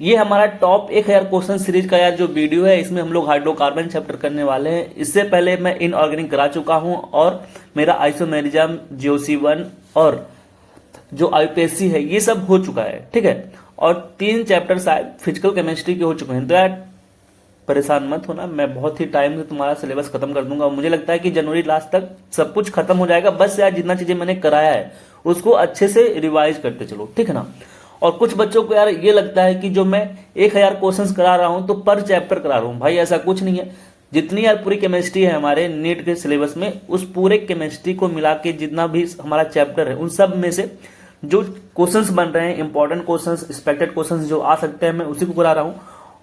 ये हमारा top 1000 question series का यार जो वीडियो है, इसमें हम लोग हाइड्रोकार्बन चैप्टर करने वाले हैं। इससे पहले मैं इनऑर्गेनिक करा चुका हूं और मेरा आइसोमेरिज्म, जीओसी1 और जो आईपीएससी है ये सब हो चुका है, ठीक है। और 3 चैप्टर शायद फिजिकल केमिस्ट्री के हो चुके हैं। तो यार परेशान मत होना, मैं बहुत ही टाइम से तुम्हारा सिलेबस खत्म कर दूंगा। मुझे लगता है कि जनवरी लास्ट तक सब कुछ खत्म हो जाएगा। बस यार जितना चीजें मैंने कराया है उसको अच्छे से रिवाइज करते चलो, ठीक है ना। और कुछ बच्चों को यार ये लगता है कि जो मैं 1000 क्वेश्चंस करा रहा हूं तो पर चैप्टर करा रहा हूं। भाई ऐसा कुछ नहीं है। जितनी यार पूरी केमिस्ट्री है हमारे नीट के सिलेबस में, उस पूरे केमिस्ट्री को मिला के जितना भी हमारा चैप्टर है उन सब में से जो क्वेश्चंस बन रहे हैं, इंपॉर्टेंट क्वेश्चंस, एक्सपेक्टेड क्वेश्चंस जो आ सकते हैं, मैं उसी को करा रहा हूं।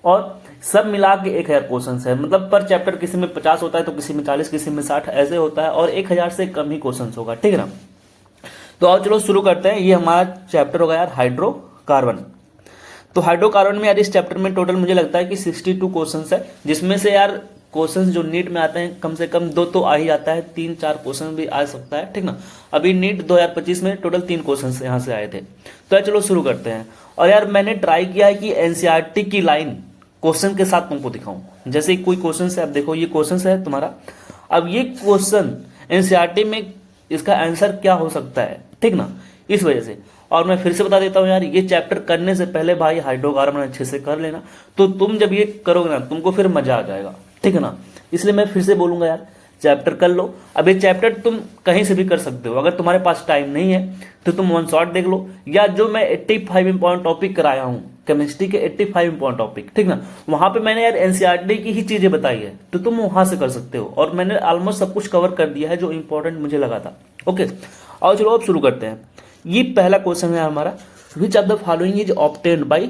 और सब मिला के 1000 क्वेश्चंस है। मतलब पर चैप्टर किसी में 50 होता है तो किसी में 40, किसी में 60 ऐसे होता है, और 1000 से कम ही क्वेश्चंस होगा, ठीक है ना। तो आओ चलो शुरू करते हैं। ये हमारा चैप्टर होगा यार हाइड्रोकार्बन। तो हाइड्रोकार्बन में यार इस चैप्टर में टोटल मुझे लगता है कि 62 क्वेश्चंस है, जिसमें से यार क्वेश्चंस जो नीट में आते हैं कम से कम 2 तो आ ही आता है, 3-4 क्वेश्चन भी आ सकता है, ठीक ना। अभी नीट 2025 में टोटल 3 क्वेश्चन यहाँ से आए थे। तो यार चलो शुरू करते हैं। और यार मैंने ट्राई किया है कि एनसीईआरटी की लाइन क्वेश्चन के साथ तुमको दिखाऊं। जैसे कोई क्वेश्चन है, अब देखो ये क्वेश्चन है तुम्हारा। अब ये क्वेश्चन एनसीईआरटी में इसका आंसर क्या हो सकता है, ठीक ना, इस वजह से। और मैं फिर से बता देता हूं यार, ये चैप्टर करने से पहले भाई हाइड्रोकार्बन अच्छे से कर लेना। तो तुम जब ये करोगे ना तुमको फिर मजा आ जाएगा, ठीक है ना। इसलिए मैं फिर से बोलूंगा यार, चैप्टर कर लो। अब ये चैप्टर तुम कहीं से भी कर सकते हो। अगर तुम्हारे पास टाइम नहीं है तो तुम वन शॉट देख लो, या जो मैं 85 इंपॉर्टेंट टॉपिक कराया हूं केमिस्ट्री के, 85 इंपॉर्टेंट टॉपिक, ठीक ना, वहां पे मैंने यार एनसीईआरटी की ही चीजें बताई है, तो तुम वहां से कर सकते हो। और मैंने ऑलमोस्ट सब कुछ कवर कर दिया है जो इंपॉर्टेंट मुझे लगा था। ओके, और चलो अब शुरू करते हैं। ये पहला क्वेश्चन है हमारा, विच of the following is obtained by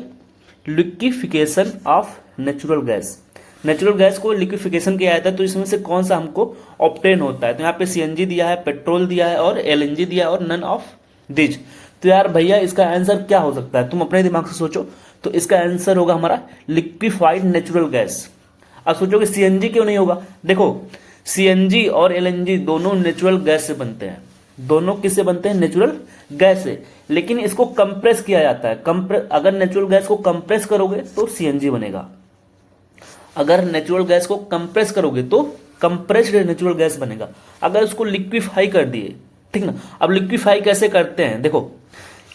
liquefaction of natural gas. Natural gas को लिक्विफिकेशन किया जाता है, तो इसमें से कौन सा हमको ऑब्टेन होता है। तो यहाँ पे सीएनजी दिया है, पेट्रोल दिया है और एलएनजी दिया है, और नन ऑफ दिज। तो यार भैया इसका आंसर क्या हो सकता है, तुम अपने दिमाग से सोचो। तो इसका आंसर होगा हमारा लिक्विफाइड नेचुरल गैस। अब सोचो कि सीएनजी क्यों नहीं होगा। देखो सीएनजी और एलएनजी दोनों नेचुरल गैस से बनते हैं। दोनों किससे बनते हैं, नेचुरल गैस से। लेकिन इसको कंप्रेस किया जाता है। अगर नेचुरल गैस को कंप्रेस करोगे तो सीएनजी बनेगा। अगर नेचुरल गैस को कंप्रेस करोगे तो कंप्रेस्ड नेचुरल गैस बनेगा। अगर उसको लिक्विफाई कर दिए, ठीक ना। अब लिक्विफाई कैसे करते हैं, देखो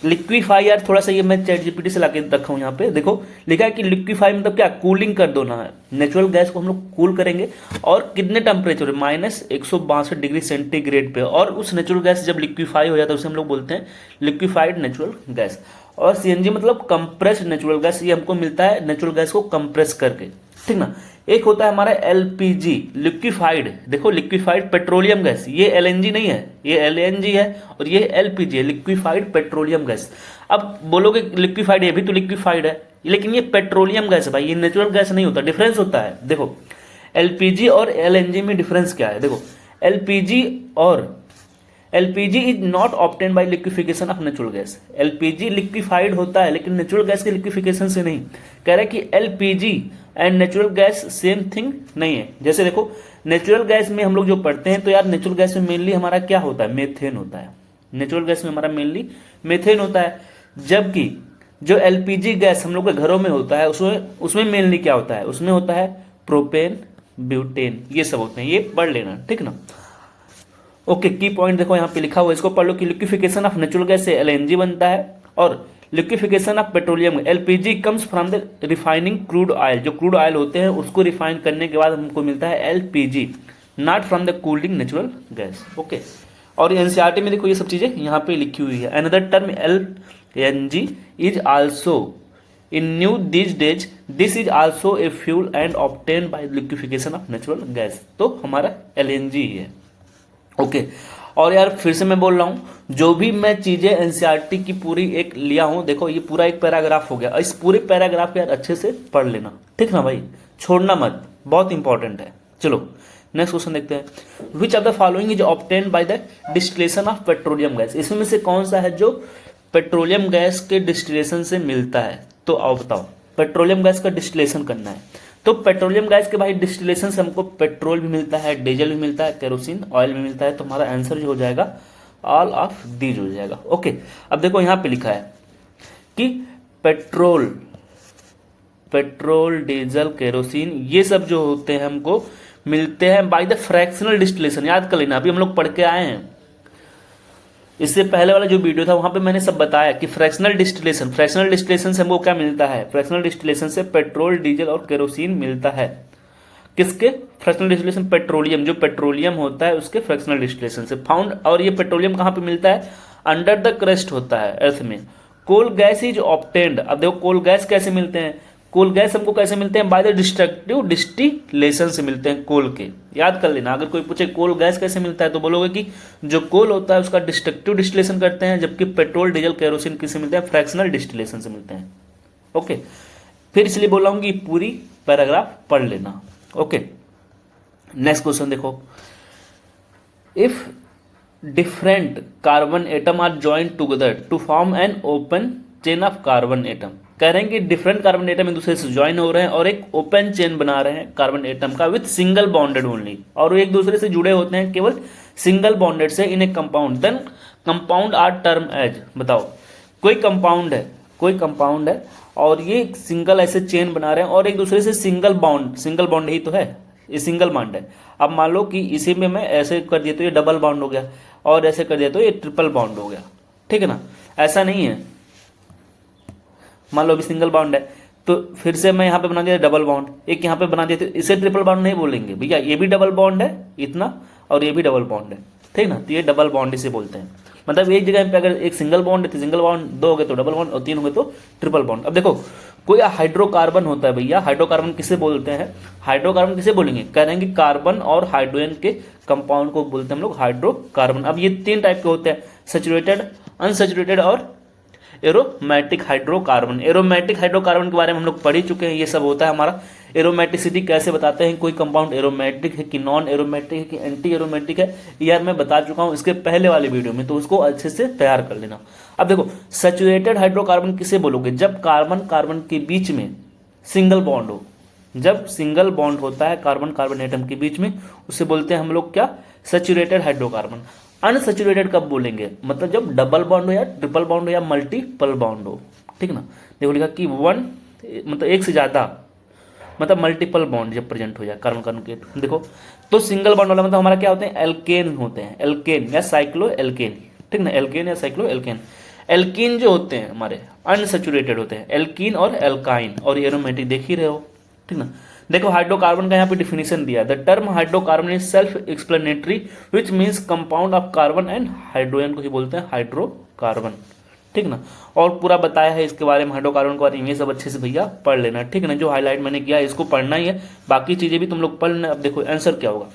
लिक्विफाई यार थोड़ा सा ये मैं चैट जीपीटी से लाके रखा हूं। यहाँ पे देखो लिखा है कि लिक्विफाई मतलब क्या, कूलिंग कर दो ना है। नेचुरल गैस को हम लोग कूल करेंगे, और कितने टेम्परेचर, -162 डिग्री सेंटीग्रेड पे। और उस नेचुरल गैस जब लिक्विफाई हो जाता है उसे हम लोग बोलते हैं लिक्विफाइड नेचुरल गैस। और सीएनजी मतलब कंप्रेस्ड नेचुरल गैस, ये हमको मिलता है नेचुरल गैस को कंप्रेस करके, ठीक ना। एक होता है हमारा एलपीजी, लिक्विफाइड, देखो लिक्विफाइड पेट्रोलियम गैस। ये एलएनजी नहीं है, ये एलएनजी है, और ये एलपीजी है, लिक्विफाइड पेट्रोलियम गैस। अब बोलोगे लिक्विफाइड, ये भी तो लिक्विफाइड है, लेकिन ये पेट्रोलियम गैस है भाई, ये नेचुरल गैस नहीं होता। डिफरेंस होता है। देखो एलपीजी और एलएनजी में डिफरेंस क्या है। देखो LPG is not obtain bye liquefaction of natural gas. LPG liquefied होता है लेकिन नेचुरल गैस के लिक्विफिकेशन से नहीं। कह रहा है कि LPG and natural gas same thing नहीं है। जैसे देखो नेचुरल गैस में हम लोग जो पढ़ते हैं, तो यार नेचुरल गैस में मेनली हमारा क्या होता है, मेथेन होता है। नेचुरल गैस में हमारा मेनली मेथेन होता है। जबकि जो एलपीजी गैस हम लोग के घरों में होता है, उसमें मेनली क्या होता है, उसमें होता है प्रोपेन, ब्यूटेन, ये सब होते हैं। ये पढ़ लेना, ठीक ना। ओके, की पॉइंट देखो यहाँ पे लिखा हुआ है, इसको पढ़ लो कि लिक्विफिकेशन ऑफ नेचुरल गैस से एलएनजी बनता है, और liquefaction of petroleum LPG comes from the refining crude oil. जो क्रूड ऑयल होते हैं उसको रिफाइन करने के बाद हमको मिलता है LPG, not from the cooling natural gas. Okay, और एनसीईआरटी में देखो ये सब चीजें यहाँ पे लिखी हुई है। Another term LNG is also in new this days, this is also a fuel and obtain bye liquefaction of natural gas. तो हमारा एलएनजी ही है। ओके, और यार फिर से मैं बोल रहा हूं, जो भी मैं चीजें एनसीईआरटी की पूरी एक लिया हूं, देखो ये पूरा एक पैराग्राफ हो गया। इस पूरे पैराग्राफ को यार अच्छे से पढ़ लेना, ठीक ना भाई, छोड़ना मत, बहुत इंपॉर्टेंट है। चलो नेक्स्ट क्वेश्चन देखते हैं। विच of the following is obtained by the distillation of petroleum gas. इसमें से कौन सा है जो पेट्रोलियम गैस के डिस्टिलेशन से मिलता है। तो आओ बताओ, पेट्रोलियम गैस का डिस्टिलेशन करना है। तो पेट्रोलियम गैस के भाई डिस्टिलेशन से हमको पेट्रोल भी मिलता है, डीजल भी मिलता है, केरोसिन ऑयल भी मिलता है। तो हमारा आंसर जो हो जाएगा ऑल ऑफ दीज हो जाएगा। ओके, अब देखो यहाँ पे लिखा है कि पेट्रोल पेट्रोल, डीजल, केरोसिन, ये सब जो होते हैं हमको मिलते हैं बाय द फ्रैक्शनल डिस्टिलेशन। याद कर लेना, अभी हम लोग पढ़ के आए हैं, इससे पहले वाला जो वीडियो था वहां पे मैंने सब बताया कि फ्रैक्शनल डिस्टिलेशन से हमको क्या मिलता है। फ्रैक्शनल डिस्टिलेशन से पेट्रोल, डीजल और केरोसिन मिलता है। किसके? फ्रैक्शनल डिस्टिलेशन पेट्रोलियम, जो पेट्रोलियम होता है उसके फ्रैक्शनल डिस्टिलेशन से फाउंड। और ये पेट्रोलियम कहाँ पे मिलता है? अंडर द क्रस्ट होता है अर्थ में। Coal gas is obtained. अब देखो कोल गैस कैसे मिलते हैं? कोल गैस हमको कैसे मिलते हैं? बाय द डिस्ट्रक्टिव डिस्टिलेशन से मिलते हैं कोल के। याद कर लेना, अगर कोई पूछे कोल गैस कैसे मिलता है तो बोलोगे कि जो कोल होता है उसका डिस्ट्रक्टिव डिस्टिलेशन करते हैं, जबकि पेट्रोल, डीजल, केरोसिन किससे मिलते हैं? फ्रैक्शनल डिस्टिलेशन से मिलते हैं। ओके, फिर इसलिए बोल रहा हूं कि पूरी पैराग्राफ पढ़ लेना। ओके, नेक्स्ट क्वेश्चन देखो, if different carbon atom are joined together to form an open chain of carbon atom. कह रहे हैं कि डिफरेंट कार्बन एटम एक दूसरे से ज्वाइन हो रहे हैं और एक ओपन चेन बना रहे हैं कार्बन एटम का विथ सिंगल बॉन्डेड ओनली, और वो एक दूसरे से जुड़े होते हैं केवल सिंगल बॉन्डेड से in a compound, then compound are term as. बताओ, कोई कंपाउंड है और ये सिंगल ऐसे चेन बना रहे हैं और एक दूसरे से सिंगल बॉन्ड ही तो है, ये सिंगल बॉन्ड है। अब मान लो कि इसी में मैं ऐसे कर दिया तो ये डबल बॉन्ड हो गया, और ऐसे कर दिया तो ये ट्रिपल बॉन्ड हो गया, ठीक है ना? ऐसा नहीं है, मान लो अभी सिंगल बॉन्ड है तो फिर से मैं यहाँ पे बना दिया डबल बॉन्ड, एक यहाँ पे बना दिया तो इसे ट्रिपल बॉन्ड नहीं बोलेंगे भैया, ये भी डबल बॉन्ड है इतना और ये भी डबल बॉन्ड है, ठीक ना? तो ये डबल बॉन्ड इसे बोलते हैं। मतलब एक जगह पे अगर एक सिंगल बॉन्ड है तो सिंगल बॉन्ड, दो हो गए तो डबल बॉन्ड और तीन हो गए तो ट्रिपल बॉन्ड। अब देखो कोई हाइड्रोकार्बन होता है भैया, हाइड्रोकार्बन किसे बोलते हैं? हाइड्रोकार्बन किसे बोलेंगे? कह रहे हैं कि कार्बन और हाइड्रोजन के कंपाउंड को बोलते हैं हम लोग हाइड्रोकार्बन। अब ये तीन टाइप के होते हैं, सैचुरेटेड, अनसैचुरेटेड और एरोमेटिक हाइड्रोकार्बन। एरोमेटिक हाइड्रोकार्बन के बारे में हम लोग पढ़ ही चुके हैं, ये सब होता है हमारा। एरोमेटिसिटी कैसे बताते हैं, कोई कंपाउंड एरोमेटिक है कि नॉन एरोमेटिक है कि एंटी एरोमेटिक है, यार मैं बता चुका हूं इसके पहले वाले वीडियो में, तो उसको अच्छे से तैयार कर लेना। अब देखो सैचुरेटेड हाइड्रोकार्बन किसे बोलोगे? जब कार्बन कार्बन के बीच में सिंगल बॉन्ड हो, जब सिंगल बॉन्ड होता है कार्बन कार्बन एटम के बीच में, उसे बोलते हैं हम लोग क्या? Saturated hydrocarbon. अनसैचुरेटेड कब बोलेंगे? मतलब जब डबल बॉन्ड हो या ट्रिपल बॉन्ड हो या मल्टीपल बॉन्ड हो, ठीक ना? देखो लिखा कि वन मतलब एक से ज्यादा, मतलब मल्टीपल बॉन्ड जब प्रेजेंट हो जाए कार्बन कार्बन के। देखो तो सिंगल बॉन्ड वाला मतलब हमारा क्या होते हैं? एल्केन होते हैं, एल्केन या साइक्लो एल्केन, ठीक ना? एल्केन या साइक्लो एल्केन। एल्कीन जो होते हैं हमारे अनसैचुरेटेड होते हैं, एल्कीन और एल्काइन, और एरोमेटिक देख ही रहे हो, ठीक ना? देखो हाइड्रोकार्बन का यहाँ पे डिफिनेशन दिया है, the term hydrocarbon is self explanatory which means compound of carbon and hydrogen को ही बोलते हैं हाइड्रोकार्बन, ठीक ना? और पूरा बताया है इसके बारे में, हाइड्रोकार्बन के बारे में, ये सब अच्छे से भैया पढ़ लेना, ठीक है ना? जो हाईलाइट मैंने किया है इसको पढ़ना ही है, बाकी चीजें भी तुम लोग पढ़ लेना। अब देखो आंसर क्या होगा,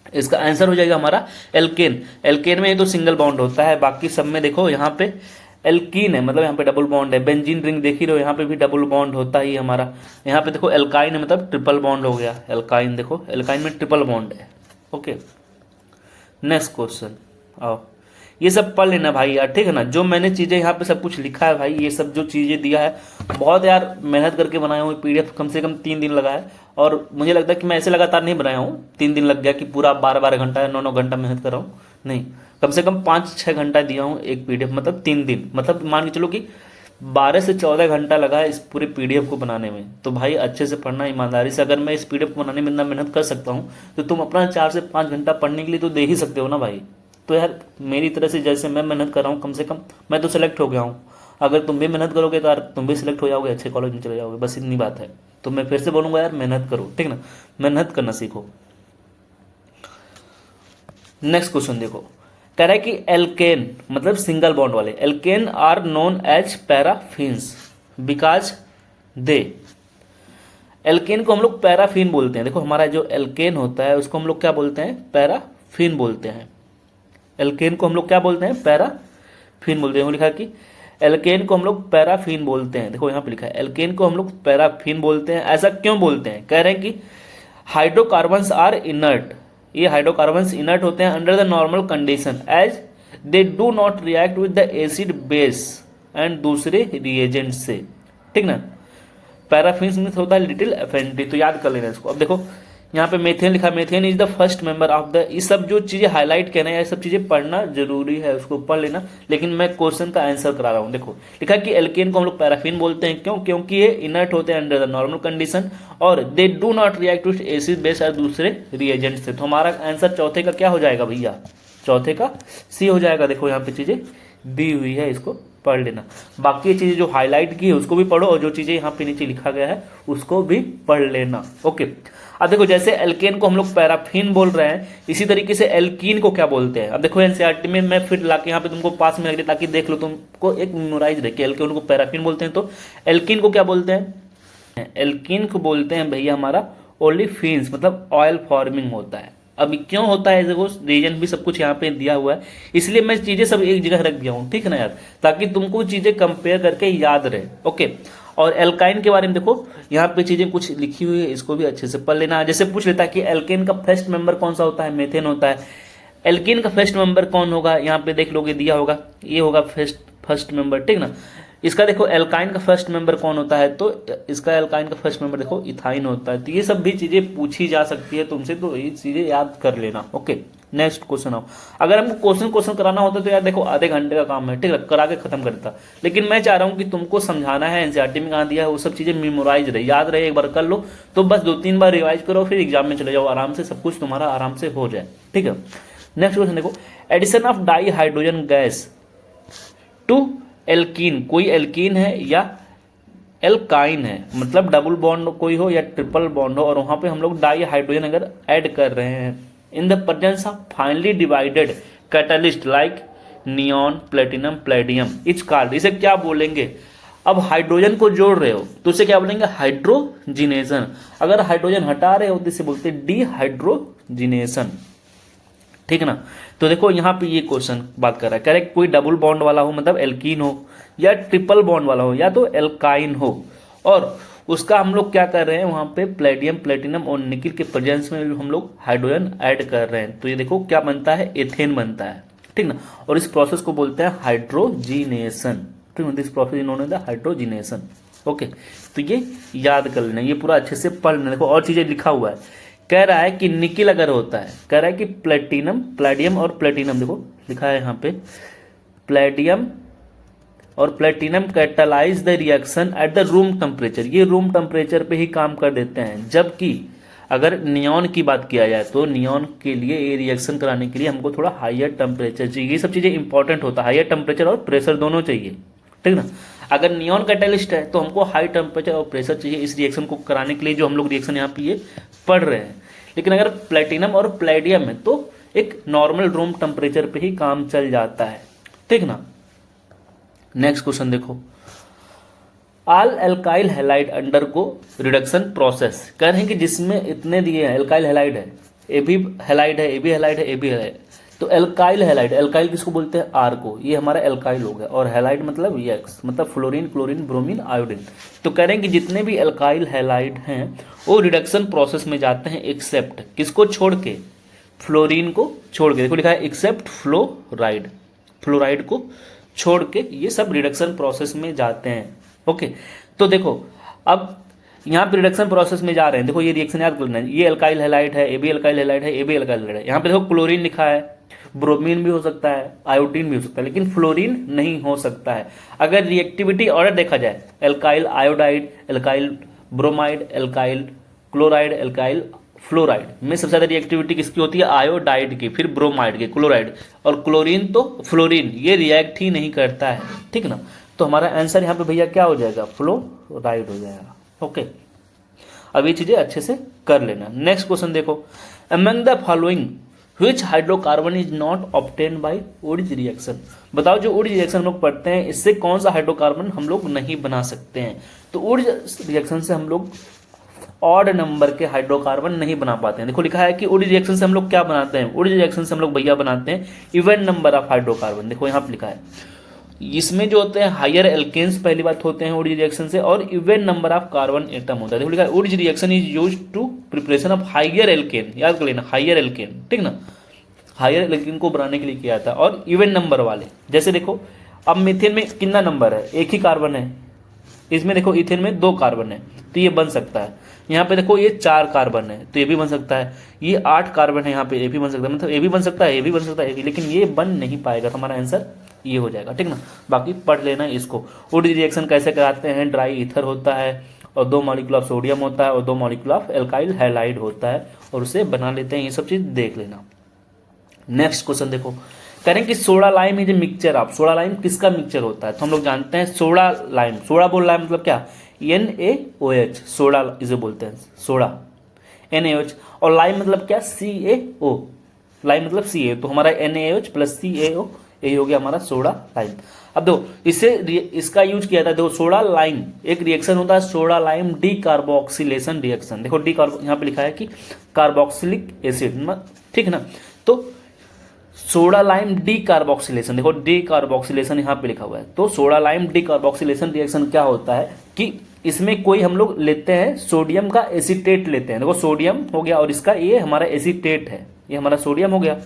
इसका आंसर हो जाएगा हमारा एल्केन। एल्केन में ये तो सिंगल बॉन्ड होता है, बाकी सब में देखो यहाँ पे एल्कीन है, मतलब यहाँ पे डबल बॉन्ड है। बेंजीन रिंग देख ही रहो, यहाँ पे भी डबल बॉन्ड होता ही हमारा। यहाँ पे देखो एल्काइन है, मतलब ट्रिपल बॉन्ड हो गया। एल्काइन देखो, एल्काइन में ट्रिपल बॉन्ड है। ओके, नेक्स्ट क्वेश्चन आओ, ये सब पढ़ लेना भाई यार, ठीक है ना? जो मैंने चीजें यहाँ पे सब कुछ लिखा है भाई, ये सब जो चीजें दिया है बहुत यार मेहनत करके बनाया हूँ। पीडीएफ कम से कम 3 दिन लगा है, और मुझे लगता है कि मैं ऐसे लगातार नहीं बनाया हूँ 3 दिन लग गया कि पूरा 12-12 घंटा या 9-9 घंटा मेहनत कर रहा हूँ, नहीं, कम से कम 5-6 घंटा दिया हूँ एक पीडीएफ, मतलब 3 दिन, मतलब मान के चलो कि 12 से 14 घंटा लगा है इस पूरे पीडीएफ को बनाने में। तो भाई अच्छे से पढ़ना ईमानदारी से। अगर मैं इस पीडीएफ को बनाने में इतना मेहनत कर सकता हूँ तो तुम अपना 4 से 5 घंटा पढ़ने के लिए तो दे ही सकते हो ना भाई। तो यार मेरी तरह से जैसे मैं मेहनत कर रहा हूँ, कम से कम मैं तो सेलेक्ट हो गया हूँ, अगर तुम भी मेहनत करोगे तो यार तुम भी सिलेक्ट हो जाओगे, अच्छे कॉलेज में चले जाओगे, बस इतनी बात है। तो मैं फिर से बोलूंगा यार मेहनत करो, ठीक ना? मेहनत करना सीखो। नेक्स्ट क्वेश्चन देखो, कह रहा है कि एल्केन मतलब सिंगल बॉन्ड वाले, alkane are known as paraffins because they. Alkane को हम लोग पैराफिन बोलते हैं। देखो हमारा जो एल्केन होता है उसको हम लोग क्या बोलते हैं? पैराफिन बोलते हैं। एल्केन को हम लोग क्या बोलते हैं? पैराफिन बोलते हैं। लिखा कि एल्केन को हम लोग पैराफिन बोलते हैं। देखो यहाँ पे लिखा है एल्केन को हम लोग पैराफिन बोलते हैं। ऐसा क्यों बोलते हैं? कह रहे हैं कि हाइड्रोकार्बन्स आर इनर्ट, ये हाइड्रोकार्बन्स इनर्ट होते हैं under the normal condition as they do not react with the acid base and दूसरे रिएजेंट से, ठीक ना? पैराफिन मीन्स होता है लिटिल एफिनिटी, तो याद कर लेना इसको। अब देखो यहाँ पे मेथेन लिखा, methane is the first member of the, ये सब जो चीजें हाईलाइट करना है, ये सब चीजें पढ़ना जरूरी है, उसको पढ़ लेना। लेकिन मैं क्वेश्चन का आंसर करा रहा हूँ। देखो लिखा कि एल्केन को हम लोग पैराफिन बोलते हैं, क्यों? क्योंकि ये इनर्ट होते हैं अंडर द नॉर्मल कंडीशन और they do not react to acid base और दूसरे रिएजेंट से। तो हमारा आंसर चौथे का क्या हो जाएगा भैया? चौथे का सी हो जाएगा। देखो यहाँ पे चीजें दी हुई है, इसको पढ़ लेना। बाकी चीजें जो हाईलाइट की है उसको भी पढ़ो और जो चीजें यहाँ पे नीचे लिखा गया है उसको भी पढ़ लेना। ओके, अब देखो जैसे एल्केन को हम लोग पैराफिन बोल रहे हैं, इसी तरीके से एल्कीन को क्या बोलते हैं? अब देखो एनसीईआरटी में मैं फिर लाके यहाँ पे तुमको पास में रख दिया ताकि देख लो, तुमको एक मेमोराइज रहे कि एल्केन को पैराफिन बोलते हैं। तो एल्कीन को क्या बोलते हैं? एल्कीन को बोलते हैं भैया हमारा ओलिफिन्स, मतलब ऑयल फॉर्मिंग होता है। अभी क्यों होता है, देखो रीजन भी सब कुछ यहाँ पे दिया हुआ है, इसलिए मैं चीजें सब एक जगह रख दिया हूँ, ठीक है ना यार, ताकि तुमको चीजें कंपेयर करके याद रहे। ओके, और एल्काइन के बारे में देखो यहाँ पे चीजें कुछ लिखी हुई है, इसको भी अच्छे से पढ़ लेना। जैसे पूछ लेता है कि एल्केन का फर्स्ट मेंबर कौन सा होता है? मेथेन होता है। एल्कीन का फर्स्ट मेंबर कौन होगा? यहाँ पे देख लोगे दिया होगा, ये होगा फर्स्ट मेंबर, ठीक ना। इसका देखो एल्काइन का फर्स्ट मेंबर कौन होता है? तो इसका एल्काइन का फर्स्ट मेंबर देखो इथाइन होता है। तो ये सब भी चीजें पूछी जा सकती है तुमसे, तो ये चीजें याद कर लेना। ओके, नेक्स्ट क्वेश्चन आओ। अगर हमको क्वेश्चन कराना होता तो यार देखो आधे घंटे का काम है, ठीक है, करा के खत्म करता। लेकिन मैं चाह रहा हूँ कि तुमको समझाना है, एनसीईआरटी में कहाँ दिया है वो सब चीजें मेमोराइज रहे, याद रहे, एक बार कर लो तो बस 2-3 बार रिवाइज करो, फिर एग्जाम में चले जाओ आराम से, सब कुछ तुम्हारा आराम से हो जाए, ठीक है। नेक्स्ट क्वेश्चन देखो, addition of di hydrogen gas to alkene, कोई एल्कीन है या एल्काइन है, मतलब डबल बॉन्ड कोई हो या ट्रिपल बॉन्ड हो, और वहां पे हम लोग डाई हाइड्रोजन अगर ऐड कर रहे हैं इन the presence of finally divided catalyst like neon, platinum, Palladium, it's called, इसे क्या बोलेंगे? अब हाइड्रोजन को जोड़ रहे हो तो इसे क्या बोलेंगे? हाइड्रोजिनेशन। अगर हाइड्रोजन हटा रहे हो तो इसे बोलते हैं डीहाइड्रोजिनेशन, ठीक है ना। तो देखो यहाँ पे ये क्वेश्चन बात कर रहा है, करेक्ट, कोई डबल बॉन्ड वाला हो मतलब एल्कीन हो, या ट्रिपल बॉन्ड वाला हो, या तो एल्काइन हो, और उसका हम लोग क्या कर रहे हैं वहां पे प्लेडियम, प्लेटिनम और निकिल के प्रेजेंस में हम लोग हाइड्रोजन ऐड कर रहे हैं। तो ये देखो क्या बनता है? एथेन बनता है, ठीक ना। और इस प्रोसेस को बोलते हैं हाइड्रोजिनेशन, ठीक है, this process is known as the hydrogenation. Okay, तो ये याद कर लेना, ये पूरा अच्छे से पढ़ लेना। देखो और चीजें लिखा हुआ है, कह रहा है कि निकिल अगर होता है, कह रहा है कि प्लेटिनम, प्लेडियम और प्लेटिनम, देखो लिखा है यहाँ पे प्लेडियम और platinum catalyse the reaction at the room temperature, ये रूम टेम्परेचर पे ही काम कर देते हैं। जबकि अगर नियॉन की बात किया जाए तो नियॉन के लिए ये रिएक्शन कराने के लिए हमको थोड़ा हायर टेम्परेचर चाहिए, ये सब चीजें इंपॉर्टेंट होता है, हायर टेम्परेचर और प्रेशर दोनों चाहिए, ठीक ना। अगर नियॉन कैटलिस्ट है तो हमको हाई टेम्परेचर और प्रेशर चाहिए इस रिएक्शन को कराने के लिए, जो हम लोग रिएक्शन यहाँ पे ये पढ़ रहे हैं। लेकिन अगर प्लेटिनम और प्लेडियम है तो एक नॉर्मल रूम टेम्परेचर पे ही काम चल जाता है, ठीक ना। नेक्स्ट क्वेश्चन देखो, ऑल एल्काइल हैलाइड अंडर को रिडक्शन प्रोसेस, कह रहे हैं कि जिसमें इतने दिए हैं एल्काइल हैलाइड है, ए भी हैलाइड है, ए भी हैलाइड है, ए भी हैलाइड, तो एल्काइल हैलाइड, एल्काइल किसको बोलते हैं? आर को, ये हमारा एल्काइल हो गया, और हैलाइड मतलब एक्स, मतलब फ्लोरीन, क्लोरीन, ब्रोमीन, आयोडीन। तो कह रहे हैं कि जितने भी एल्काइल हैलाइड हैं वो रिडक्शन प्रोसेस में जाते हैं एक्सेप्ट किसको छोड़ के? फ्लोरीन को छोड़ के। देखो लिखा है एक्सेप्ट फ्लोराइड, फ्लोराइड को छोड़ के ये सब रिडक्शन प्रोसेस में जाते हैं। ओके, तो देखो अब यहाँ पे रिडक्शन प्रोसेस में जा रहे हैं, देखो ये रिएक्शन याद करना है, ये एल्काइल हैलाइड है, ए भी एल्काइल हैलाइड है, ए भी एल्काइल हैलाइड है। यहाँ पे देखो क्लोरीन लिखा है, ब्रोमीन भी हो सकता है, आयोडीन भी हो सकता है, लेकिन फ्लोरीन नहीं हो सकता है। अगर रिएक्टिविटी ऑर्डर देखा जाए, alkyl iodide, alkyl bromide, alkyl chloride, alkyl fluoride में सबसे ज्यादा रिएक्टिविटी किसकी होती है? आयोडाइड की, फिर ब्रोमाइड की, क्लोराइड, और क्लोरीन तो फ्लोरीन ये रिएक्ट ही नहीं करता है, ठीक ना। तो हमारा आंसर यहाँ पे भैया क्या हो जाएगा? फ्लोराइड हो जाएगा। ओके, अब ये चीजें अच्छे से कर लेना। नेक्स्ट क्वेश्चन देखो, among the following which hydrocarbon is not obtain by Wurtz reaction, बताओ जो ओरिज रिएक्शन हम लोग पढ़ते हैं इससे कौन सा हाइड्रोकार्बन हम लोग नहीं बना सकते हैं? तो ओरिज रिएक्शन से हम लोग ऑड नंबर के हाइड्रोकार्बन नहीं बना पाते हैं। देखो लिखा है कि ओरिज रिएक्शन से हम लोग क्या बनाते हैं? ओरिज रिएक्शन से हम लोग भैया बनाते हैं इवन नंबर ऑफ हाइड्रोकार्बन। देखो यहाँ पे लिखा है, इसमें जो होते हैं हायर एल्केन्स पहली बात होते हैं ओरिज रिएक्शन से, और even number of carbon atom होता है। देखो लिखा है Wurtz reaction is used to preparation of higher alkane, याद कर लेना हायर एल्केन, ठीक ना, हायर एल्केन को बनाने के लिए किया था, और इवन नंबर वाले। जैसे देखो अब मीथेन में कितना नंबर है? एक ही कार्बन है, इसमें देखो इथेन में 2 कार्बन है तो ये बन सकता है। यहाँ पे देखो ये 4 कार्बन है तो ये भी बन सकता है। ये 8 कार्बन है यहाँ पे, ये भी बन सकता है, मतलब ये भी बन सकता है, ये भी बन सकता है, ये भी, लेकिन ये बन नहीं पाएगा। तो हमारा आंसर ये हो जाएगा, ठीक ना। बाकी पढ़ लेना इसको। वुड रिएक्शन कैसे कराते हैं, ड्राई ईथर होता है और 2 मॉलिक्यूल ऑफ सोडियम होता है और 2 मॉलिक्यूल ऑफ एल्काइल हैलाइड होता है और उसे बना लेते हैं। ये सब चीज देख लेना। नेक्स्ट क्वेश्चन देखो, कह रहे हैं कि soda lime is a mixture of. Soda lime किसका मिक्सचर होता है? तो हम लोग जानते हैं सोडा लाइम, सोडा बोल रहा है मतलब क्या, NaOH, सोडा इसे बोलते हैं सोडा, NaOH, और लाइम मतलब क्या, CaO, लाइम मतलब Ca, तो हमारा NaOH प्लस CaO, यही हो गया हमारा सोडा लाइम। अब देखो इससे इसका यूज किया था, देखो सोडा लाइम एक रिएक्शन होता है, soda lime D carboxylation reaction. देखो डी कार्बो यहाँ पे लिखा है कि कार्बोक्सिलिक एसिड, ठीक ना। तो सोडा लाइम डी कार्बोक्सिलेशन, देखो डी कार्बोक्सिलेशन यहाँ पे लिखा हुआ है। तो soda lime D carboxylation reaction क्या होता है कि इसमें कोई हम लोग लेते हैं सोडियम का एसीटेट लेते हैं। देखो सोडियम हो गया और इसका ये हमारा एसीटेट है, ये हमारा सोडियम हो गया।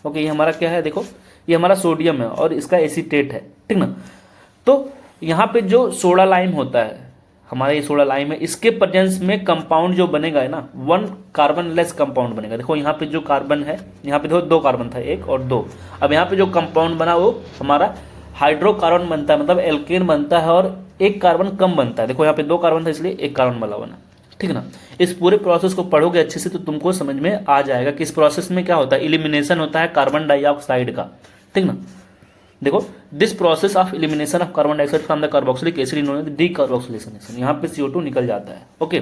ओके, ये हमारा क्या है, देखो ये हमारा सोडियम है और इसका एसीटेट है, ठीक ना। तो यहाँ पे जो सोडा लाइम होता है, हमारा ये सोडा लाइम है, इसके प्रेजेंस में कंपाउंड जो बनेगा है ना, 1 कार्बन लेस कंपाउंड बनेगा। देखो यहाँ पे जो कार्बन है, यहाँ पे देखो 2 कार्बन था, 1 और 2। अब यहाँ पे जो कंपाउंड बना वो हमारा हाइड्रोकार्बन बनता है, मतलब एल्केन बनता है और 1 कार्बन कम बनता है। देखो यहाँ पे 2 कार्बन था इसलिए 1 कार्बन वाला बना, ठीक ना। इस पूरे प्रोसेस को पढ़ोगे अच्छे से तो तुमको समझ में आ जाएगा कि इस प्रोसेस में क्या होता है, इलिमिनेशन होता है कार्बन डाइऑक्साइड का, ठीक ना। देखो this process of elimination of carbon dioxide from the carboxylic acid is known as decarboxylation. यहाँ पे CO2 निकल जाता है। ओके,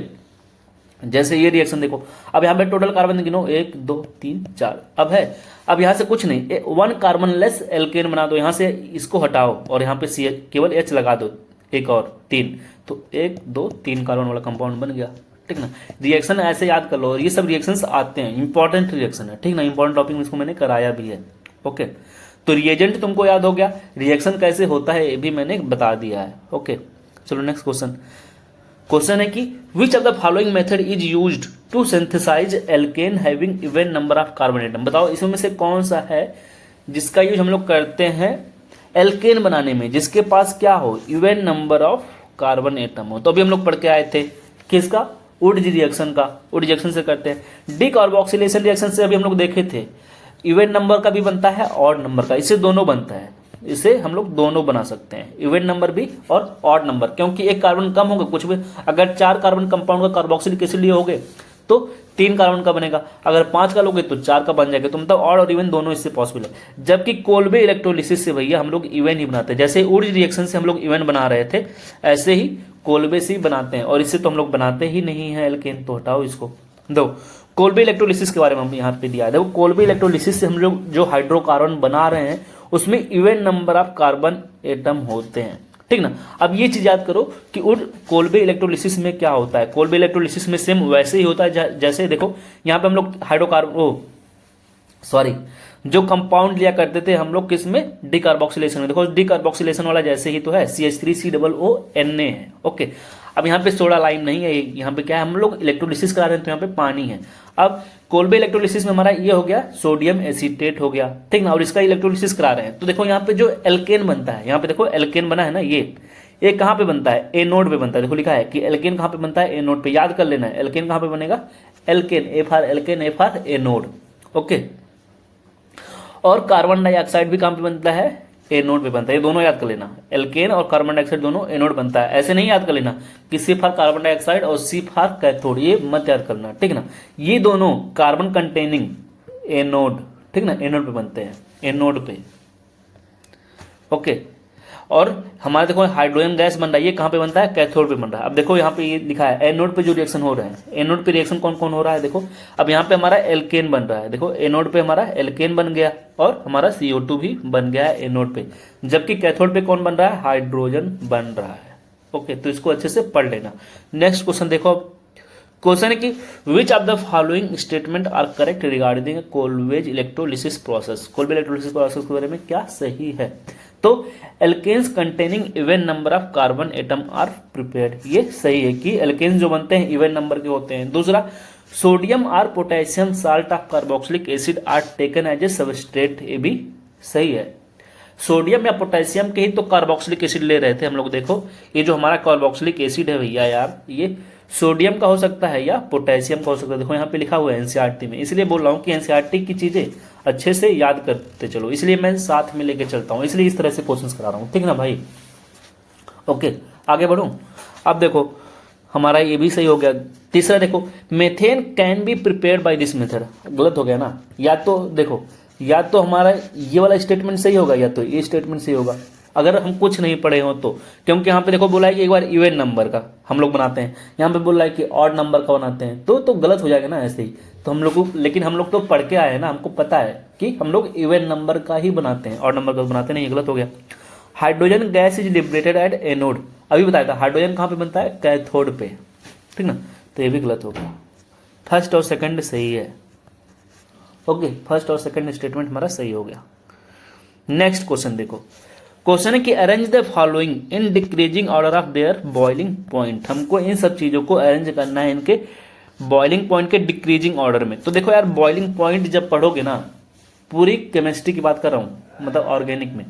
जैसे ये रिएक्शन देखो, अब यहाँ पे टोटल कार्बन गिनो 1 2 3 4। अब है, अब यहाँ से कुछ नहीं, 1 कार्बन लेस एल्केन बना दो, यहाँ से इसको हटाओ और यहाँ पे केवल H लगा दो, 1 और 3, तो 1 2 3 कार्बन वाला कंपाउंड बन गया, ठीक ना। रिएक्शन ऐसे याद कर लो, और ये सब रिएक्शंस आते हैं, इंपॉर्टेंट रिएक्शन है, ठीक ना। इंपॉर्टेंट टॉपिक में इसको मैंने कराया भी है। ओके, तो रिएजेंट तुमको याद हो गया, रिएक्शन कैसे होता है ये भी मैंने बता दिया है। ओके, चलो नेक्स्ट क्वेश्चन। क्वेश्चन है कि which of the following method is used to synthesize alkane having even number of carbon atom. बताओ इसमें से कौन सा है जिसका यूज हम लोग करते हैं एल्केन बनाने में, जिसके पास क्या हो, even number of carbon atom हो। तो अभी हम लोग पढ़ के आए थे किसका, वुड रिएक्शन का। वुड रिएक्शन से करते हैं। डी कार्बोक्सिलेशन रिएक्शन से अभी हम लोग देखे थे, इवन नंबर का भी बनता है ऑड नंबर का, इससे दोनों बनता है, इसे हम लोग दोनों बना सकते हैं, इवन नंबर भी और ऑड नंबर, क्योंकि 1 कार्बन कम होगा कुछ भी। अगर 4 कार्बन कंपाउंड का कार्बोक्सिलिक एसिड लिए होगे तो 3 कार्बन का बनेगा, अगर 5 का लोगे तो 4 का बन जाएगा। तो मतलब ऑड और इवन दोनों इससे पॉसिबल है। जबकि कोल्बे इलेक्ट्रोलिसिस से भैया हम लोग इवन ही बनाते हैं, जैसे वुड रिएक्शन से हम लोग इवन बना रहे थे, ऐसे ही कोल्बे से ही बनाते हैं, और इससे तो हम लोग बनाते ही नहीं है एल्केन, तो हटाओ इसको। दो कोल्बे इलेक्ट्रोलिसिस के बारे में हम यहाँ पे दिया है। देखो कोल्बे इलेक्ट्रोलिसिस से हम लोग जो हाइड्रोकार्बन बना रहे हैं उसमें even number of carbon atom होते हैं, ठीक ना। अब ये चीज याद करो कि कोल्बे इलेक्ट्रोलिसिस में क्या होता है। कोल्बे इलेक्ट्रोलिसिस में सेम वैसे ही होता है जैसे देखो यहाँ पे हम लोग जो कंपाउंड लिया करते थे हम लोग किस में, डिकार्बोक्सिलेशन में। देखो डिकार्बोक्सिलेशन वाला जैसे ही तो है, CH3COONA है। ओके, अब यहाँ पे सोडा लाइम नहीं है, यहाँ पे क्या है, हम लोग इलेक्ट्रोलिसिस करा रहे हैं तो यहाँ पे पानी है। अब कोल्बे इलेक्ट्रोलिसिस में हमारा ये हो गया सोडियम एसीटेट हो गया, ठीक ना, और इसका इलेक्ट्रोलिसिस करा रहे हैं। तो देखो यहाँ पे जो एल्केन बनता है, यहाँ पे देखो एल्केन बना है ना, ये कहाँ पे बनता है, ए नोड पे बनता है। देखो लिखा है कि एल्केन कहाँ पे बनता है, ए नोड पे। याद कर लेना है एल्केन कहाँ पे बनेगा, alkane, A for alkane, A for A node. Okay, और कार्बन डाइऑक्साइड भी कहाँ पे बनता है, ए नोड पे बनता है। ये दोनों याद कर लेना, एल्केन और कार्बन डाइऑक्साइड दोनों ए नोड बनता है। ऐसे नहीं याद कर लेना कि सी फॉर कार्बन डाइऑक्साइड और सी फॉर कैथोड, ये मत याद करना, ठीक ना। ये दोनों कार्बन कंटेनिंग ए नोड, ठीक ना, ए नोड पे बनते हैं, ए नोड पे। ओके, और हमारे देखो हाइड्रोजन गैस बन रहा है, ये कहाँ पे बनता है, कैथोड पे बन रहा है। अब देखो यहाँ पे ये लिखा है ए नोड पे जो रिएक्शन हो रहा है, ए नोड पे रिएक्शन कौन कौन हो रहा है। देखो अब यहाँ पे हमारा एल्केन बन रहा है, देखो ए नोड पे हमारा एल्केन बन गया और हमारा CO2 भी बन गया है ए नोड पे, जबकि कैथोड पे कौन बन रहा है, हाइड्रोजन बन रहा है। ओके, तो इसको अच्छे से पढ़ लेना। नेक्स्ट क्वेश्चन देखो, क्वेश्चन है कि which of the following statement are correct regarding Kolbe's electrolysis process. Kolbe electrolysis process के बारे में क्या सही है। तो alkanes containing even number of carbon atom are prepared, ये सही है कि एल्केन्स जो बनते हैं इवन नंबर के होते हैं। दूसरा, सोडियम और potassium salt of carboxylic acid are taken as a substrate, ये भी सही है। सोडियम या पोटेशियम के ही तो कार्बोक्सिलिक एसिड ले रहे थे हम लोग। देखो ये जो हमारा कार्बोक्सिलिक एसिड है भैया यार, ये सोडियम का हो सकता है या पोटेशियम का हो सकता है। देखो यहाँ पे लिखा हुआ है एनसीईआरटी में, इसलिए बोल रहा हूँ कि एनसीईआरटी की चीज़ें अच्छे से याद करते चलो, इसलिए मैं साथ में लेके चलता हूँ, इसलिए इस तरह से क्वेश्चंस करा रहा हूँ, ठीक ना भाई। ओके आगे बढ़ूँ। अब देखो हमारा ये भी सही हो गया। तीसरा देखो, methane can be prepared by this method, गलत हो गया ना। या तो देखो, या तो हमारा ये वाला स्टेटमेंट सही होगा या तो ये स्टेटमेंट सही होगा, अगर हम कुछ नहीं पढ़े हो तो। क्योंकि यहाँ पे देखो बोला है कि एक बार इवन नंबर का हम लोग बनाते हैं, यहाँ पे बोल रहा है कि ऑड नंबर का बनाते हैं, तो गलत हो जाएगा ना ऐसे ही। तो हम लोग को, लेकिन हम लोग तो पढ़ के आए हैं ना, हमको पता है कि हम लोग इवन नंबर का ही बनाते हैं, ऑड नंबर का बनाते नहीं, गलत हो गया। Hydrogen gas is liberated at anode, अभी बताया था हाइड्रोजन कहाँ पे बनता है, कैथोड पे, ठीक ना। तो ये भी गलत हो गया। फर्स्ट और सेकंड सही है। ओके फर्स्ट और सेकंड स्टेटमेंट हमारा सही हो गया। नेक्स्ट क्वेश्चन देखो, क्वेश्चन है कि arrange the following in decreasing order of their boiling point. हमको इन सब चीजों को अरेंज करना है इनके बॉइलिंग पॉइंट के डिक्रीजिंग ऑर्डर में। तो देखो यार बॉइलिंग पॉइंट जब पढ़ोगे ना, पूरी केमिस्ट्री की बात कर रहा हूँ, मतलब ऑर्गेनिक में,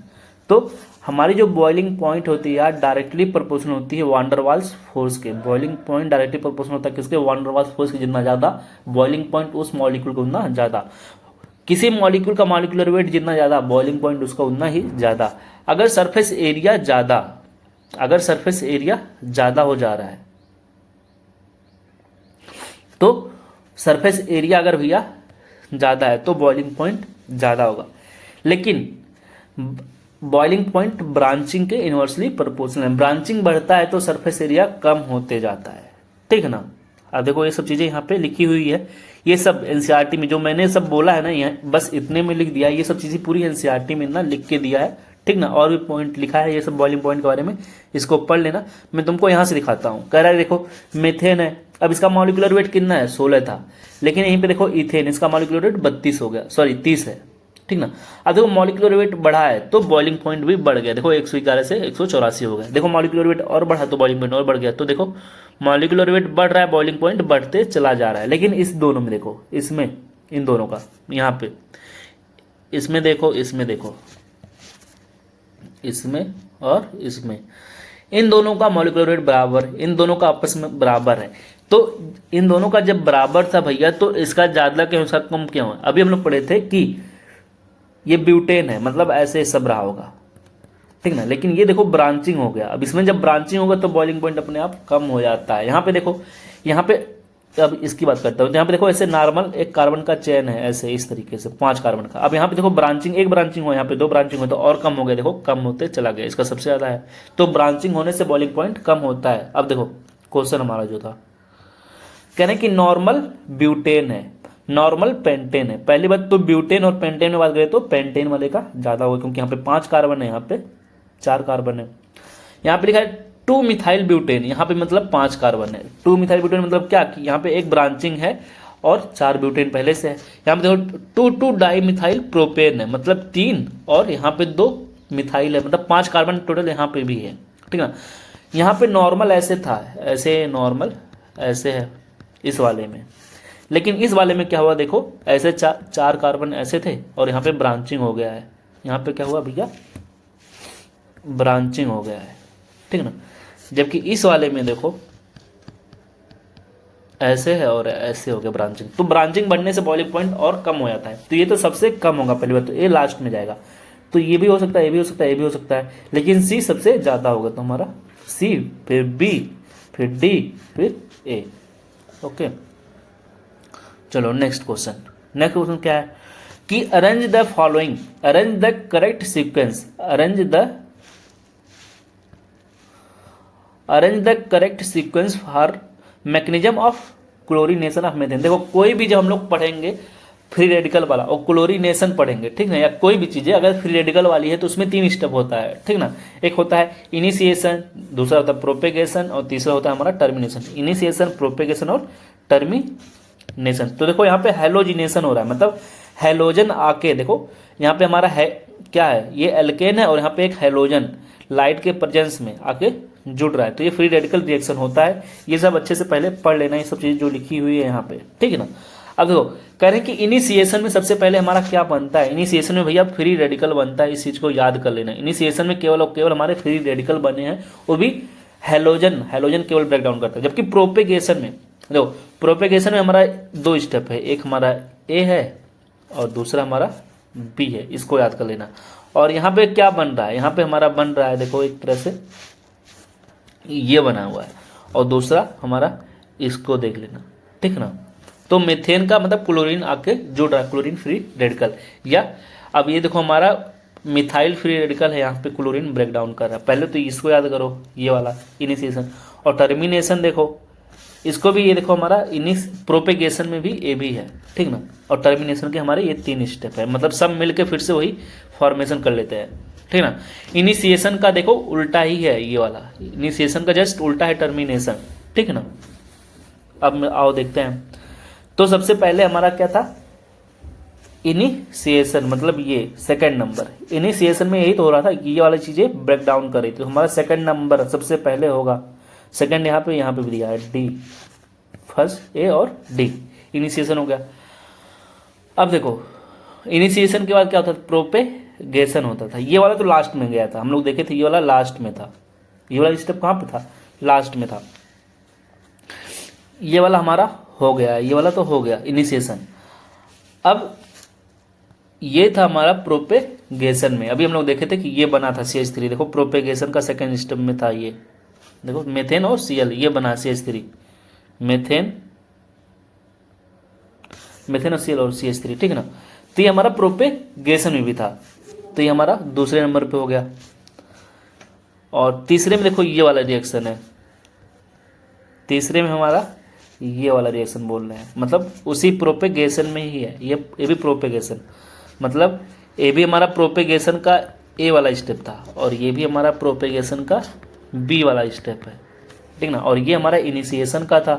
तो हमारी जो बॉइलिंग पॉइंट होती है यार डायरेक्टली प्रोपोर्शनल होती है वान डेर वाल्स फोर्स के। बॉइलिंग पॉइंट डायरेक्टली प्रोपोर्शनल होता है किसके, वान डेर वाल्स फोर्स के। जितना ज़्यादा बॉइलिंग पॉइंट उस मॉलिक्यूल को उतना ज़्यादा, किसी मॉलिक्यूल का मॉलिक्यूलर वेट जितना ज़्यादा बॉइलिंग पॉइंट उसका उतना ही ज़्यादा। अगर सरफेस एरिया ज़्यादा, अगर सरफेस एरिया ज़्यादा हो जा रहा है तो सरफेस एरिया अगर भैया ज़्यादा है तो बॉइलिंग पॉइंट ज़्यादा होगा। लेकिन बॉइलिंग पॉइंट ब्रांचिंग के इनवर्सली प्रोपोर्शनल है, ब्रांचिंग बढ़ता है तो सरफेस एरिया कम होते जाता है, ठीक ना। अब देखो ये सब चीज़ें यहाँ पे लिखी हुई है, ये सब एनसीईआरटी में जो मैंने सब बोला है ना, यहाँ बस इतने में लिख दिया है, ये सब चीज़ें पूरी एनसीईआरटी में ना लिख के दिया है, ठीक ना। और भी पॉइंट लिखा है ये सब बॉइलिंग पॉइंट के बारे में, इसको पढ़ लेना। मैं तुमको यहाँ से दिखाता हूँ। कह रहा है देखो मेथेन है, अब इसका मॉलिक्यूलर वेट कितना है, 16 था, लेकिन यहीं पे देखो इथेन, इसका मॉलिक्यूलर वेट 32 हो गया, सॉरी 30 है, ठीक ना। अब देखो मॉलिक्यूलर वेट बढ़ा है तो बॉइलिंग पॉइंट भी बढ़ गया, देखो 111 से 184 हो गया। देखो मॉलिक्यूलर वेट और बढ़ा तो बॉइलिंग पॉइंट और बढ़ गया। तो देखो मॉलिक्यूलर वेट बढ़ रहा है, बॉइलिंग पॉइंट बढ़ते चला जा रहा है। लेकिन इस दोनों में देखो, इसमें इन दोनों का, यहाँ पे इसमें देखो, इसमें देखो, इसमें और इसमें, इन दोनों का मॉलिक्यूलर वेट बराबर, इन दोनों का आपस में बराबर है। तो इन दोनों का जब बराबर था भैया तो इसका ज्यादा क्यों, इसका कम क्यों है। अभी हम लोग पढ़े थे कि ये ब्यूटेन है, मतलब ऐसे सब रहा होगा, ठीक ना। लेकिन ये देखो ब्रांचिंग हो गया, अब इसमें जब ब्रांचिंग होगा तो बॉइलिंग पॉइंट अपने आप कम हो जाता है। यहाँ पे देखो, यहाँ पे अब इसकी बात करता हूँ, तो यहाँ पे देखो ऐसे नॉर्मल एक कार्बन का चेन है, ऐसे इस तरीके से 5 कार्बन का। अब यहाँ पे देखो ब्रांचिंग, एक ब्रांचिंग हो, यहाँ पे 2 ब्रांचिंग हो तो और कम हो गया, देखो कम होते चला गया, इसका सबसे ज्यादा है। तो ब्रांचिंग होने से बॉइलिंग पॉइंट कम होता है। अब देखो क्वेश्चन हमारा जो था, कह रहे कि नॉर्मल ब्यूटेन है, नॉर्मल पेंटेन है। पहली बात तो ब्यूटेन और पेंटेन में बात करें तो पेंटेन वाले का ज्यादा होगा, क्योंकि यहाँ पे 5 कार्बन है, यहाँ पे 4 कार्बन है। यहाँ पे लिखा है 2 मिथाइल ब्यूटेन, यहाँ पे मतलब 5 कार्बन है। 2 मिथाइल ब्यूटेन मतलब क्या कि यहाँ पे एक ब्रांचिंग है और 4 ब्यूटेन पहले से है। यहाँ पे देखो 2 डाई मिथाइल प्रोपेन है, मतलब 3 और यहाँ पे 2 मिथाइल है, मतलब 5 कार्बन टोटल यहाँ पे भी है, ठीक है। यहाँ पे नॉर्मल ऐसे था, ऐसे नॉर्मल ऐसे है इस वाले में, लेकिन इस वाले में क्या हुआ देखो, ऐसे 4 कार्बन ऐसे थे और यहाँ पे ब्रांचिंग हो गया है। यहाँ पे क्या हुआ भैया, ब्रांचिंग हो गया है, ठीक ना। जबकि इस वाले में देखो ऐसे है और ऐसे हो गया ब्रांचिंग। तो ब्रांचिंग बढ़ने से बॉइलिंग पॉइंट और कम हो जाता है। तो ये तो सबसे कम होगा पहली बार, तो ये लास्ट में जाएगा। तो ये भी हो सकता है, ये भी हो सकता है, ये भी हो सकता है, लेकिन सी सबसे ज्यादा होगा। तो हमारा सी, फिर बी, फिर डी, फिर ए। ओके चलो नेक्स्ट क्वेश्चन। नेक्स्ट क्वेश्चन क्या है कि arrange the following, arrange the correct sequence, arrange the correct sequence for mechanism of chlorination of methane. देखो कोई भी जब हम लोग पढ़ेंगे फ्री रेडिकल वाला और क्लोरीनेशन पढ़ेंगे, ठीक ना, या कोई भी चीजें अगर फ्री रेडिकल वाली है तो उसमें 3 स्टेप होता है, ठीक ना। एक होता है इनिशिएशन, दूसरा होता है प्रोपेगेशन और तीसरा होता है हमारा टर्मिनेशन। इनिशिएशन, प्रोपेगेशन और टर्मिनेशन। तो देखो यहाँ पे हेलोजिनेशन हो रहा है, मतलब हेलोजन आके, देखो यहाँ पे हमारा है क्या है, ये एल्केन है और यहाँ पे एक हेलोजन लाइट के प्रेजेंस में आके जुड़ रहा है, तो ये फ्री रेडिकल रिएक्शन होता है। ये सब अच्छे से पहले पढ़ लेना, ये सब चीजें जो लिखी हुई है यहाँ पे, ठीक है ना। अब देखो कह रहे हैं कि इनिशिएशन में सबसे पहले हमारा क्या बनता है, इनिशिएशन में भैया फ्री रेडिकल बनता है, इस चीज को याद कर लेना। इनिशिएशन में केवल और केवल हमारे फ्री रेडिकल बने हैं, वो भी हेलोजन केवल ब्रेक डाउन करता है। जबकि प्रोपेगेशन में देखो, प्रोपेगेशन में हमारा 2 स्टेप है, एक हमारा ए है और दूसरा हमारा बी है, इसको याद कर लेना। और यहाँ पे क्या बन रहा है, यहाँ पे हमारा बन रहा है देखो एक तरह से ये बना हुआ है, और दूसरा हमारा इसको देख लेना, ठीक ना। तो मीथेन का मतलब क्लोरीन आके जुड़ रहा है, क्लोरीन फ्री रेडिकल। या अब ये देखो हमारा मिथाइल फ्री रेडिकल है, यहाँ पे क्लोरीन ब्रेक डाउन कर रहा है। पहले तो इसको याद करो, ये वाला इनिशिएशन। और टर्मिनेशन देखो, इसको भी ये देखो हमारा प्रोपेगेशन में भी ए भी है, ठीक ना। और टर्मिनेशन के हमारे ये 3 स्टेप है, मतलब सब मिलके फिर से वही फॉर्मेशन कर लेते हैं, ठीक ना। इनिशिएशन का देखो उल्टा ही है, ये वाला इनिशिएशन का जस्ट उल्टा है टर्मिनेशन, ठीक ना। अब आओ देखते हैं। तो सबसे पहले हमारा क्या था, इनिशिएशन, मतलब ये सेकंड नंबर। इनिशिएशन में यही तो हो रहा था कि ये वाली चीजें ब्रेक डाउन कर रही थी, तो हमारा सेकंड नंबर सबसे पहले होगा। सेकंड यहाँ पे भी दिया है डी, फर्स्ट ए और डी, इनिशिएशन हो गया। अब देखो इनिशिएशन के बाद क्या होता था, प्रोपेगेशन होता था। ये वाला तो लास्ट में गया था, हम लोग देखे थे, ये वाला लास्ट में था। ये वाला स्टेप कहाँ पे था, लास्ट में था। ये वाला हमारा हो गया, ये वाला तो हो गया इनिशिएशन। अब ये था हमारा प्रोपेगेशन में, अभी हम लोग देखे थे कि ये बना था CH3। देखो प्रोपेगेशन का सेकंड स्टेप में था ये, देखो मेथेन और Cl, ये बना CH3, मेथेन और Cl और CH3, ठीक है ना। तो ये हमारा प्रोपेगेशन में भी था, तो ये हमारा दूसरे नंबर पे हो गया। और तीसरे में देखो ये वाला रिएक्शन है, तीसरे में हमारा ये वाला रिएक्शन बोल रहे हैं, मतलब उसी प्रोपेगेशन में ही है ये भी प्रोपेगेशन, मतलब ये भी हमारा प्रोपेगेशन का ए वाला स्टेप था, और ये भी हमारा प्रोपेगेशन का बी वाला स्टेप है, ठीक ना। और ये हमारा इनिशिएशन का था,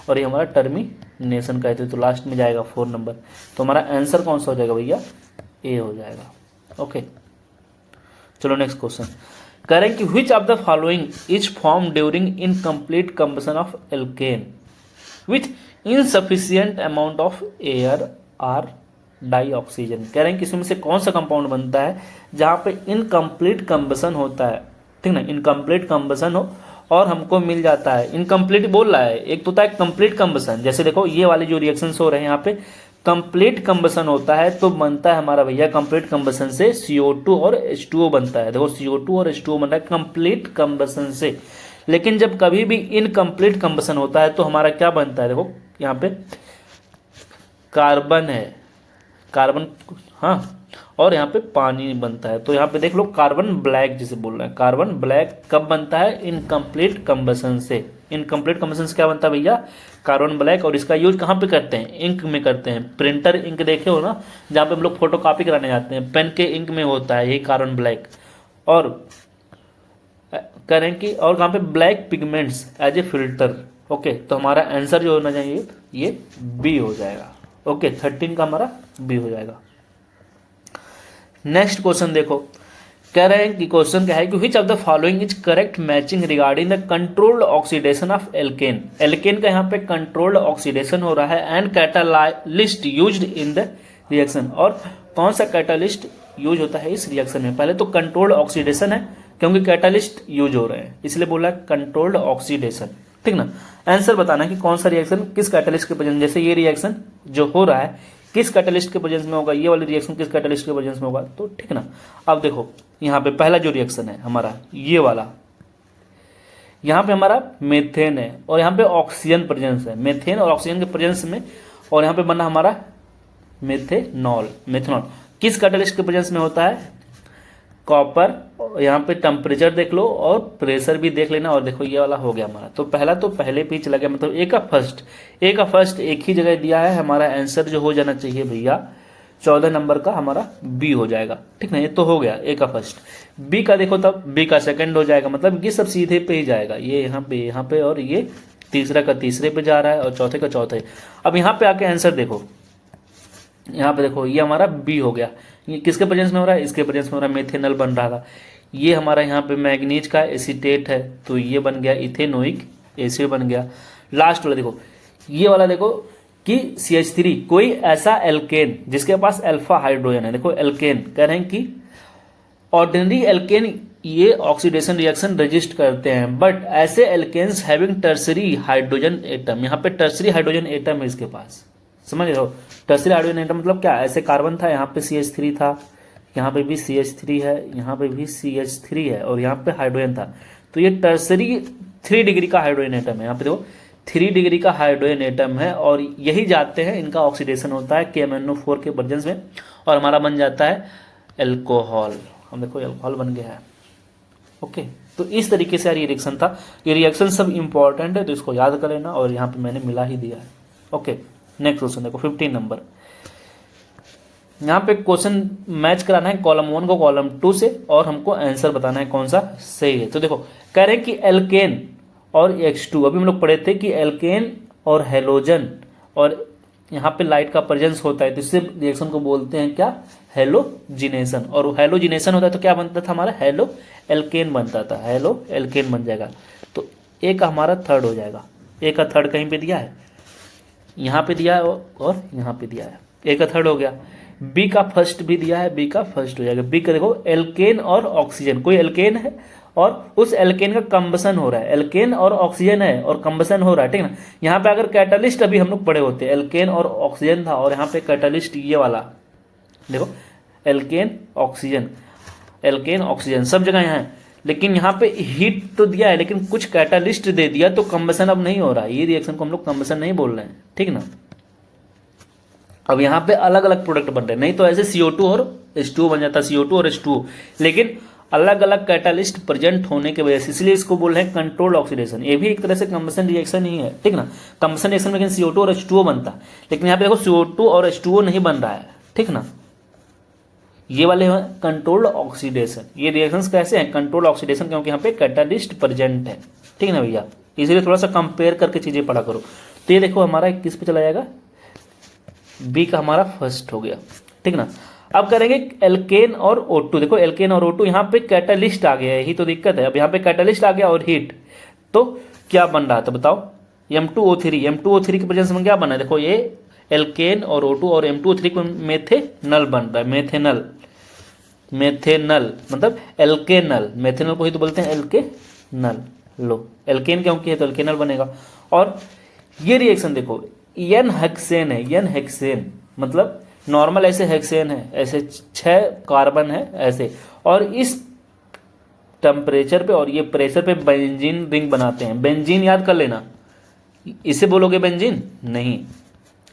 और ये हमारा टर्मिनेशन का है, तो लास्ट में जाएगा 4 नंबर। तो हमारा आंसर कौन सा हो जाएगा भैया, ए हो जाएगा। ओके, चलो नेक्स्ट क्वेश्चन। कह रहे हैं कि which of the following is form during incomplete combustion of alkane with insufficient amount of air or dioxygen. कह रहे हैं कि इसमें से कौन सा कंपाउंड बनता है जहाँ पे इनकम्प्लीट कंबशन होता है, ठीक ना, इनकम्प्लीट कंबशन हो और हमको मिल जाता है। इनकम्प्लीट बोल रहा है, एक तो होता है कंप्लीट कंबशन, जैसे देखो ये वाले जो रिएक्शंस हो रहे हैं यहाँ पे कंप्लीट कंबशन होता है, तो बनता है हमारा भैया कंप्लीट कंबशन से CO2 और H2O बनता है। देखो CO2 और H2O बनता है कंप्लीट कंबशन से। लेकिन जब कभी भी इनकम्प्लीट कंबशन होता है तो हमारा क्या बनता है, देखो यहाँ पे कार्बन है, कार्बन, हाँ, और यहाँ पे पानी बनता है। तो यहाँ पे देख लो कार्बन ब्लैक जिसे बोल रहे हैं, कार्बन ब्लैक कब बनता है, इनकम्प्लीट कंबशन से। इनकम्प्लीट कंबशन से क्या बनता है भैया, कार्बन ब्लैक। और इसका यूज कहाँ पे करते हैं, इंक में करते हैं। प्रिंटर इंक देखे हो ना, जहाँ पे हम लोग फोटो कॉपी कराने जाते हैं, पेन के इंक में होता है यही कार्बन ब्लैक। और करें कि और कहाँ पे black pigments as a filter. Okay, तो हमारा आंसर जो होना चाहिए ये बी हो जाएगा। ओके, 13 का हमारा बी हो जाएगा। नेक्स्ट क्वेश्चन देखो, कह रहे हैं कि क्वेश्चन क्या है कि which of the following is correct matching regarding the controlled oxidation of alkane. Alkane का यहाँ पे कंट्रोल्ड ऑक्सीडेशन हो रहा है and catalyst used in the reaction. और कौन सा कैटालिस्ट यूज होता है इस रिएक्शन में, पहले तो कंट्रोल्ड ऑक्सीडेशन है क्योंकि कैटालिस्ट यूज हो रहे हैं, इसलिए बोला कंट्रोल्ड ऑक्सीडेशन, ठीक ना। आंसर बताना कि कौन सा रिएक्शन किस कैटालिस्ट के प्रेजेंस, जैसे ये रिएक्शन जो हो रहा है किस कैटालिस्ट के प्रेजेंस में होगा, ये वाली रिएक्शन किस कैटालिस्ट के प्रेजेंस में होगा, तो ठीक ना। अब देखो यहाँ पे पहला जो रिएक्शन है हमारा ये वाला, यहाँ पे हमारा मेथेन है और यहाँ पे ऑक्सीजन प्रेजेंस है, मेथेन और ऑक्सीजन के प्रेजेंस में, और यहाँ पे बना हमारा मेथेनॉल। मेथेनॉल किस कैटालिस्ट के प्रेजेंस में होता है, कॉपर। यहाँ पे टेम्परेचर देख लो और प्रेशर भी देख लेना। और देखो ये वाला हो गया हमारा, तो पहला तो पहले पे ही चला गया, मतलब ए का फर्स्ट एक ही जगह दिया है। हमारा आंसर जो हो जाना चाहिए भैया 14 नंबर का हमारा बी हो जाएगा, ठीक ना। ये तो हो गया ए का फर्स्ट। बी का देखो तब बी का सेकंड हो जाएगा, मतलब ये सब सीधे पे ही जाएगा, ये यहाँ पे और ये तीसरा का तीसरे पे जा रहा है और चौथे का चौथे। अब यहाँ पे आके आंसर देखो, यहाँ पे देखो ये हमारा बी हो गया। ये किसके प्रेजेंस में हो रहा है, इसके प्रेजेंस में हो रहा है, मेथेनॉल बन रहा था। ये हमारा यहाँ पे मैग्नीज का एसीटेट है, तो ये बन गया इथेनोइक एसिड बन गया। लास्ट वाला देखो, ये वाला देखो कि CH3 कोई ऐसा एल्केन जिसके पास अल्फा हाइड्रोजन है, देखो एल्केन कह रहे हैं कि ऑर्डिनरी एल्केन ये ऑक्सीडेशन रिएक्शन रजिस्ट करते हैं, बट ऐसे alkanes having tertiary hydrogen atom, यहाँ पे टर्सरी हाइड्रोजन एटम है इसके पास, समझ रहे हो। टर्सरी हाइड्रोजन एटम मतलब क्या, ऐसे कार्बन था, यहाँ पे CH3 था, यहाँ पे भी CH3 है, यहाँ पे भी CH3 है और यहाँ पे हाइड्रोजन था, तो ये टर्सरी 3 डिग्री का हाइड्रोजन एटम है। यहाँ पे देखो 3 डिग्री का हाइड्रोजन एटम है और यही जाते हैं, इनका ऑक्सीडेशन होता है KMnO4 के प्रेजेंस में और हमारा बन जाता है एल्कोहल। हम देखो एल्कोहल बन गया है। ओके, तो इस तरीके से यार ये रिएक्शन था। ये रिएक्शन सब इंपॉर्टेंट है तो इसको याद कर लेना और यहाँ पे मैंने मिला ही दिया है। ओके, नेक्स्ट क्वेश्चन देखो 15 नंबर। यहाँ पे क्वेश्चन मैच कराना है कॉलम 1 को कॉलम 2 से और हमको आंसर बताना है कौन सा सही है। तो देखो कह रहे हैं कि एल्केन और H2, अभी हम लोग पढ़े थे कि एल्केन और हेलोजन और यहाँ पे लाइट का प्रेजेंस होता है तो इससे रिएक्शन को बोलते हैं क्या, हेलोजिनेशन। और हेलोजिनेशन होता है तो क्या बनता था हमारा, हेलो एल्केन बनता था, हेलो एल्केन बन जाएगा। तो ए का हमारा थर्ड हो जाएगा। ए का थर्ड कहीं पे दिया है, यहाँ पे दिया है और यहाँ पे दिया है, ए का थर्ड हो गया। बी का फर्स्ट भी दिया है, बी का फर्स्ट हो जाएगा। बी का देखो एल्केन और ऑक्सीजन, कोई एल्केन है और उस एल्केन का कंबसन हो रहा है, एल्केन और ऑक्सीजन है और कंबसन हो रहा है, ठीक ना। यहाँ पे अगर कैटालिस्ट अभी हम लोग पढ़े होते, एल्केन और ऑक्सीजन था और यहाँ पे कैटालिस्ट ये वाला देखो, एल्केन ऑक्सीजन, एल्केन ऑक्सीजन सब जगह यहाँ है, लेकिन यहाँ पे हीट तो दिया है लेकिन कुछ कैटालिस्ट दे दिया तो कंबसन अब नहीं हो रहा है। ये रिएक्शन को हम लोग कंबसन नहीं बोल रहे हैं, ठीक ना। अब यहाँ पे अलग अलग प्रोडक्ट बन रहे हैं, नहीं तो ऐसे CO2 और H2O बन जाता, CO2 और H2O, लेकिन अलग अलग कैटालिस्ट प्रेजेंट होने की वजह से, इसलिए इसको बोल रहे हैं कंट्रोल्ड ऑक्सीडेशन। ये भी एक तरह से कंबसन रिएक्शन ही है, ठीक ना। कंबसन रिएक्शन में लेकिन CO2 और H2O बनता, लेकिन यहाँ पे देखो CO2 और H2O नहीं बन रहा है, ठीक ना। ये वाले हैं कंट्रोल्ड ऑक्सीडेशन। ये रिएक्शंस कैसे हैं, कंट्रोल्ड ऑक्सीडेशन, क्योंकि यहाँ पे कैटालिस्ट प्रेजेंट है, ठीक ना भैया। इसलिए थोड़ा सा कंपेयर करके चीजें पढ़ा करो। तो ये देखो हमारा किस पे चला जाएगा, बी का हमारा फर्स्ट हो गया, ठीक ना। अब करेंगे एल्केन और O2। देखो एल्केन और O2 यहाँ पे कैटालिस्ट आ गया है, यही तो दिक्कत है। अब यहाँ पे कैटालिस्ट आ गया और हीट, तो क्या बन रहा है तो बताओ, M2O3। M2O3 के प्रेजेंस में क्या बना है, देखो ये एल्केन और O2 और M2O3 को मेथेनल बन रहा है, मेथेनल, मेथेनल मतलब एल्केनल, मेथेनल को ही तो बोलते हैं एल्केनल। लो एल्केन क्योंकि है तो एल्केनल बनेगा। और ये रिएक्शन देखो एन हेक्सेन है, एन हेक्सेन मतलब नॉर्मल ऐसे हेक्सेन है, ऐसे 6 कार्बन है ऐसे, और इस टेम्परेचर पे और ये प्रेशर पे बेंजीन रिंग बनाते हैं। बेंजीन याद कर लेना, इसे बोलोगे बेंजीन नहीं,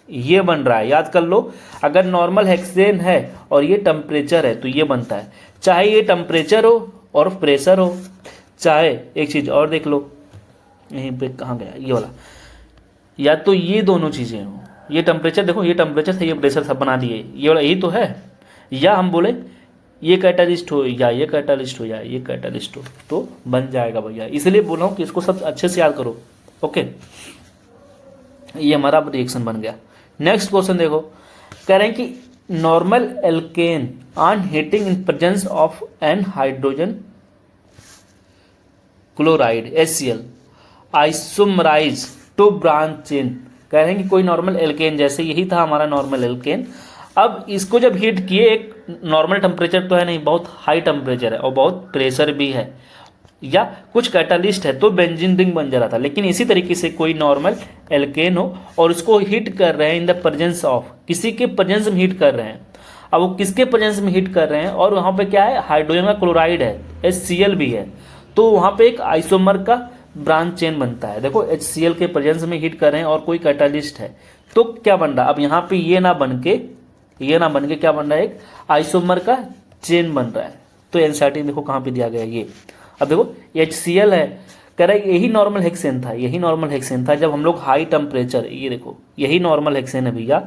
ये बन रहा है, याद कर लो। अगर नॉर्मल हेक्सेन है और ये टेम्परेचर है तो ये बनता है, चाहे ये टेम्परेचर हो और प्रेशर हो, चाहे एक चीज और देख लो, यहीं पे कहाँ गया ये वाला, या तो ये दोनों चीजें हो, ये टेम्परेचर देखो, ये टेम्परेचर था ये प्रेशर था, बना दिए, ये वाला यही तो है। या हम बोले ये कैटालिस्ट हो या ये कैटालिस्ट हो या ये कैटालिस्ट हो तो बन जाएगा भैया। इसलिए बोल रहा हूँ कि इसको सब अच्छे से याद करो। ओके, ये हमारा रिएक्शन बन गया। नेक्स्ट क्वेश्चन देखो, कह रहे हैं कि normal alkane on heating in presence of an hydrogen chloride HCl isomerise to branch chain. कह रहे हैं कि कोई नॉर्मल एल्केन, जैसे यही था हमारा नॉर्मल एल्केन, अब इसको जब हीट किए, एक नॉर्मल टेम्परेचर तो है नहीं, बहुत हाई टेम्परेचर है और बहुत प्रेशर भी है, या कुछ कैटालिस्ट है तो बेंजीन रिंग बन जा रहा था। लेकिन इसी तरीके से कोई नॉर्मल एल्केन हो और उसको हीट कर रहे हैं इन द प्रेजेंस ऑफ, किसी के प्रेजेंस में हीट कर रहे हैं। अब वो किसके प्रेजेंस में हीट कर रहे हैं और वहाँ पे क्या है, हाइड्रोजन का क्लोराइड है, HCl भी है, तो वहाँ पे एक आइसोमर का ब्रांच चेन बनता है। देखो HCl के प्रेजेंस में हीट कर रहे हैं और कोई कैटालिस्ट है तो क्या बन रहा है, अब यहाँ पे ये ना बन के क्या बन रहा है, एक आइसोमर का चेन बन रहा है। तो एनसीईआरटी देखो कहाँ पे दिया गया ये। अब देखो HCl है, कह रहा है यही नॉर्मल हेक्सेन था, यही नॉर्मल हेक्सेन था जब हम लोग हाई टेम्परेचर, ये देखो यही नॉर्मल हेक्सेन है भैया,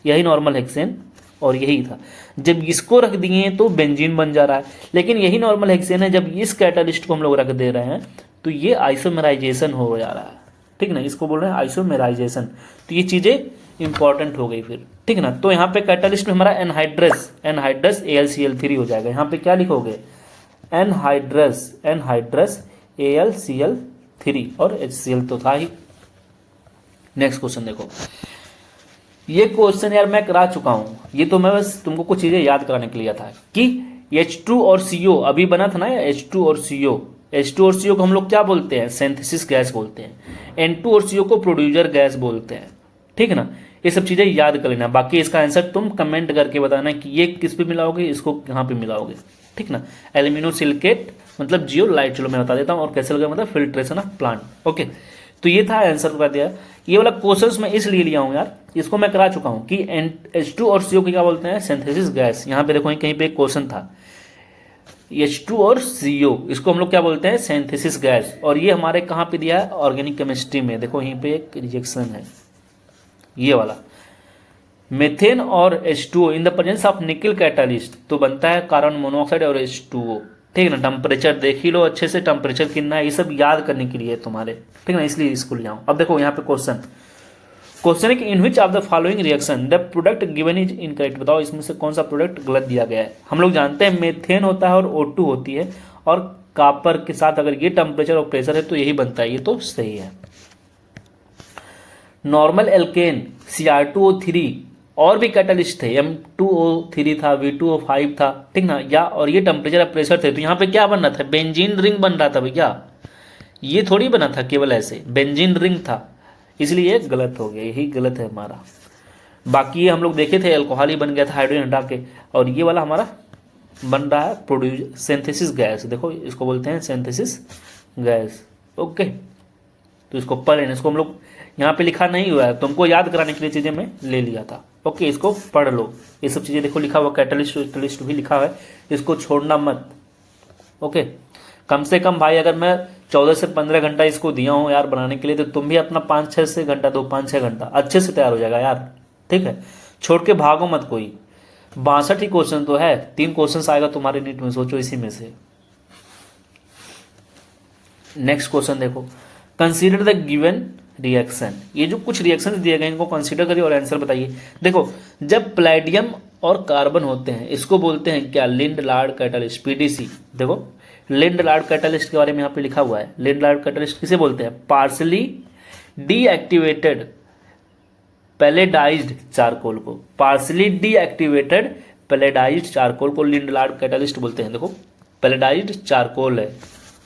यही नॉर्मल हेक्सेन और यही था। जब इसको रख दिए तो बेंजीन बन जा रहा है, लेकिन यही नॉर्मल हेक्सेन है जब इस कैटालिस्ट को हम लोग रख दे रहे हैं तो ये आइसोमेराइजेशन हो जा रहा है, ठीक ना, इसको बोल रहे हैं आइसोमेराइजेशन। तो ये चीजें इंपॉर्टेंट हो गई फिर, ठीक ना। तो यहाँ पे कैटालिस्ट में हमारा एनहाइड्रस AlCl3 हो जाएगा। यहाँ पे क्या लिखोगे, एनहाइड्रस AlCl3 और HCl तो था ही। नेक्स्ट क्वेश्चन देखो, ये क्वेश्चन यार मैं करा चुका हूँ, ये तो मैं बस तुमको कुछ चीजें याद कराने के लिए था कि H2 और CO अभी बना था ना, H2 और CO, H2 और CO को हम लोग क्या बोलते हैं, सिंथेसिस गैस बोलते हैं। N2 और CO को प्रोड्यूसर गैस बोलते हैं, ठीक है ना। ये सब चीजें याद कर लेना, बाकी इसका आंसर तुम कमेंट करके बताना कि ये किस पे मिलाओगे, इसको कहाँ पे मिलाओगे, ठीक ना। एल्यूमिनो सिलिकेट मतलब जियोलाइट, चलो मैं बता देता हूँ, और कैसे लगा मतलब फिल्ट्रेशन ऑफ प्लांट। ओके, तो ये था आंसर कर दिया। ये वाला क्वेश्चंस मैं इसलिए लिया हूँ यार, इसको मैं करा चुका हूँ कि H2 और CO को क्या बोलते हैं, सिंथेसिस गैस। यहाँ पे देखो कहीं पे एक क्वेश्चन था H2 और CO, इसको हम लोग क्या बोलते हैं, सिंथेसिस गैस। और ये हमारे कहाँ पे दिया है, ऑर्गेनिक केमिस्ट्री में। देखो यहीं पे एक रिएक्शन है ये वाला, मेथेन और H2O in the presence of निकल कैटालिस्ट, तो बनता है कार्बन मोनोऑक्साइड और H2O, ठीक है ना। टेम्परेचर देख ही लो अच्छे से, टेम्परेचर कितना है, ये सब याद करने के लिए तुम्हारे, ठीक है ना, इसलिए इसको ले आओ। अब देखो यहाँ पे क्वेश्चन है कि in which of the following reaction the product given is incorrect, बताओ इसमें से कौन सा प्रोडक्ट गलत दिया गया है। हम लोग जानते हैं मेथेन होता है और O2 होती है, और कॉपर के साथ अगर ये टेम्परेचर और प्रेशर है तो यही बनता है, ये तो सही है। नॉर्मल एल्केन Cr2O3 और भी कैटलिस्ट थे, M2O3 था, V2O5 था, ठीक ना, या और ये टेम्परेचर और प्रेशर थे, तो यहाँ पे क्या बन रहा था, बेंजीन रिंग बन रहा था भैया, ये थोड़ी बना था केवल ऐसे, बेंजीन रिंग था, इसलिए ये गलत हो गया, यही गलत है हमारा। बाकी ये हम लोग देखे थे अल्कोहल ही बन गया था हाइड्रोजन हटा के, और ये वाला हमारा बन रहा है प्रोड्यूस सिंथेसिस गैस। देखो इसको बोलते हैं सिंथेसिस गैस। ओके, तो इसको पढ़ लेना, इसको हम लोग यहाँ पे लिखा नहीं हुआ है, तुमको याद कराने के लिए चीजें मैं ले लिया था। ओके, इसको पढ़ लो, ये सब चीजें देखो लिखा हुआ, कैटलिस्ट भी लिखा है, इसको छोड़ना मत। ओके, कम से कम भाई अगर मैं 14 से 15 घंटा इसको दिया हूँ यार बनाने के लिए, तो तुम भी अपना 5-6 से घंटा दो, 5-6 घंटा अच्छे से तैयार हो जाएगा यार, ठीक है। छोड़ के भागो मत कोई, 62 ही क्वेश्चन तो है, 3 क्वेश्चन आएगा तुम्हारे नीट में, सोचो इसी में से। नेक्स्ट क्वेश्चन देखो, कंसीडर द गिवन रिएक्शन, ये जो कुछ रिएक्शंस दिए गए इनको कंसीडर करिए और आंसर बताइए। देखो जब प्लैटियम और कार्बन होते हैं, इसको बोलते हैं क्या, लिंड लार्ड कैटालिस्ट, PDC। देखो लिंड लार्ड कैटालिस्ट के बारे में यहाँ पे लिखा हुआ है, लिंड लार्ड कैटालिस्ट किसे बोलते हैं, पार्सली डीएक्टिवेटेड पैलेडाइज्ड चारकोल को, पार्सली डीएक्टिवेटेड पैलेडाइज्ड चारकोल को लिंड लार्ड कैटालिस्ट बोलते हैं। देखो पैलेडाइज्ड चारकोल है,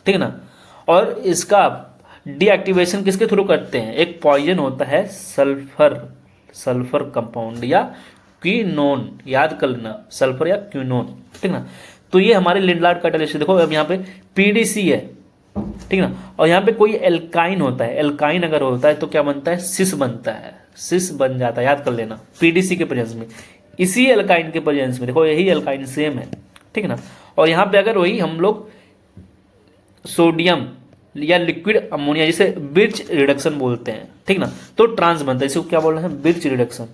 ठीक है ना, और इसका डीएक्टिवेशन किसके थ्रू करते हैं, एक पॉइजन होता है सल्फर कंपाउंड या क्विनोन, याद कर लेना, सल्फर या क्विनोन, ठीक ना। तो ये हमारे लिंड लार्ड कैटालिस्ट, देखो अब यहाँ पे PDC है, ठीक ना, और यहाँ पे कोई एल्काइन होता है, एल्काइन अगर होता है तो क्या बनता है, सिस बनता है, सिस बन जाता है, याद कर लेना, PDC के प्रेजेंस में, इसी एल्काइन के प्रेजेंस में, देखो यही एल्काइन सेम है, ठीक ना। और यहाँ पे अगर वही हम लोग सोडियम या लिक्विड अमोनिया, जिसे बिर्च रिडक्शन बोलते हैं, ठीक ना, तो ट्रांस बनता है, इसको क्या बोल रहे हैं, बिर्च रिडक्शन,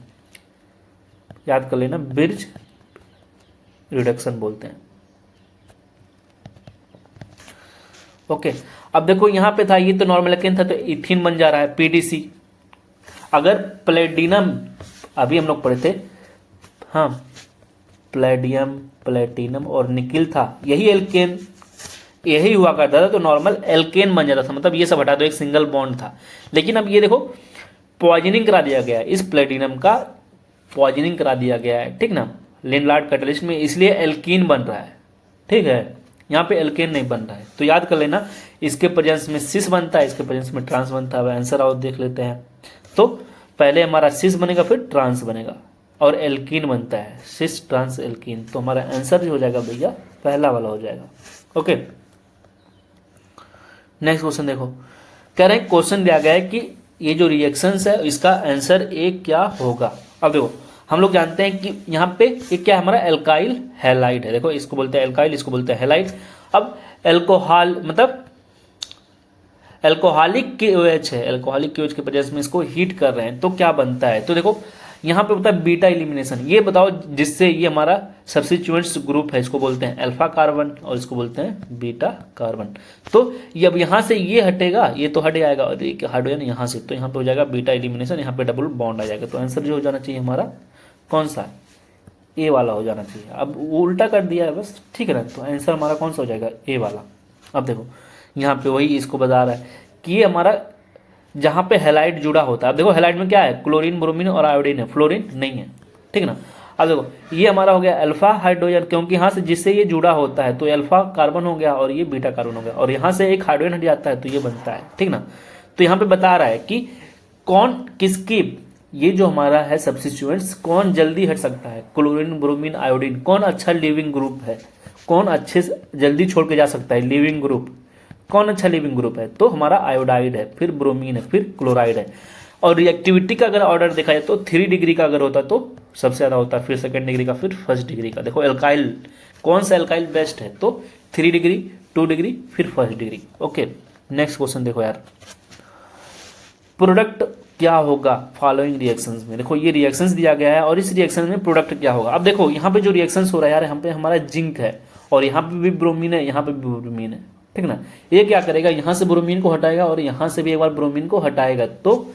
याद कर लेना, बिर्च रिडक्शन बोलते हैं। ओके, अब देखो यहाँ पे था, ये तो नॉर्मल एल्केन था, तो इथिन बन जा रहा है, PDC। अगर प्लेटिनम, अभी हम लोग पढ़े थे, हाँ, प्लेटिनम और निकिल था, यही एल्केन, यही हुआ करता था, तो नॉर्मल एल्केन बन जाता था, मतलब ये सब हटा दो, एक सिंगल बॉन्ड था। लेकिन अब ये देखो पॉइजनिंग करा दिया गया है, इस प्लेटिनम का पॉइजनिंग करा दिया गया है, ठीक ना, लिंड लार्ड कैटालिस्ट में, इसलिए एल्कीन बन रहा है, ठीक है, यहाँ पे एल्केन नहीं बन रहा है। तो याद कर लेना, इसके प्रेजेंस में सिस बनता है, इसके प्रेजेंस में ट्रांस बनता है। आंसर आओ देख लेते हैं, तो पहले हमारा सिस बनेगा, फिर ट्रांस बनेगा, और एल्कीन बनता है, सिस ट्रांस एल्कीन, तो हमारा आंसर जो हो जाएगा भैया पहला वाला हो जाएगा। ओके, नेक्स्ट क्वेश्चन देखो, कह रहे हैं क्वेश्चन दिया गया है कि ये जो रिएक्शंस है इसका आंसर ए क्या होगा। अब देखो हम लोग जानते हैं कि यहाँ पे ये क्या है, हमारा एल्काइल हैलाइड है, देखो इसको बोलते हैं एल्काइल, इसको बोलते हैं हैलाइड। अब एल्कोहल मतलब एल्कोहलिक KOH है, एल्कोहलिक KOH के प्रेजेंस में इसको हीट कर रहे हैं, तो क्या बनता है, तो देखो यहाँ पे होता है बीटा एलिमिनेशन। ये बताओ जिससे ये हमारा सब्स्टिट्यूएंट्स ग्रुप है, इसको बोलते हैं अल्फा कार्बन और इसको बोलते हैं बीटा कार्बन। तो ये अब यहाँ से ये हटेगा, ये तो हट जाएगा, और हाइड्रोजन यहाँ से, तो यहाँ पे हो जाएगा बीटा एलिमिनेशन, यहाँ पे डबल बॉन्ड आ जाएगा। तो आंसर जो हो जाना चाहिए हमारा कौन सा, ए वाला हो जाना चाहिए। अब वो उल्टा कर दिया है बस, ठीक है ना, तो आंसर हमारा कौन सा हो जाएगा, ए वाला। अब देखो यहाँ पे वही इसको बता रहा है कि ये हमारा जहाँ पे हैलाइड जुड़ा होता है। अब देखो हैलाइड में क्या है, क्लोरीन, ब्रोमीन और आयोडीन है, फ्लोरीन नहीं है, ठीक ना। अब देखो ये हमारा हो गया अल्फा हाइड्रोजन, क्योंकि यहाँ से जिससे ये जुड़ा होता है तो अल्फा कार्बन हो गया और ये बीटा कार्बन हो गया, और यहाँ से एक हाइड्रोजन हट जाता है तो ये बनता है, ठीक ना। तो यहाँ पे बता रहा है कि कौन किसकी, ये जो हमारा है सब्स्टिट्यूएंट्स, कौन जल्दी हट सकता है, क्लोरीन, ब्रोमीन, आयोडीन, कौन अच्छा लिविंग ग्रुप है, कौन अच्छे से जल्दी छोड़ के जा सकता है लिविंग ग्रुप, कौन अच्छा लिविंग ग्रुप है, तो हमारा आयोडाइड है, फिर ब्रोमीन है, फिर क्लोराइड है। और रिएक्टिविटी का अगर ऑर्डर देखा जाए तो 3 डिग्री का अगर होता तो सबसे ज़्यादा होता है, फिर 2nd डिग्री का, फिर 1st डिग्री का। देखो एल्काइल, कौन सा एल्काइल बेस्ट है, तो 3 डिग्री, 2 डिग्री, फिर 1st degree. Okay, next question देखो यार, प्रोडक्ट क्या होगा फॉलोइंग रिएक्शंस में। देखो ये रिएक्शंस दिया गया है और इस रिएक्शन में प्रोडक्ट क्या होगा। अब देखो यहाँ पे जो रिएक्शंस हो रहा है यार, यहाँ पे हमारा जिंक है और यहाँ पे भी ब्रोमीन है, यहाँ पे भी ब्रोमीन है, ठीक ना। ये क्या करेगा, यहाँ से ब्रोमीन को हटाएगा और यहाँ से भी एक बार ब्रोमीन को हटाएगा, तो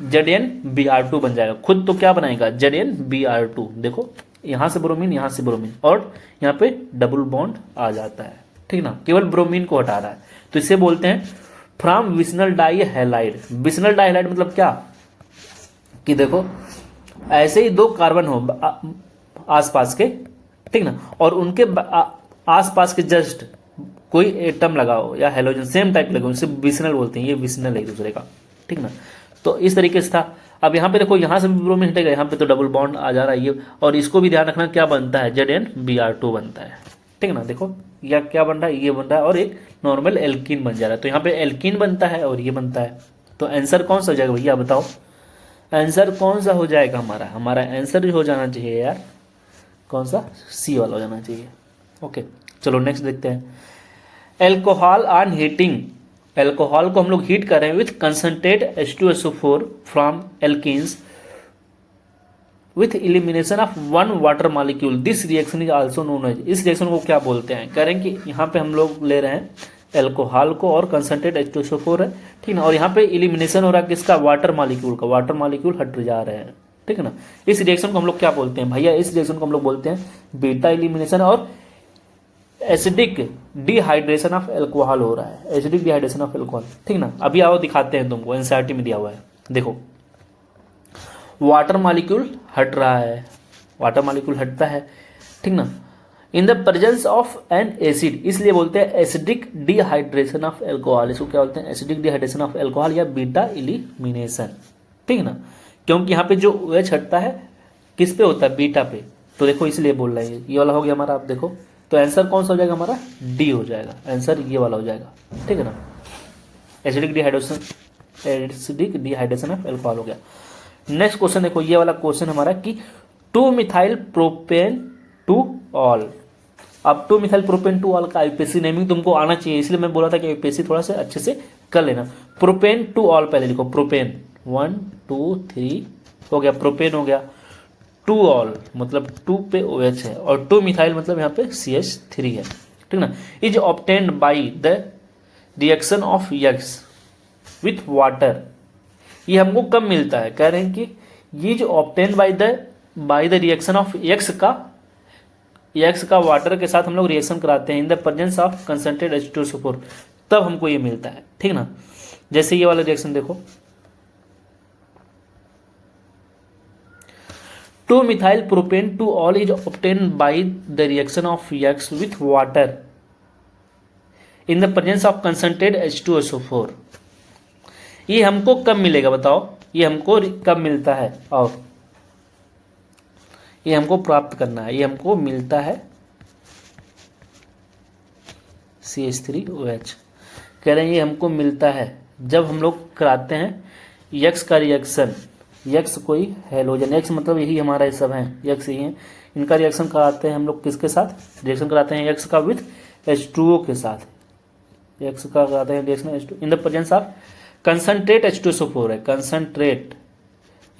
ZnBr2 बन जाएगा। खुद तो क्या बनाएगा, ZnBr2। देखो यहाँ से ब्रोमीन, यहाँ से ब्रोमीन, और यहाँ पे डबल बॉन्ड आ जाता है, ठीक ना, केवल ब्रोमीन को हटा रहा है। तो इसे बोलते हैं from vicinal dihalide. Vicinal dihalide मतलब क्या, कि देखो ऐसे ही 2 कार्बन हो आसपास के, ठीक ना, और उनके आसपास के जस्ट कोई एटम लगाओ या हेलोजन सेम टाइप लगाओ, इसे विसनल बोलते हैं, ये विसनल है एक दूसरे का, ठीक ना। तो इस तरीके से था। अब यहाँ पे देखो यहाँ से भी ब्रोमीन हटेगा, यहाँ पे तो डबल बॉन्ड आ जा रहा है ये, और इसको भी ध्यान रखना क्या बनता है, ZnBr2 बनता है, ठीक ना। देखो यह क्या बन रहा है, ये बन रहा है और एक नॉर्मल एल्कीन बन जा रहा है, तो यहाँ पे एल्कीन बनता है और ये बनता है। तो आंसर कौन सा हो जाएगा भैया बताओ, आंसर कौन सा हो जाएगा हमारा, हमारा आंसर हो जाना चाहिए यार कौन सा, सी वाला हो जाना चाहिए। ओके चलो नेक्स्ट देखते हैं। एल्कोहल ऑन हीटिंग, एल्कोहल को हम लोग हीट कर रहे हैं with concentrate H2SO4 from alkenes with elimination of 1 water molecule, this reaction is also known as. इस रिएक्शन को क्या बोलते हैं, कह रहे हैं कि यहाँ पे हम लोग ले रहे हैं एल्कोहल को और कंसनट्रेट H2SO4 है, ठीक ना, और यहाँ पे इलिमिनेशन हो रहा है किसका, वाटर मॉलिक्यूल का, वाटर मॉलिक्यूल हट जा रहे हैं, ठीक है ना। इस रिएक्शन को हम लोग क्या बोलते हैं भैया, इस रिएक्शन को हम लोग बोलते हैं बीटा इलिमिनेशन और एसिडिक डिहाइड्रेशन ऑफ एल्कोहल हो रहा है, एसिडिक डिहाइड्रेशन ऑफ एल्कोहल, ठीक ना। अभी आओ दिखाते हैं तुमको, एनसीईआरटी में दिया हुआ है। देखो वाटर मॉलिक्यूल हट रहा है, वाटर मॉलिक्यूल हटता है, ठीक ना, इन the presence of N acid, इसलिए बोलते हैं एसिडिक डिहाइड्रेशन ऑफ एल्कोहल। इसको क्या बोलते हैं, एसिडिक डिहाइड्रेशन ऑफ एल्कोहल या बीटा इलिमिनेशन, ठीक ना, क्योंकि यहाँ पे जो OH हटता है किस पे होता है, बीटा पे। तो देखो इसलिए बोल रहे हैं, ये वाला हो गया हमारा। आप देखो तो आंसर कौन सा हो जाएगा हमारा, डी हो जाएगा, आंसर ये वाला हो जाएगा, ठीक है ना। एसिडिक डिहाइड्रेशन ऑफ एल्कोहल हो गया। नेक्स्ट क्वेश्चन देखो, ये वाला क्वेश्चन हमारा कि 2 मिथाइल प्रोपेन टू ऑल। अब 2 मिथाइल प्रोपेन टू ऑल का आईपीएसी नेमिंग तुमको आना चाहिए, इसलिए मैं बोला था कि आईपीएसी थोड़ा सा अच्छे से कर लेना। प्रोपेन टू ऑल पहले लिखो, प्रोपेन 1 2 3 हो गया, प्रोपेन हो गया। 2 ऑल मतलब 2 पे OH है, और 2 मिथाइल मतलब यहाँ पे CH3 है, ठीक ना। Is obtained by the reaction of X with water, ये हमको कब मिलता है, कह रहे हैं कि ये जो obtained by the reaction of X का वाटर के साथ हम लोग रिएक्शन कराते हैं इन the presence of concentrate H2SO4, तब हमको ये मिलता है, ठीक ना। जैसे ये वाला रिएक्शन देखो, 2 methyl propane two all is obtained by the reaction of X with water in the presence of concentrate H2SO4। ये हमको कब मिलेगा बताओ, ये हमको कब मिलता है, और ये हमको प्राप्त करना है, ये हमको मिलता है CH3OH। कह रहे हैं ये हमको मिलता है जब हम लोग कराते हैं X का रिएक्शन, X कोई हेलोजन, X मतलब यही हमारा ये सब है, X यही है, इनका रिएक्शन कराते हैं हम लोग किसके साथ, रिएक्शन कराते हैं X का विथ H2O के साथ, X का कराते हैं reaction H2 in the presence of concentrate H2SO4 है, कंसनट्रेट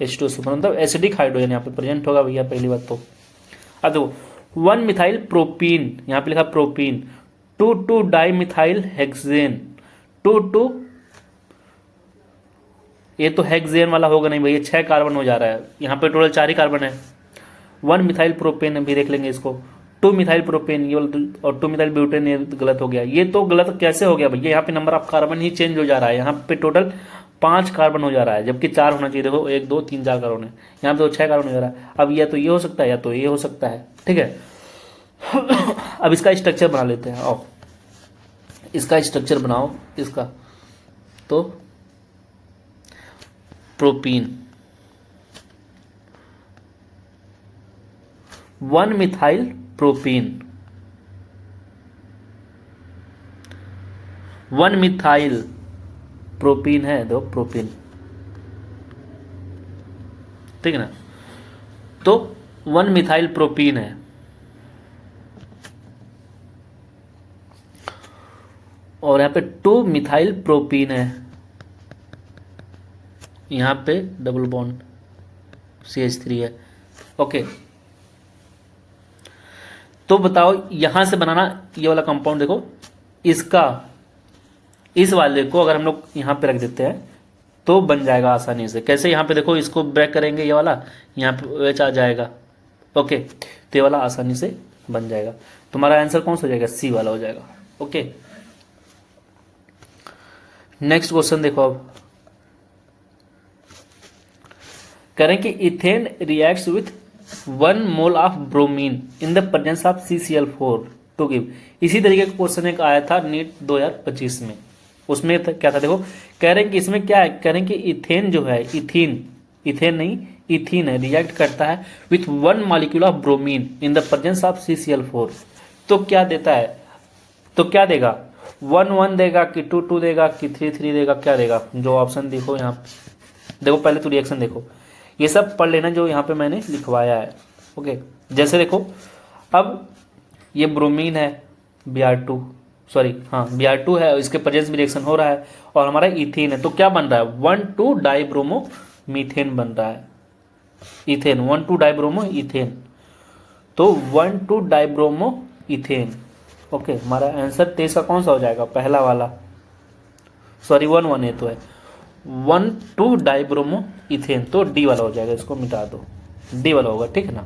H2SO4 मतलब एसिडिक हाइड्रोजन यहाँ पे प्रेजेंट होगा भैया पहली बात तो। अब देखो 1 मिथाइल प्रोपीन, यहाँ पे लिखा प्रोपीन, 2 डाई मिथाइल हेक्सेन, 2 ये तो हेक्सेन वाला होगा नहीं भैया, 6 कार्बन हो जा रहा है, यहाँ पे टोटल 4 ही कार्बन है। 1 मिथाइल प्रोपेन भी देख लेंगे इसको, 2 मिथाइल प्रोपेन ये वाला, और 2 मिथाइल ब्यूटेन ये गलत हो गया। ये तो गलत कैसे हो गया भैया, यहाँ पे number of carbon he change हो जा रहा है, यहाँ पे टोटल 5 कार्बन हो जा रहा है, जबकि 4 होना चाहिए। देखो 1 2 3 4 कार्बन है, यहाँ पे तो 6 कार्बन हो जा रहा है। अब या तो ये हो सकता है या तो ये हो सकता है, ठीक है। अब इसका स्ट्रक्चर बना लेते हैं। आओ इसका स्ट्रक्चर बनाओ इसका। तो propene 1 methyl propene, 1 methyl propene है, दो प्रोपीन, ठीक है ना। तो 1 मिथाइल प्रोपीन है, और यहाँ पे 2 मिथाइल प्रोपीन है, यहाँ पे डबल बॉन्ड CH3 है। ओके, तो बताओ यहां से बनाना ये वाला कंपाउंड। देखो इसका इस वाले को अगर हम लोग यहां पे रख देते हैं तो बन जाएगा आसानी से। कैसे? यहाँ पे देखो इसको ब्रेक करेंगे, ये वाला यहाँ पे OH आ जाएगा। ओके, तो ये वाला आसानी से बन जाएगा। तुम्हारा आंसर कौन सा हो जाएगा? C वाला हो जाएगा। ओके, नेक्स्ट क्वेश्चन देखो। अब करें कि ethane reacts with 1 mole of bromine in the presence of CCl4 to give. इसी तरीके का क्वेश्चन एक आया था नीट 2025 में। उसमें क्या था? देखो कह रहे हैं कि इसमें क्या है, कह रहे हैं कि इथेन जो है, इथेन नहीं इथीन है, रिएक्ट करता है with 1 molecule of bromine in the presence of CCl4। तो क्या देता है? तो क्या देगा? 1 1 देगा कि 2 2 देगा कि 3 3 देगा? क्या देगा? जो ऑप्शन देखो यहाँ देखो, पहले तो रिएक्शन देखो, ये सब पढ़ लेना जो यहाँ पे मैंने लिखवाया है। ओके, जैसे देखो अब ये ब्रोमीन है Br2, सॉरी हाँ Br2 है, इसके प्रेजेंस में रिएक्शन हो रहा है, और हमारा इथेन है। तो क्या बन रहा है? 1 2 डाइब्रोमो मीथेन बन रहा है। इथेन 1 2 डाइब्रोमो इथेन, तो 1 2 डाइब्रोमो इथेन। ओके, हमारा आंसर 23 का कौन सा हो जाएगा? पहला वाला, सॉरी 1 1 है तो है 1 2 डाइब्रोमो इथेन, तो डी वाला हो जाएगा। इसको मिटा दो, डी वाला होगा, ठीक है ना।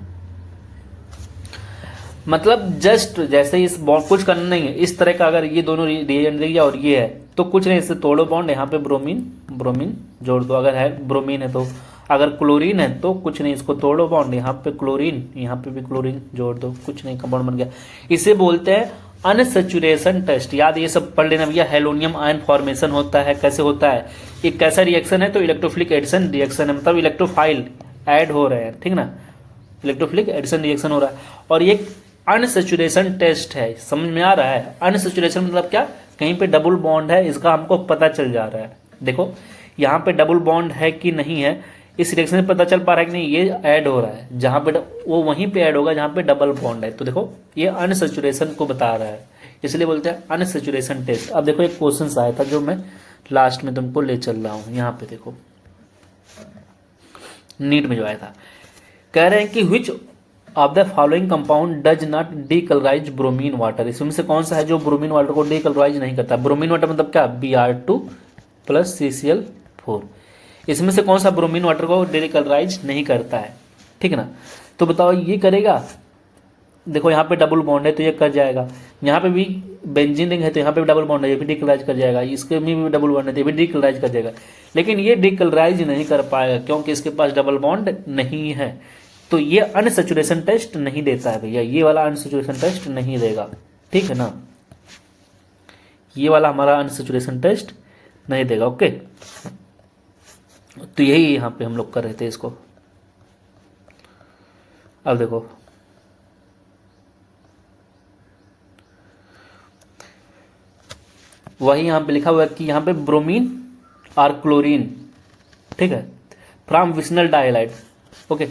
मतलब जस्ट जैसे इस बॉन्ड कुछ करना नहीं है, इस तरह का अगर ये दोनों रिएजेंट दे दिया और ये है तो कुछ नहीं, इससे तोड़ो बॉन्ड, यहाँ पे ब्रोमीन जोड़ दो। अगर है ब्रोमीन है तो, अगर क्लोरीन है तो कुछ नहीं, इसको तोड़ो बॉन्ड, यहाँ पे क्लोरीन, यहाँ पे भी क्लोरीन जोड़ दो, कुछ नहीं, कंपाउंड बन गया। इसे बोलते हैं अनसैचुरेशन टेस्ट। याद ये सब पढ़ लेना भैया। हेलोनियम आयन फॉर्मेशन होता है, कैसे होता है? एक कैसा रिएक्शन है? तो इलेक्ट्रोफिलिक एडिशन रिएक्शन है, मतलब इलेक्ट्रोफाइल ऐड हो रहे हैं, ठीक ना, इलेक्ट्रोफिलिक एडिशन रिएक्शन हो रहा है। और ये अनसैचुरेशन टेस्ट है, समझ में आ रहा है? अनसैचुरेशन मतलब क्या? कहीं पे डबल बॉन्ड है, इसका हमको पता चल जा रहा है। देखो यहाँ पे डबल बॉन्ड है कि नहीं है, इस रिएक्शन से पता चल पा रहा है कि नहीं, ये ऐड हो रहा है। जहां पे वो वहीं पे ऐड होगा जहां पे डबल बॉन्ड है। तो देखो ये अनसैचुरेशन को बता रहा है, इसलिए बोलते हैं अनसैचुरेशन टेस्ट। अब देखो एक क्वेश्चन आया था जो मैं लास्ट में तुमको ले चल रहा हूं। यहाँ पे देखो नीट में जो आया था, कह रहे हैं कि which of the following compound does not decolourise bromine water. इसमें से कौन सा है जो ब्रोमीन वाटर को डीकलराइज नहीं करता? ब्रोमीन वाटर मतलब क्या? Br2 plus CCl4। इसमें से कौन सा ब्रोमीन वाटर को डीकलराइज नहीं करता है? ठीक है ना। तो बताओ ये करेगा। देखो यहाँ पे डबल बॉन्ड है तो ये कर जाएगा, यहाँ पे भी बेंजीन रिंग है तो यहाँ पे भी डबल बॉन्ड है, ये भी डीकलराइज कर जाएगा, इसके में भी डबल बॉन्ड है तो ये भी डीकलराइज कर जाएगा। लेकिन ये डीकलराइज नहीं कर पाएगा क्योंकि इसके पास डबल बॉन्ड नहीं है। तो ये अनसैचुरेशन टेस्ट नहीं देता है भैया, ये वाला अनसैचुरेशन टेस्ट नहीं देगा, ठीक है ना। ये वाला हमारा अनसैचुरेशन टेस्ट नहीं देगा। ओके, तो यही यहाँ पे हम लोग कर रहे थे इसको। अब देखो वही यहाँ पे लिखा हुआ है कि यहाँ पे ब्रोमीन और क्लोरीन, ठीक है, फ्रॉम विस्नल डाइलाइट। ओके,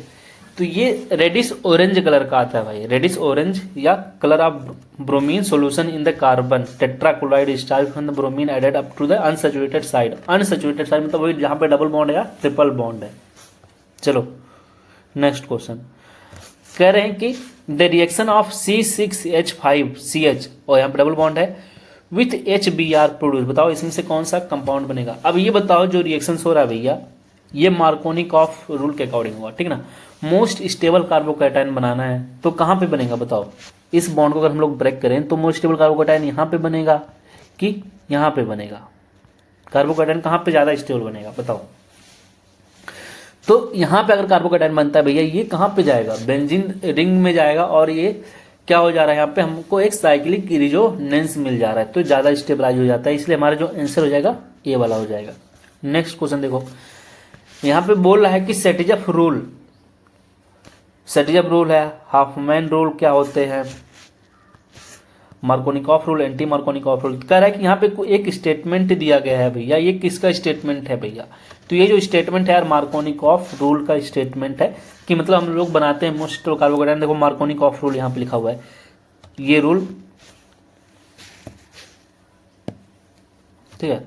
तो ये रेडिश ऑरेंज कलर का आता है भाई, रेडिश ऑरेंज या colour of bromine solution in the carbon tetrachloride start from the bromine added up to the unsaturated side. Unsaturated side मतलब वही जहां पे डबल बॉन्ड है या ट्रिपल बॉन्ड है। चलो नेक्स्ट क्वेश्चन, कह रहे हैं कि द रिएक्शन ऑफ C6H5CH, और यहाँ पे डबल बॉन्ड है, विथ HBr प्रोड्यूस। बताओ इसमें से कौन सा कंपाउंड बनेगा? अब ये बताओ जो रिएक्शन हो रहा है भैया, ये मार्कोनिक ऑफ रूल के अकॉर्डिंग हुआ, ठीक ना। मोस्ट स्टेबल कार्बोकैटायन बनाना है तो कहाँ पे बनेगा? बताओ इस बॉन्ड को अगर हम लोग ब्रेक करें तो मोस्ट स्टेबल कार्बोकैटायन यहाँ पे बनेगा कि यहाँ पे बनेगा? कार्बोकेटाइन कहाँ पे ज़्यादा स्टेबल बनेगा बताओ। तो यहाँ पे अगर कार्बोकेटाइन बनता है भैया, ये कहाँ पे जाएगा, बेंजीन रिंग में जाएगा, और ये क्या हो जा रहा है, यहाँ पे हमको एक साइक्लिक रिजोनेंस मिल जा रहा है, तो ज़्यादा स्टेबलाइज हो जाता है, इसलिए हमारा जो आंसर हो जाएगा ये वाला हो जाएगा। नेक्स्ट क्वेश्चन देखो, यहाँ पे बोल रहा है कि सेटिजफ रूल, सेटिजफ रूल है, हाफमैन रूल क्या होते हैं, Markovnikov rule, anti Markovnikov rule. कह रहा है कि यहाँ पे एक स्टेटमेंट दिया गया है भैया, ये किसका स्टेटमेंट है भैया, तो ये जो स्टेटमेंट है यार मार्कोनिकॉफ रूल का स्टेटमेंट है, कि मतलब हम लोग बनाते हैं मोस्ट कार्बोकेटाइन। देखो मार्कोनिकॉफ रूल यहाँ पे लिखा हुआ है, ये रूल, ठीक है,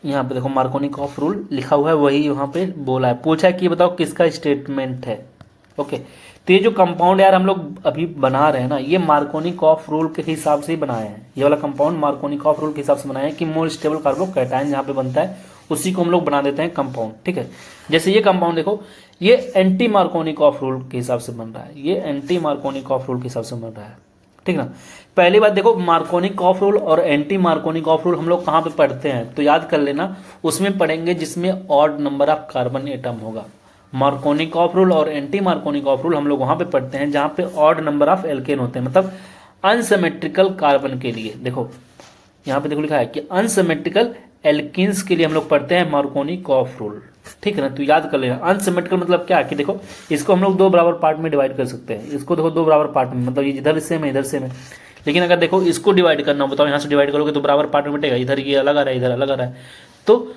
यहाँ पे देखो मार्कोनिकॉफ रूल लिखा हुआ है, वही यहाँ पे बोला है, पूछा है कि बताओ किसका स्टेटमेंट है। ओके, तो ये जो कंपाउंड यार हम लोग अभी बना रहे हैं ना, ये मार्कोनिकॉफ रूल के हिसाब से ही बनाए हैं, ये वाला कंपाउंड मार्कोनिकॉफ रूल के हिसाब से बनाए हैं, कि मोर स्टेबल कार्बोकेटाइन जहाँ पे बनता है उसी को हम लोग बना देते हैं कंपाउंड, ठीक है। जैसे ये कंपाउंड देखो, ये एंटी मार्कोनिकॉफ रूल के हिसाब से बन रहा है, ये एंटी मार्कोनिकॉफ रूल के हिसाब से बन रहा है, ठीक ना। पहली बात देखो, मार्कोनिकॉफ रूल और एंटी मार्कोनिकॉफ रूल हम लोग कहाँ पे पढ़ते हैं, तो याद कर लेना, उसमें पढ़ेंगे जिसमें odd number of carbon atom होगा। मार्कोनिकॉफ रूल और एंटी मार्कोनिकॉफ रूल हम लोग वहां पे पढ़ते हैं जहां पे ऑड नंबर ऑफ एल्केन होते हैं, मतलब अनसिमेट्रिकल कार्बन के लिए। देखो यहाँ पे देखो लिखा है कि अनसिमेट्रिकल एल्किन्स के लिए हम लोग पढ़ते हैं मार्कोनिकॉफ रूल, ठीक है ना। तो याद कर लेना, अनसिमेट्रिकल मतलब क्या है कि देखो इसको हम लोग दो बराबर पार्ट में डिवाइड कर सकते हैं, इसको देखो दो बराबर पार्ट में, मतलब ये इधर सेम है इधर सेम है, लेकिन अगर देखो इसको डिवाइड करना हो, बताओ यहाँ से डिवाइड करोगे तो बराबर पार्ट में बटेगा, इधर ये अलग आ रहा है इधर अलग आ रहा है। तो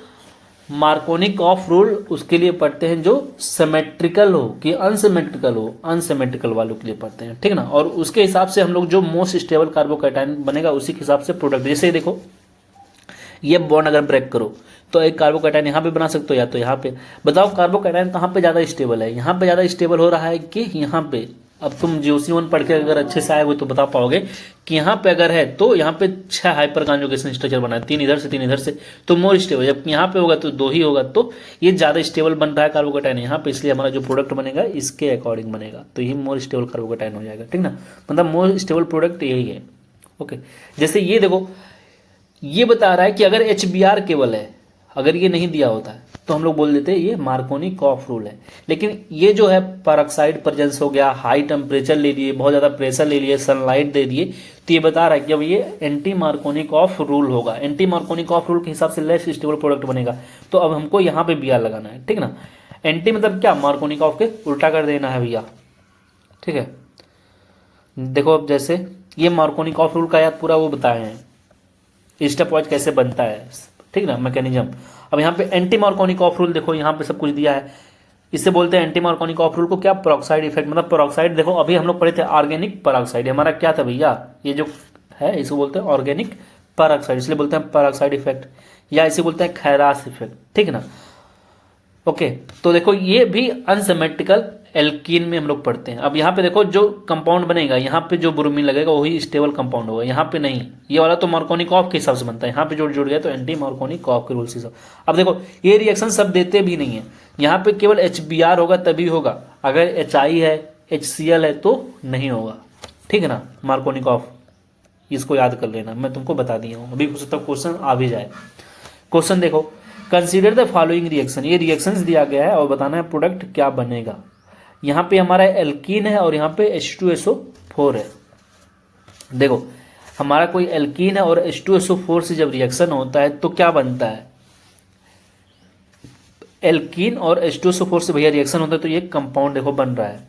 मार्कोनिकॉफ रूल उसके लिए पढ़ते हैं जो सिमेट्रिकल हो कि अनसिमेट्रिकल हो, अनसिमेट्रिकल वालों के लिए पढ़ते हैं, ठीक ना। और उसके हिसाब से हम लोग जो मोस्ट स्टेबल कार्बोकेटाइन बनेगा उसी के हिसाब से प्रोडक्ट, जैसे देखो ये बॉन्ड अगर ब्रेक करो तो एक कार्बोकेटाइन यहाँ पे बना सकते हो या तो यहाँ पे। बताओ कार्बोकेटाइन कहाँ पे ज़्यादा स्टेबल है, यहाँ पे ज़्यादा स्टेबल हो रहा है कि यहाँ पे। अब तुम JOC1 पढ़ के अगर अच्छे से आए हो तो बता पाओगे कि यहाँ पे अगर है तो यहाँ पे 6 हाइपर कॉन्जुगेशन स्ट्रक्चर बना है, 3 इधर से 3 इधर से, तो मोर स्टेबल। जब यहाँ पे होगा तो 2 ही होगा, तो ये ज़्यादा स्टेबल बन रहा है कार्बोकेटाइन यहाँ पे, इसलिए हमारा जो प्रोडक्ट बनेगा इसके अकॉर्डिंग बनेगा, तो यही मोर स्टेबल कार्बोकेटाइन हो जाएगा, ठीक ना। मतलब मोर स्टेबल प्रोडक्ट यही है। ओके, जैसे ये देखो, ये बता रहा है कि अगर HBr केवल है, अगर ये नहीं दिया होता है तो हम लोग बोल देते हैं ये मार्कोनिकॉफ रूल है। लेकिन ये जो है पेरोक्साइड प्रेजेंस हो गया, हाई टेम्परेचर ले लिए, बहुत ज़्यादा प्रेशर ले लिए, सनलाइट दे दिए, तो ये बता रहा है कि अब ये एंटी मार्कोनिकॉफ रूल होगा। एंटी मार्कोनिकॉफ रूल के हिसाब से लेस स्टेबल प्रोडक्ट बनेगा, तो अब हमको यहाँ पे Br लगाना है, ठीक ना। एंटी मतलब क्या, मार्कोनिकॉफ के उल्टा कर देना है भैया, ठीक है। देखो अब जैसे ये मार्कोनिकॉफ रूल का याद पूरा वो बताए हैं, स्टेप वाइज कैसे बनता है, ठीक ना, मैकेनिज्म। अब यहाँ पे एंटी मार्कोनिकॉफ रूल देखो, यहाँ पे सब कुछ दिया है, इससे बोलते हैं एंटी मार्कोनिकॉफ रूल को क्या, पेरोक्साइड इफेक्ट। मतलब पेरोक्साइड देखो अभी हम लोग पढ़े थे ऑर्गेनिक पेरोक्साइड, हमारा क्या था भैया, ये जो है इसको बोलते हैं ऑर्गेनिक पेरोक्साइड, इसलिए बोलते हैं पेरोक्साइड इफेक्ट, या इसे बोलते हैं खैरास इफेक्ट, ठीक ना। ओके, तो देखो ये भी अनसिमेट्रिकल एल्कीन में हम लोग पढ़ते हैं। अब यहाँ पे देखो जो कंपाउंड बनेगा, यहाँ पे जो ब्रोमीन लगेगा वही स्टेबल कंपाउंड होगा, यहाँ पे नहीं। ये वाला तो मार्कोनिकॉफ के हिसाब से बनता है, यहाँ पे जुड़ गया तो एंटी मार्कोनिकॉफ के रूल से हिसाब। अब देखो ये रिएक्शन सब देते भी नहीं है, यहाँ पे केवल HBr होगा तभी होगा, अगर HI है HCl है तो नहीं होगा, ठीक है ना। मार्कोनिकॉफ इसको याद कर लेना, मैं तुमको बता दिया हूँ, अभी हो सकता है क्वेश्चन आ भी जाए। क्वेश्चन देखो, कंसीडर द फॉलोइंग रिएक्शन, ये रिएक्शंस दिया गया है और बताना है प्रोडक्ट क्या बनेगा। यहाँ पे हमारा एल्कीन है और यहाँ पे H2SO4 है। देखो हमारा कोई एल्कीन है और H2SO4 से जब रिएक्शन होता है तो क्या बनता है, एल्कीन और H2SO4 से भैया रिएक्शन होता है तो ये कंपाउंड देखो बन रहा है,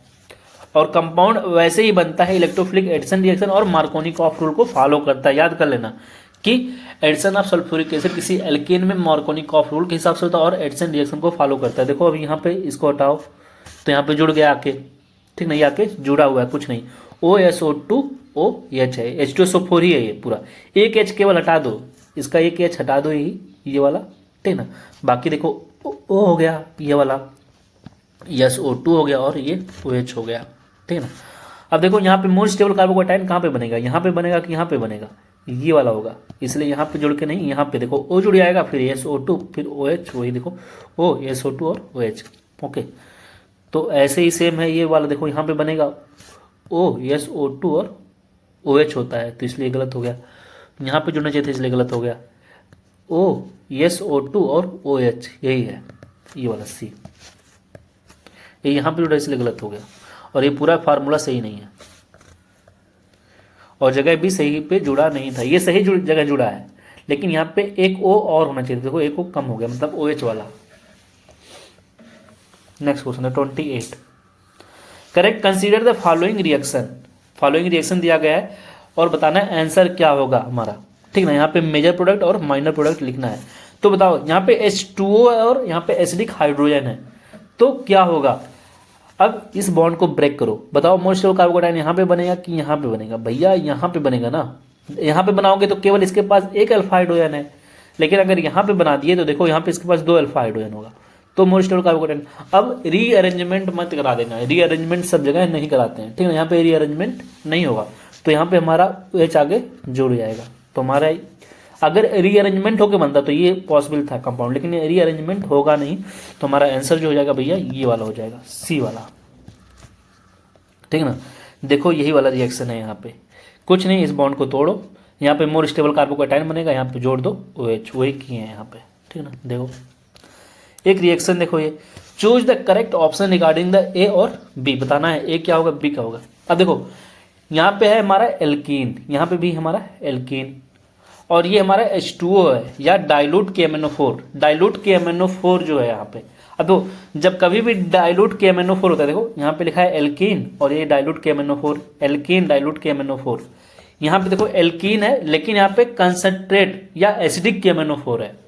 और कंपाउंड वैसे ही बनता है इलेक्ट्रोफिलिक एडिशन रिएक्शन और मार्कोनिकॉफ रूल को फॉलो करता है। याद कर लेना कि एडिशन ऑफ सल्फ्यूरिक एसिड किसी एल्केन में मार्कोनिकॉफ रूल के हिसाब से होता है और एडिशन रिएक्शन को फॉलो करता है। देखो अभी यहाँ पे इसको हटाओ तो यहाँ पे जुड़ गया आके, ठीक नहीं, आके जुड़ा हुआ है कुछ नहीं, OSO2OH है, H2SO4 ही है ये पूरा, एक H केवल हटा दो, इसका एक H हटा दो ये वाला, ठीक ना। बाकी देखो O हो गया ये वाला, SO2 हो गया और ये OH हो गया, ठीक है ना। अब देखो यहाँ पे मोर स्टेबल कार्बोकेटाइन कहाँ पे बनेगा, यहाँ पे बनेगा कि यहाँ पे बनेगा, ये वाला होगा, इसलिए यहाँ पे जुड़ के नहीं, यहाँ पे देखो O जुड़ जाएगा, फिर SO2 फिर OH, वही देखो OSO2 और OH। ओके, तो ऐसे ही सेम है ये वाला, देखो यहाँ पे बनेगा OSO2 और OH होता है, तो इसलिए गलत हो गया, यहाँ पे जुड़ना चाहिए था इसलिए गलत हो गया। ओ, SO2 और OH, यही है ये वाला C। ये यहाँ पे इसलिए गलत हो गया, और ये पूरा फार्मूला सही नहीं है, और जगह भी सही पे जुड़ा नहीं था। ये सही जगह जुड़ा है, लेकिन यहाँ पे एक O और होना चाहिए। देखो एक O कम हो गया, मतलब OH वाला। नेक्स्ट क्वेश्चन है 28। Correct, consider the following reaction. Following reaction दिया गया है और बताना है आंसर क्या होगा हमारा, ठीक ना। यहाँ पे मेजर प्रोडक्ट और माइनर प्रोडक्ट लिखना है। तो बताओ, यहाँ पे H2O है और यहाँ पे एसिडिक हाइड्रोजन है, तो क्या होगा। अब इस बॉन्ड को ब्रेक करो, बताओ मोस्ट स्टेबल कार्बोकेटायन यहाँ पे बनेगा कि यहाँ पे बनेगा। भैया यहाँ पे बनेगा ना, यहाँ पे बनाओगे तो केवल इसके पास एक अल्फा हाइड्रोजन है, लेकिन अगर यहाँ पे बना दिए तो देखो यहाँ पे इसके पास 2 अल्फा हाइड्रोजन होगा, तो मोस्ट स्टेबल कार्बोकेटायन। अब रीअरेंजमेंट मत करा देना, रीअरेंजमेंट सब जगह नहीं कराते हैं, ठीक है। यहाँ पे रीअरेंजमेंट नहीं होगा, तो यहाँ पे हमारा H आगे जुड़ जाएगा। तो हमारा अगर रीअरेंजमेंट होकर बनता तो ये पॉसिबल था कंपाउंड, लेकिन रीअरेंजमेंट होगा नहीं, तो हमारा आंसर जो हो जाएगा भैया ये वाला हो जाएगा, C वाला, ठीक है ना। देखो यही वाला रिएक्शन है, यहाँ पे कुछ नहीं, इस बॉन्ड को तोड़ो, यहाँ पे मोर स्टेबल कार्बोकेटायन बनेगा, यहाँ पे जोड़ दो OH, वही किए हैं यहाँ पे, ठीक है ना। देखो एक रिएक्शन, देखो ये, choose the correct option regarding the A और B। बताना है A क्या होगा, B क्या होगा। अब देखो यहाँ पे है हमारा एल्कीन, यहाँ पे भी हमारा एल्कीन, और ये हमारा H2O है या डाइल्यूट KMnO4। डाइल्यूट KMnO4 जो है यहाँ पे, अब तो जब कभी भी डाइल्यूट KMnO4 होता है, देखो यहाँ पे लिखा है एल्कीन और ये dilute KMnO4, alkene dilute KMnO4। यहाँ पे देखो एल्कीन है, लेकिन यहाँ पे कंसंट्रेट या एसिडिक KMnO4 है।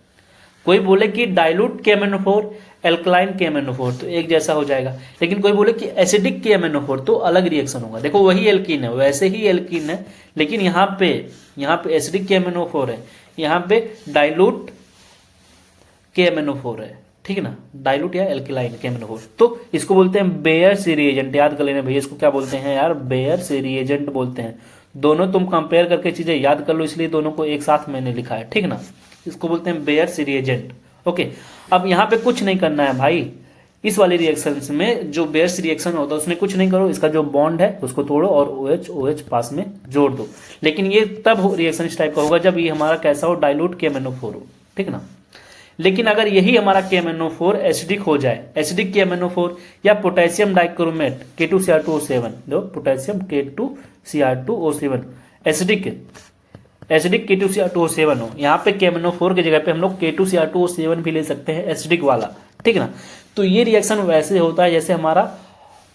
कोई बोले कि डाइल्यूट KMnO4, एल्कलाइन KMnO4, तो एक जैसा हो जाएगा, लेकिन कोई बोले कि एसिडिक KMnO4 तो अलग रिएक्शन होगा। देखो वही एल्कीन है, वैसे ही एल्कीन है, लेकिन यहाँ पे एसिडिक KMnO4 है, यहाँ पे डाइल्यूट KMnO4 है, ठीक है ना, डाइल्यूट या एल्कलाइन KMnO4। तो इसको बोलते हैं बेयर्स रिएजेंट, याद कर लेना भैया, इसको क्या बोलते हैं यार, बेयर्स रिएजेंट बोलते हैं। दोनों तुम कंपेयर करके चीजें याद कर लो, इसलिए दोनों को एक साथ मैंने लिखा है, ठीक ना। इसको बोलते हैं बेयर्स रिएजेंट। ओके, अब यहाँ पे कुछ नहीं करना है भाई, इस वाले रिएक्शन में जो बेयर्स रिएक्शन होता है उसमें कुछ नहीं करो, इसका जो बॉन्ड है उसको तोड़ो और OH पास में जोड़ दो। लेकिन ये तब रिएक्शन इस टाइप का होगा जब ये हमारा कैसा हो, डाइल्यूट KMnO4 हो, ठीक ना। लेकिन अगर यही हमारा KMnO4 एसिडिक हो जाए, एसिडिक KMnO4 या पोटेशियम डाइक्रोमेट K2Cr2O7, दो पोटेशियम K2Cr2O7 एसिडिक K2Cr2O7 हो, यहाँ पे KMnO4 की जगह पे हम लोग K2Cr2O7 भी ले सकते हैं, एसिडिक वाला, ठीक ना। तो ये रिएक्शन वैसे होता है जैसे हमारा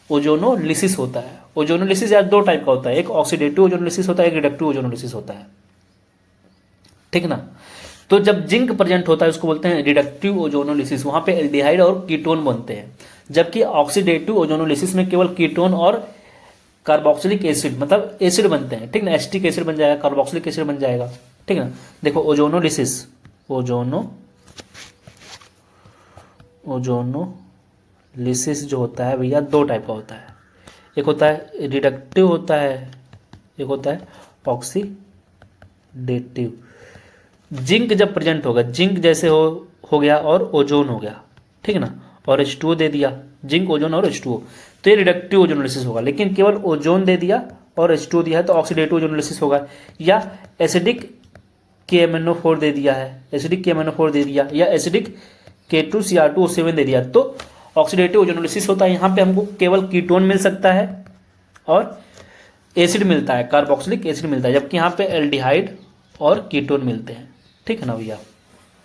ओजोनोलिसिस होता है। ओजोनोलिसिस यार 2 टाइप का होता है, एक ऑक्सीडेटिव ओजोनोलिसिस होता है, एक रिडक्टिव ओजोनोलिसिस होता है, ठीक ना। तो जब जिंक प्रेजेंट होता है उसको बोलते हैं रिडक्टिव ओजोनोलिसिस, वहां पे एल्डिहाइड और कीटोन बनते हैं। जबकि ऑक्सीडेटिव ओजोनोलिसिस में केवल कीटोन और कार्बोक्सिलिक एसिड, मतलब एसिड बनते हैं, ठीक ना। एसिटिक एसिड बन जाएगा, कार्बोक्सिलिक एसिड बन जाएगा, ठीक ना। देखो ओजोनोलिसिस जो होता है भैया 2 टाइप का होता है, एक होता है रिडक्टिव होता है, एक होता है ऑक्सीडेटिव। जिंक जब प्रेजेंट होगा, जिंक जैसे हो गया और ओजोन हो गया, ठीक है ना, और H2O दे दिया, जिंक ओजोन और H2O, तो ये रिडक्टिव ओजोनोलिसिस होगा। लेकिन केवल ओजोन दे दिया और H2O दिया है तो ऑक्सीडेटिव ओजोनोलिसिस होगा। या एसिडिक KMnO4 दे दिया है, एसिडिक KMnO4 दे दिया, या एसिडिक K2Cr2O7 दे दिया, तो ऑक्सीडेटिव ओजोनोलिसिस होता है। यहाँ पे हमको केवल कीटोन मिल सकता है और एसिड मिलता है, कार्बोक्सिलिक एसिड मिलता है, जबकि यहाँ पे एल्डिहाइड और कीटोन मिलते हैं, ठीक है ना भैया,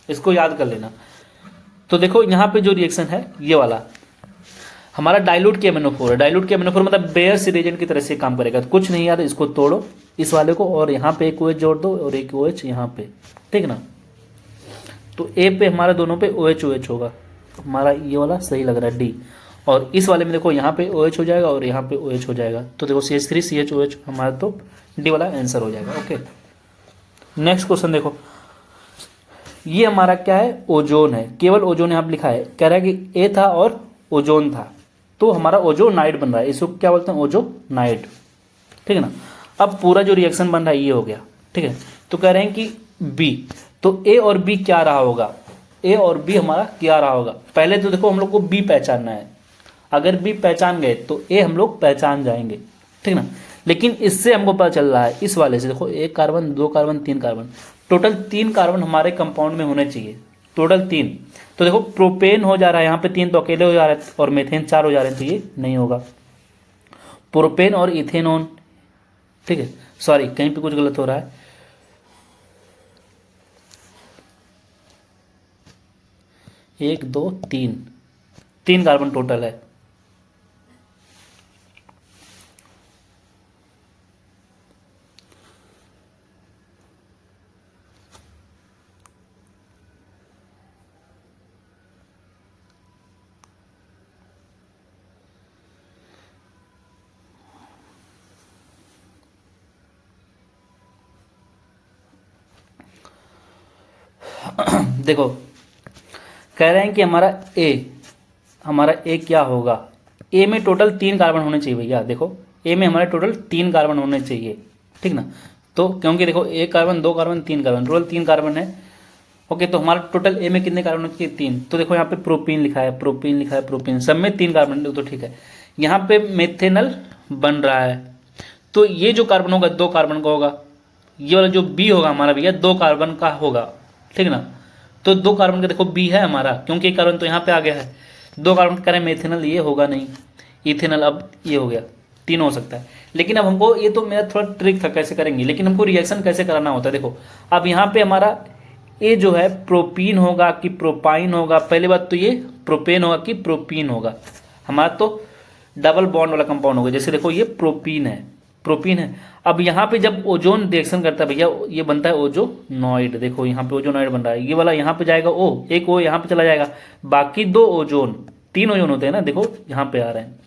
इसको याद कर लेना। तो देखो यहाँ पे जो रिएक्शन है ये वाला हमारा डाइल्यूट KMnO4 है। डाइल्यूट KMnO4 मतलब बेयर्स रिएजेंट की तरह से काम करेगा। तो कुछ नहीं यार, इसको तोड़ो इस वाले को और यहाँ पे एक OH जोड़ दो और एक OH यहाँ पे, ठीक ना। तो A पे हमारा दोनों पे OH होगा, हमारा ये वाला सही लग रहा है D। और इस वाले में देखो यहाँ पे OH हो जाएगा और यहाँ पे OH हो जाएगा, तो देखो CH3 CHOH हमारा तो D वाला आंसर हो जाएगा। ओके, नेक्स्ट क्वेश्चन देखो, ये हमारा क्या है, ओजोन है, केवल ओजोन यहाँ पे लिखा है, कह रहा है कि A था और ओजोन था, तो हमारा ओजोनाइड बन रहा है, इसको क्या बोलते हैं, ओजोनाइड, ठीक है ना। अब पूरा जो रिएक्शन बन रहा है ये हो गया, ठीक है। तो कह रहे हैं कि B, तो A और B क्या रहा होगा, A और B हमारा क्या रहा होगा। पहले तो देखो हम लोग को B पहचानना है, अगर B पहचान गए तो A हम लोग पहचान जाएंगे, ठीक ना। लेकिन इससे हमको पता चल रहा है, इस वाले से देखो, 1 carbon 2 carbon 3 carbon, total 3 carbon हमारे कंपाउंड में होने चाहिए, टोटल 3। तो देखो प्रोपेन हो जा रहा है यहाँ पे 3 तो अकेले हो जा रहा है, और मेथेन 4 हो जा रहे हैं, तो ये नहीं होगा। प्रोपेन और इथेनॉन, ठीक है, सॉरी कहीं पे कुछ गलत हो रहा है, 1 2 3 कार्बन टोटल है। देखो कह रहे हैं कि हमारा ए क्या होगा, ए में टोटल 3 कार्बन होने चाहिए भैया। देखो ए में हमारे टोटल 3 कार्बन होने चाहिए, ठीक ना। तो क्योंकि देखो 1 carbon 2 carbon 3 carbon, total 3 carbon है। ओके, तो हमारा टोटल ए में कितने कार्बन होने चाहिए, 3। तो देखो यहाँ पे प्रोपीन लिखा है, प्रोपीन सब में 3 कार्बन, तो ठीक है। यहाँ पे मेथेनल बन रहा है, तो ये जो कार्बन होगा 2 कार्बन का होगा, ये वाला जो बी होगा हमारा भैया 2 कार्बन का होगा, ठीक ना। तो 2 कार्बन का देखो बी है हमारा, क्योंकि एक कार्बन तो यहाँ पे आ गया है। 2 कार्बन करें मेथेनल, ये होगा नहीं, इथेनल, अब ये हो गया, 3 हो सकता है। लेकिन अब हमको, ये तो मेरा थोड़ा ट्रिक था कैसे करेंगे, लेकिन हमको रिएक्शन कैसे कराना होता है। देखो अब यहाँ पे हमारा ये जो है प्रोपीन होगा कि प्रोपाइन होगा, पहली बात तो ये प्रोपेन होगा कि प्रोपीन होगा। हमारा तो डबल बॉन्ड वाला कंपाउंड होगा, जैसे देखो ये प्रोपीन है। अब यहाँ पे जब ओजोन रिएक्शन करता है भैया, ये बनता है ओजोनॉइड। देखो यहाँ पे ओजोनॉइड बन रहा है, ये वाला यहाँ पे जाएगा ओ, एक ओ यहाँ पे चला जाएगा, बाकी 2 ओजोन, 3 ओजोन होते हैं ना, देखो यहाँ पे आ रहे हैं।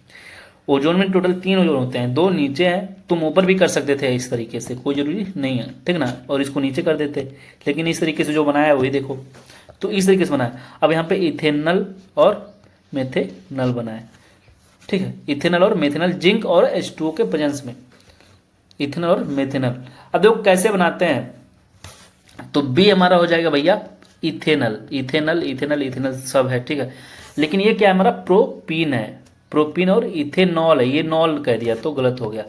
ओजोन में टोटल 3 ओजोन होते हैं, 2 नीचे हैं, तुम ऊपर भी कर सकते थे इस तरीके से, कोई जरूरी नहीं है, ठीक ना, और इसको नीचे कर देते, लेकिन इस तरीके से जो बनाया है वही देखो, तो इस तरीके से बनाया। अब यहाँ पे इथेनल और मेथेनल बना है, ठीक है, इथेनल और मेथेनल, जिंक और H2O के प्रेजेंस में, इथेनल और मेथेनल। अब देखो कैसे बनाते हैं, तो बी हमारा हो जाएगा भैया इथेनल सब है, ठीक है। लेकिन ये क्या है, हमारा प्रोपीन है, प्रोपीन और इथेनॉल है, ये नॉल कह दिया तो गलत हो गया।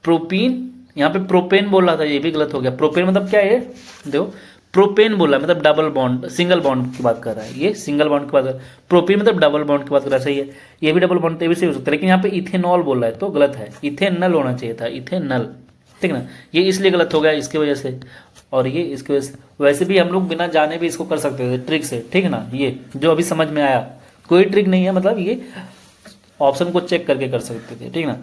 प्रोपीन, यहाँ पे प्रोपेन बोल रहा था, ये भी गलत हो गया। प्रोपेन मतलब क्या है, देखो प्रोपेन बोला मतलब डबल बॉन्ड, सिंगल बॉन्ड की बात कर रहा है, ये सिंगल बॉन्ड की बात कर रहा है। प्रोपीन मतलब डबल बॉन्ड की बात कर रहा है, सही है, ये भी डबल बॉन्ड तो ये भी सही हो सकता है, लेकिन यहाँ पे इथेनॉल बोल रहा है तो गलत है, इथेनल होना चाहिए था, इथेनल, ठीक ना। ये इसलिए गलत हो गया इसकी वजह से, और ये इसकी वजह से। वैसे भी हम लोग बिना जाने भी इसको कर सकते थे ट्रिक से, ठीक है ना। ये जो अभी समझ में आया, कोई ट्रिक नहीं है, मतलब ये ऑप्शन को चेक करके कर सकते थे, ठीक ना।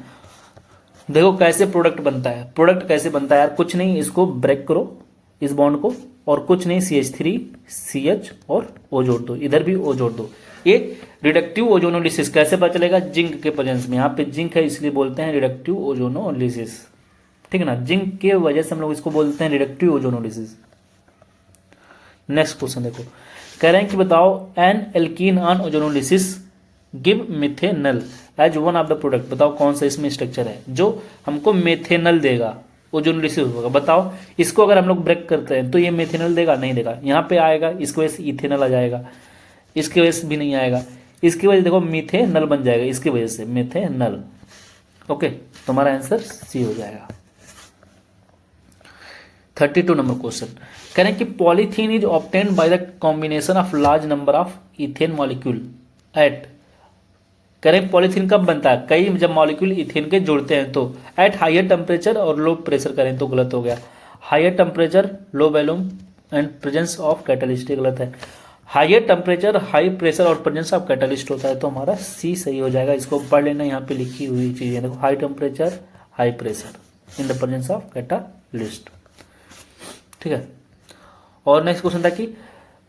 देखो कैसे प्रोडक्ट बनता है, प्रोडक्ट कैसे बनता है यार, कुछ नहीं, इसको ब्रेक करो इस बॉन्ड को, और कुछ नहीं, CH3 CH और O जोड़ दो, इधर भी O जोड़ दो। ये रिडक्टिव ओजोनोलिसिस कैसे पता चलेगा, जिंक के प्रेजेंस में, यहाँ पे जिंक है इसलिए बोलते हैं रिडक्टिव ओजोनोलिसिस, ठीक है ना, जिंक के वजह से हम लोग इसको बोलते हैं रिडक्टिव ओजोनोलिसिस। नेक्स्ट क्वेश्चन देखो, कह रहे हैं कि बताओ an alkene on ozonolysis give methanal as one of the product. बताओ कौन सा इसमें स्ट्रक्चर है जो हमको मेथेनल देगा, ओजोनोलिसिस होगा। बताओ इसको अगर हम लोग ब्रेक करते हैं तो ये मेथेनल देगा, नहीं देगा। यहाँ पे आएगा, इसकी वजह से इथेनल आ जाएगा, इसकी वजह से भी नहीं आएगा, इसकी वजह से देखो मिथेनल बन जाएगा, इसकी वजह से मिथेनल। ओके, तुम्हारा आंसर सी हो जाएगा। 32 नंबर क्वेश्चन, कह रहे हैं कि polythene is obtained by the combination of large number of ethane molecule eight. कह रहे हैं पॉलीथीन कब बनता है, कई जब मॉलिक्यूल इथेन के जुड़ते हैं तो। एट हायर टेम्परेचर और लो प्रेशर करें तो गलत हो गया। Higher temperature, low volume and presence of catalyst गलत है। हायर टेम्परेचर, हाई प्रेशर और प्रेजेंस ऑफ कैटलिस्ट होता है तो हमारा सी सही हो जाएगा। इसको पढ़ लेना, यहाँ पे लिखी हुई चीजें देखो, high temperature high pressure in the presence of catalyst, ठीक है। और नेक्स्ट क्वेश्चन था कि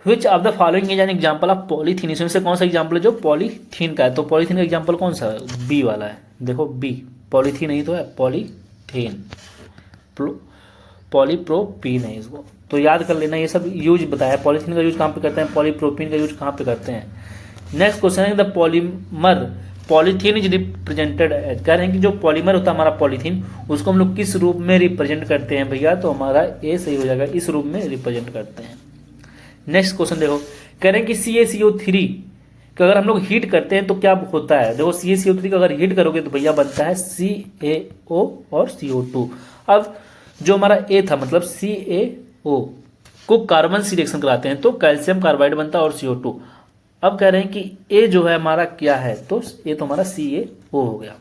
which of the following is an example of polythene. इसमें से कौन सा एग्जाम्पल है जो पॉलीथीन का है, तो पॉलीथीन का एग्जाम्पल कौन सा है, बी वाला है। देखो बी, पॉलीथीन नहीं तो है पॉलीथीन, पॉलीप्रोपीन है इसको, तो याद कर लेना। ये सब यूज बताया, पॉलीथीन का यूज कहाँ पे करते हैं, पॉलीप्रोपीन का यूज कहाँ पे करते हैं। नेक्स्ट क्वेश्चन है the polymer polythene is represented as. कह रहे हैं कि जो पॉलीमर होता है हमारा पॉलीथीन, उसको हम लोग किस रूप में रिप्रेजेंट करते हैं भैया, तो हमारा ए सही हो जाएगा, इस रूप में रिप्रेजेंट करते हैं। नेक्स्ट क्वेश्चन देखो, कह रहे हैं कि CaCO3 को अगर हम लोग हीट करते हैं तो क्या होता है। देखो CaCO3 को अगर हीट करोगे तो भैया बनता है CaO और CO2। अब जो हमारा ए था मतलब CO को कार्बन से रिएक्शन कराते हैं तो कैल्शियम कार्बाइड बनता है और CO2। अब कह रहे हैं कि ए जो है हमारा क्या है, तो ये तो हमारा CaO हो गया।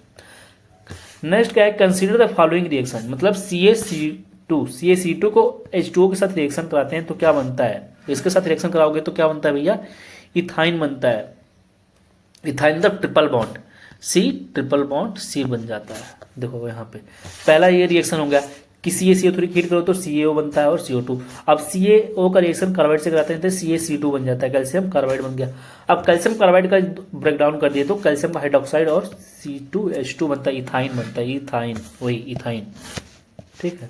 नेक्स्ट क्या है, कंसीडर द फॉलोइंग रिएक्शन, मतलब CaC2 को H2O के साथ रिएक्शन कराते हैं तो क्या बनता है, इसके साथ रिएक्शन कराओगे तो क्या बनता है भैया, इथाइन बनता है। Ethyne the triple bond triple bond C बन जाता है। देखो यहाँ पे पहला ये रिएक्शन हो गया कि CaCO3 हीट करो तो CaO बनता है और CO2। अब CaO का रिएक्शन कार्बाइड से कराते हैं तो CaC2 बन जाता है, कैल्शियम कार्बाइड बन गया। अब कैल्शियम कार्बाइड का ब्रेक डाउन कर दिए तो कैल्शियम का हाइड्रोक्साइड और C2H2 बनता है, इथाइन बनता है, इथाइन, वही इथाइन। ठीक है,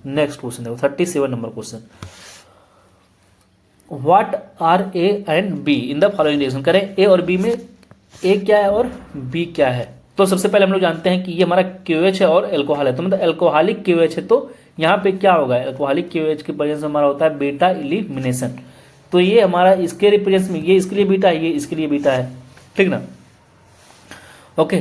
नेक्स्ट क्वेश्चन देखो 37 number question, what are A and B in the following reaction. करें ए और बी में ए क्या है और बी क्या है। तो सबसे पहले हम लोग जानते हैं कि ये हमारा KOH है और एल्कोहल है, तो मतलब एल्कोहलिक KOH है, तो यहाँ पे क्या होगा, एल्कोहलिक KOH के प्रेजेंस में हमारा होता है बीटा एलिमिनेशन। तो ये हमारा इसके रिप्रेजेंस में, ये इसके लिए बीटा है, ये इसके लिए बीटा है, ठीक ना। ओके,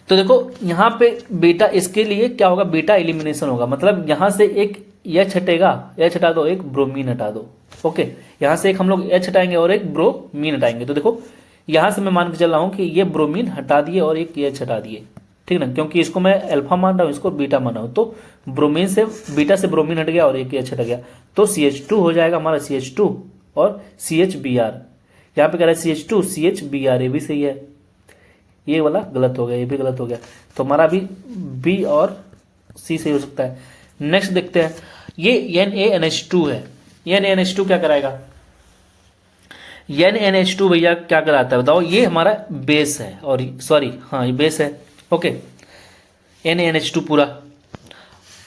तो देखो यहाँ पे बीटा, इसके लिए क्या होगा, बीटा एलिमिनेशन होगा, मतलब यहाँ से एक H हटेगा, H हटा दो, एक ब्रोमीन हटा दो। ओके, यहाँ से एक हम लोग H हटाएंगे और एक ब्रोमीन हटाएंगे। तो देखो यहाँ से मैं मान के चल रहा हूँ कि ये ब्रोमीन हटा दिए और एक H हटा दिए, ठीक ना, क्योंकि इसको मैं अल्फा मान रहा हूँ, इसको बीटा मान रहा हूँ। तो ब्रोमीन से, बीटा से ब्रोमीन हट गया और एक H हट गया, तो CH2 हो जाएगा हमारा, CH2 और CHBr। यहाँ पे कह रहा है CH2 CHBr, ये भी सही है, ये वाला गलत हो गया, ये भी गलत हो गया, तो हमारा भी B और C सही हो सकता है। नेक्स्ट देखते हैं, ये NaNH2 है, NaNH2 क्या कराएगा, NaNH2 भैया क्या कराता है बताओ, ये हमारा बेस है, और सॉरी हाँ ये बेस है। ओके, NaNH2 पूरा,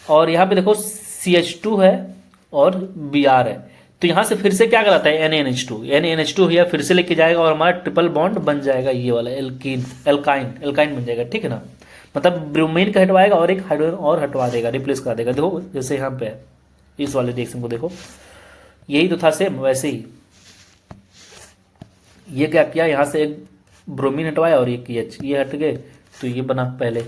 और यहाँ पे देखो CH2 है और Br है, तो यहाँ से फिर से क्या कराता है NaNH2 भैया फिर से लेके जाएगा और हमारा ट्रिपल बॉन्ड बन जाएगा, ये वाला एल्काइन बन जाएगा, ठीक है ना। मतलब ब्रोमीन का हटवाएगा और एक हाइड्रोजन और हटवा देगा, रिप्लेस कर देगा। देखो जैसे यहाँ पे है, इस वाले रिएक्शन को देखो, यही तो था सेम वैसे ही, ये क्या किया, यहाँ से एक ब्रोमीन हटवाया और एक H, ये हट गए तो ये बना पहले।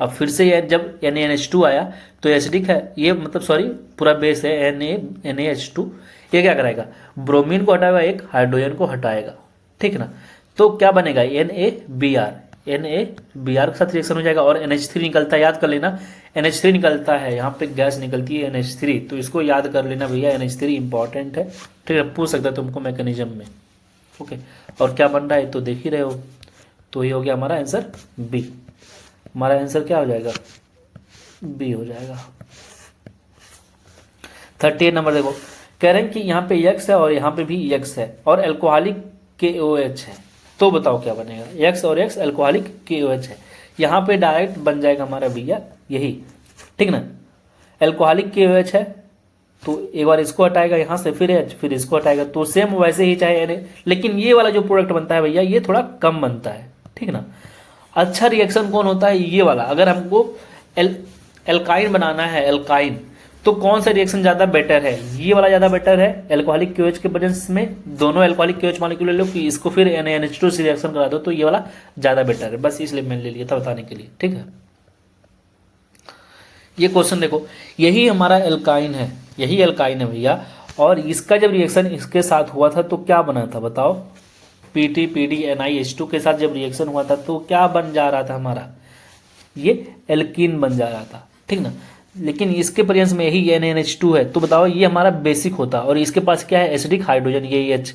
अब फिर से ये जब NaNH2 आया तो एसिडिक है ये, मतलब सॉरी पूरा बेस है NaH2, ये क्या कराएगा, ब्रोमीन को हटाएगा, एक हाइड्रोजन को हटाएगा, ठीक है ना। तो क्या बनेगा NaBr के साथ रिएक्शन हो जाएगा और NH3 निकलता है, याद कर लेना NH3 निकलता है, यहाँ पे गैस निकलती है NH3, तो इसको याद कर लेना भैया, NH3 इंपॉर्टेंट है, ठीक है, पूछ सकता है तुमको मैकेनिज्म में। ओके, और क्या बन रहा है तो देख ही रहे हो, तो ये हो गया हमारा आंसर बी। हमारा आंसर क्या हो जाएगा, बी हो जाएगा। 38 नंबर देखो, कह रहे हैं कि यहाँ पे X है और यहाँ पे भी X है और एल्कोहलिक KOH है, तो बताओ क्या बनेगा, X और X एल्कोहलिक KOH है, यहाँ पे डायरेक्ट बन जाएगा हमारा भैया यही, ठीक ना। एल्कोहलिक KOH है तो एक बार इसको हटाएगा यहाँ से, फिर H, फिर इसको हटाएगा, तो सेम वैसे ही चाहे Na, लेकिन ये वाला जो प्रोडक्ट बनता है भैया ये थोड़ा कम बनता है, ठीक ना। अच्छा रिएक्शन कौन होता है, ये वाला। अगर हमको एल्काइन बनाना है, एल्काइन, तो कौन सा रिएक्शन ज़्यादा बेटर है, ये वाला ज़्यादा बेटर है एल्कोहलिक KOH के प्रेजेंस में। दोनों एल्कोहलिक KOH मॉलिक्यूल ले लो कि इसको फिर NaNH2 से रिएक्शन करा दो, तो ये वाला ज़्यादा बेटर है, बस इसलिए मैंने ले लिया था बताने के लिए, ठीक है। ये क्वेश्चन देखो, यही हमारा एल्काइन है, यही एल्काइन है भैया, और इसका जब रिएक्शन इसके साथ हुआ था तो क्या बना था बताओ, PTPDNiH2 के साथ जब रिएक्शन हुआ था तो क्या बन जा रहा था हमारा, ये एल्कीन बन जा रहा था, ठीक ना। लेकिन इसके प्रेजेंस में यही NaNH2 है, तो बताओ ये हमारा बेसिक होता, और इसके पास क्या है, एसिडिक हाइड्रोजन, ये H।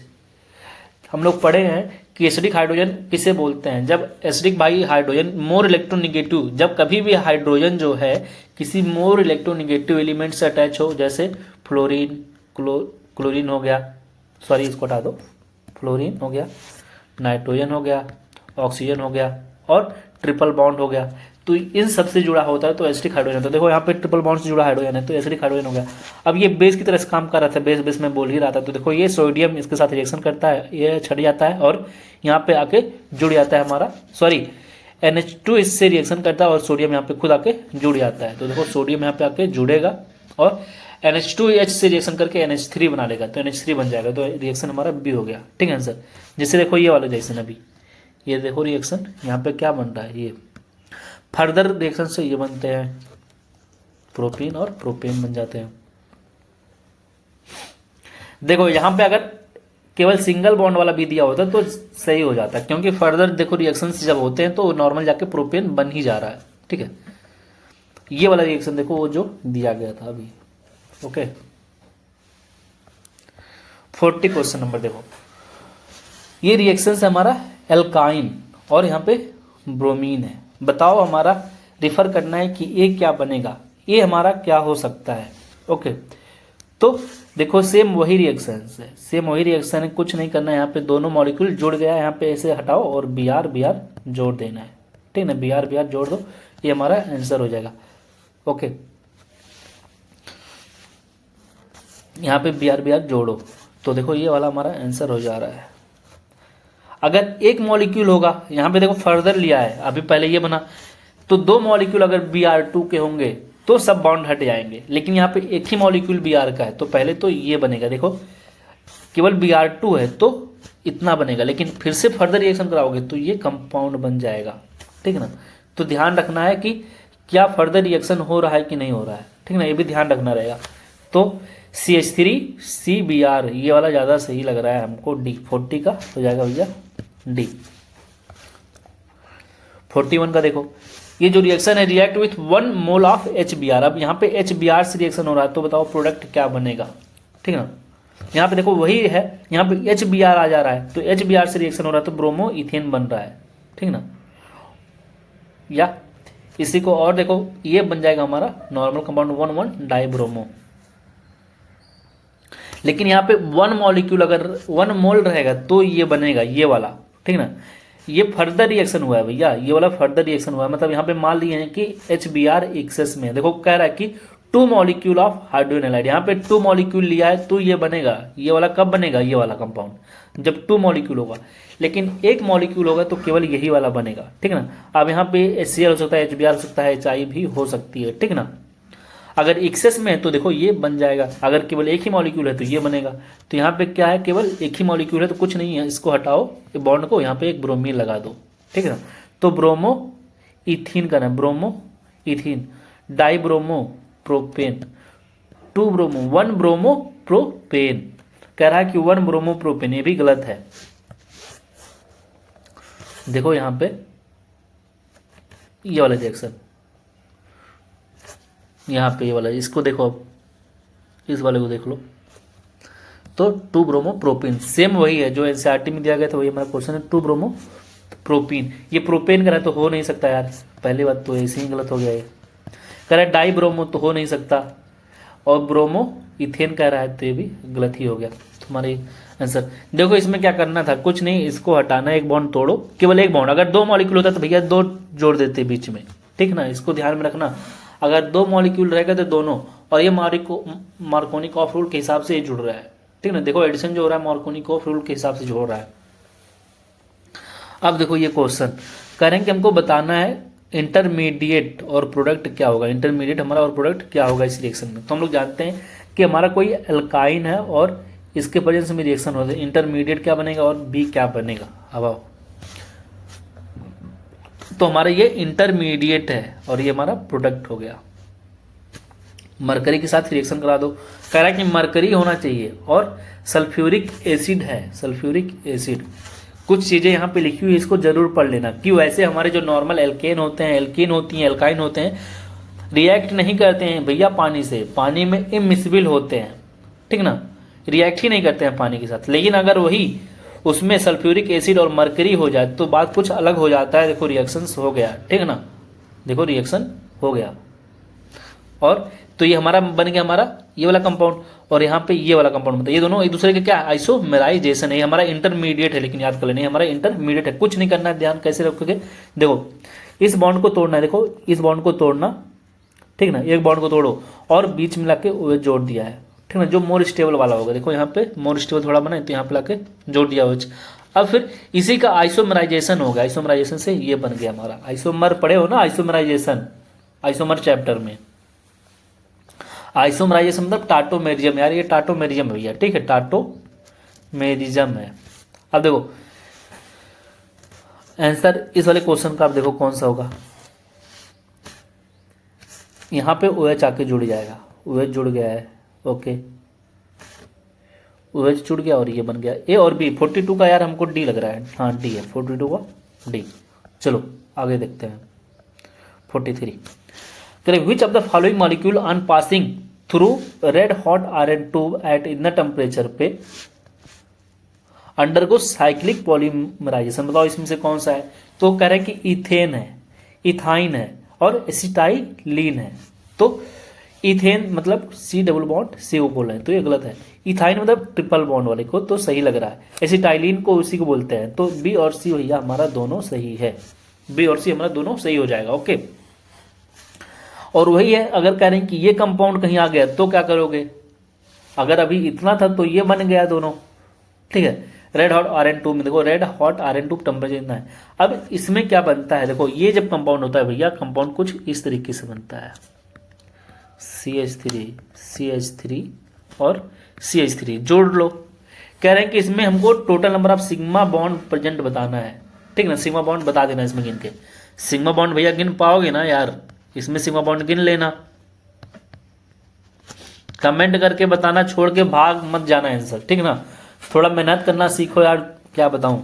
हम लोग पढ़े हैं कि एसिडिक हाइड्रोजन किसे बोलते हैं, जब acidic by hydrogen more electronegative, जब कभी भी हाइड्रोजन जो है किसी मोर इलेक्ट्रोनिगेटिव एलिमेंट से अटैच हो, जैसे फ्लोरीन, क्लोरीन हो गया, सॉरी इसको हटा दो, फ्लोरीन हो गया, नाइट्रोजन हो गया, ऑक्सीजन हो गया और ट्रिपल बॉन्ड हो गया, तो इन सब से जुड़ा होता है तो एसिडिक हाइड्रोजन होता है। देखो यहाँ पे ट्रिपल बॉन्ड से जुड़ा हाइड्रोजन है तो एसिडिक हाइड्रोजन हो गया। अब ये बेस की तरह से काम कर रहा था, बेस में बोल ही रहा था, तो देखो ये सोडियम इसके साथ रिएक्शन करता है, ये छट जाता है और यहाँ पे आके जुड़ जाता है हमारा, सॉरी NH2 इससे रिएक्शन करता है और सोडियम यहाँ पे खुद आके जुड़ जाता है। तो देखो सोडियम यहाँ पे आके जुड़ेगा और NH2H से रिएक्शन करके NH3 बना लेगा, तो NH3 बन जाएगा, तो रिएक्शन हमारा बी हो गया, ठीक है आंसर। जैसे देखो ये वाला जैसे अभी ये देखो रिएक्शन यहाँ पे क्या बन रहा है, ये फर्दर रिएक्शन से ये बनते हैं, प्रोपीन और प्रोपेन बन जाते हैं। देखो यहाँ पे अगर केवल सिंगल बॉन्ड वाला भी दिया होता तो सही हो जाता, क्योंकि फर्दर देखो रिएक्शंस जब होते हैं तो नॉर्मल जाके प्रोपेन बन ही जा रहा है। ठीक है, ये वाला रिएक्शन देखो वो जो दिया गया था अभी। ओके, 40 क्वेश्चन नंबर देखो, ये रिएक्शन है हमारा एल्काइन और यहाँ पे ब्रोमीन है। बताओ, हमारा रिफर करना है कि ये क्या बनेगा, ये हमारा क्या हो सकता है। ओके, तो देखो सेम वही रिएक्शन है, सेम वही रिएक्शन है, कुछ नहीं करना है। यहाँ पे दोनों मॉलिक्यूल जुड़ गया है, यहाँ पे ऐसे हटाओ और बी आर जोड़ देना है। ठीक ना, बी आर जोड़ दो, ये हमारा आंसर हो जाएगा। ओके, यहाँ पे बी आर जोड़ो तो देखो ये वाला हमारा आंसर हो जा रहा है। अगर एक मॉलिक्यूल होगा, यहाँ पे देखो फर्दर लिया है, अभी पहले ये बना, तो दो मॉलिक्यूल अगर Br2 के होंगे तो सब बॉन्ड हट जाएंगे, लेकिन यहाँ पे एक ही मॉलिक्यूल Br का है तो पहले तो ये बनेगा। देखो केवल Br2 है तो इतना बनेगा, लेकिन फिर से फर्दर रिएक्शन कराओगे तो ये कंपाउंड बन जाएगा। ठीक ना, तो ध्यान रखना है कि क्या फर्दर रिएक्शन हो रहा है कि नहीं हो रहा है। ठीक ना, ये भी ध्यान रखना रहेगा। तो CH3 CBr ये वाला ज़्यादा सही लग रहा है हमको, डी 40 का हो जाएगा भैया डी। 41 का देखो, ये जो रिएक्शन है react with 1 mole of HBr। अब यहाँ पे HBr से रिएक्शन हो रहा है तो बताओ प्रोडक्ट क्या बनेगा। ठीक ना, यहाँ पे देखो वही है, यहाँ पे HBr आ जा रहा है तो HBr से रिएक्शन हो रहा है तो ब्रोमो इथेन बन रहा है। ठीक ना, या इसी को और देखो ये बन जाएगा हमारा नॉर्मल कंपाउंड 1,1 डाइब्रोमो। लेकिन यहाँ पे 1 मॉलिक्यूल अगर 1 मोल रहेगा तो ये बनेगा ये वाला। ठीक ना, ये फर्दर रिएक्शन हुआ है भैया, ये वाला फर्दर रिएक्शन हुआ है, मतलब यहाँ पे मान लिए हैं कि HBr एक्सेस में है। देखो कह रहा है कि 2 मॉलिक्यूल ऑफ हाइड्रोजन हैलाइड, यहाँ पे 2 मॉलिक्यूल लिया है तो ये बनेगा। ये वाला कब बनेगा, ये वाला कंपाउंड जब 2 मॉलिक्यूल होगा, लेकिन 1 मॉलिक्यूल होगा तो केवल यही वाला बनेगा। ठीक ना, अब यहाँ पे HCl हो सकता है, HBr हो सकता है, HI भी हो सकती है। ठीक ना, अगर एक्सेस में है तो देखो ये बन जाएगा, अगर केवल एक ही मॉलिक्यूल है तो ये बनेगा। तो यहाँ पे क्या है, केवल एक ही मॉलिक्यूल है तो कुछ नहीं है, इसको हटाओ, ये बॉन्ड को यहाँ पे एक ब्रोमीन लगा दो। ठीक है ना, तो ब्रोमो इथीन का नाम, bromo ethene, die bromo propane, 2 bromo 1 bromo propane. कह रहा है कि 1 ब्रोमो प्रोपेन, ये भी गलत है। देखो यहाँ पे ये वाला रिएक्शन, यहाँ पे ये वाला, इसको देखो, अब इस वाले को देख लो, तो 2 ब्रोमो प्रोपीन सेम वही है जो एनसीईआरटी में दिया गया था, वही हमारा क्वेश्चन है 2 ब्रोमो प्रोपीन। ये प्रोपेन कह रहा है तो हो नहीं सकता यार, पहली बात तो ऐसे ही गलत हो गया। ये कह रहा है डाई ब्रोमो तो हो नहीं सकता, और ब्रोमो इथेन कह रहा है तो ये भी गलत ही हो गया तुम्हारे आंसर। देखो इसमें क्या करना था, कुछ नहीं, इसको हटाना, एक बॉन्ड तोड़ो, केवल एक बॉन्ड, अगर 2 मॉलिक्यूल होता तो भैया 2 जोड़ देते बीच में। ठीक ना, इसको ध्यान में रखना, अगर 2 मॉलिक्यूल रहेगा तो दोनों, और ये मार्कोनिकॉफ रूल के हिसाब से ये जुड़ रहा है। ठीक ना, देखो एडिशन जो हो रहा है मार्कोनिकॉफ रूल के हिसाब से जो हो रहा है। अब देखो ये क्वेश्चन कह रहे हैं कि हमको बताना है इंटरमीडिएट और प्रोडक्ट क्या होगा, इंटरमीडिएट हमारा और प्रोडक्ट क्या होगा इस रिएक्शन में। तो हम लोग जानते हैं कि हमारा कोई एल्काइन है और इसके प्रेजेंस में रिएक्शन होता है, इंटरमीडिएट क्या बनेगा और बी क्या बनेगा। अब आओ, तो हमारा ये इंटरमीडिएट है और ये हमारा प्रोडक्ट हो गया। मरकरी के साथ रिएक्शन करा दो, कह रहा है कि मरकरी होना चाहिए और सल्फ्यूरिक एसिड है, सल्फ्यूरिक एसिड। कुछ चीजें यहाँ पे लिखी हुई है, इसको जरूर पढ़ लेना कि वैसे हमारे जो नॉर्मल एल्केन होते हैं, एल्कीन होती हैं, एल्काइन होते हैं, रिएक्ट नहीं करते हैं भैया पानी से, पानी में इमिसिबल होते हैं। ठीक ना, रिएक्ट ही नहीं करते हैं पानी के साथ। लेकिन अगर वही उसमें सल्फ्यूरिक एसिड और मरकरी हो जाए तो बात कुछ अलग हो जाता है। देखो रिएक्शन हो गया, ठीक ना, देखो रिएक्शन हो गया, और तो ये हमारा बन गया हमारा ये वाला कंपाउंड, और यहाँ पे ये वाला कंपाउंड बनता है। ये दोनों एक दूसरे के क्या आइसोमेराइजेशन है, ये हमारा इंटरमीडिएट है, लेकिन याद कर लेना हमारा इंटरमीडिएट है। कुछ नहीं करना है, ध्यान कैसे रखोगे, देखो इस बॉन्ड को तोड़ना है, देखो इस बॉन्ड को तोड़ना, ठीक ना, एक बॉन्ड को तोड़ो और बीच में लाके वो जोड़ दिया है। ठीक ना, जो मोर स्टेबल वाला होगा, देखो यहाँ पे मोर स्टेबल थोड़ा बना है तो यहाँ पे लाके जोड़ दिया हो। अब फिर इसी का आइसोमराइजेशन होगा, आइसोमराइजेशन से ये बन गया हमारा, आइसोमर पढ़े हो ना, आइसोमराइजेशन, आइसोमर चैप्टर में। आइसोमराइजेशन मतलब टाटोमेरिज्म, यार ये टाटोमेरिज्म है भैया, ठीक है, टाटोमेरिज्म है। अब देखो आंसर इस वाले क्वेश्चन का, आप देखो कौन सा होगा, यहाँ पे OH आके जुड़ जाएगा, OH जुड़ गया है, ओके OH जुड़ गया और ये बन गया A और B। 42 का यार हमको D लग रहा है, हाँ D है, 42 का D। चलो आगे देखते हैं 43। करें विच of the following molecule on passing through red hot iron tube at in temperature पे अंडरगो साइक्लिक पॉलीमराइजेशन, बताओ इसमें से कौन सा है। तो कह रहे हैं कि इथेन है, इथाइन है और एसिटाइलीन है। तो इथेन मतलब C डबल बॉन्ड CO बोल रहे हैं, तो ये गलत है। इथाइन मतलब ट्रिपल बॉन्ड वाले को, तो सही लग रहा है। एसिटाइलीन को उसी को बोलते हैं, तो B और C भैया हमारा दोनों सही है, B और C हमारा दोनों सही हो जाएगा, ओके। और वही है, अगर कह रहे हैं कि ये कंपाउंड कहीं आ गया तो क्या करोगे, अगर अभी इतना था तो ये बन गया दोनों, ठीक है। रेड हॉट आयरन ट्यूब में देखो, red hot iron tube temperature इतना है। अब इसमें क्या बनता है, देखो ये जब कंपाउंड होता है भैया, कंपाउंड कुछ इस तरीके से बनता है, CH3 CH3 और CH3 जोड़ लो। कह रहे हैं कि इसमें हमको total number of sigma bond present बताना है, ठीक ना। सिग्मा बॉन्ड बता देना इसमें गिन के, सिग्मा बॉन्ड भैया गिन पाओगे ना यार, इसमें सिग्मा बॉन्ड गिन लेना, कमेंट करके बताना, छोड़ के भाग मत जाना आंसर, ठीक ना। थोड़ा मेहनत करना सीखो यार, क्या बताऊं,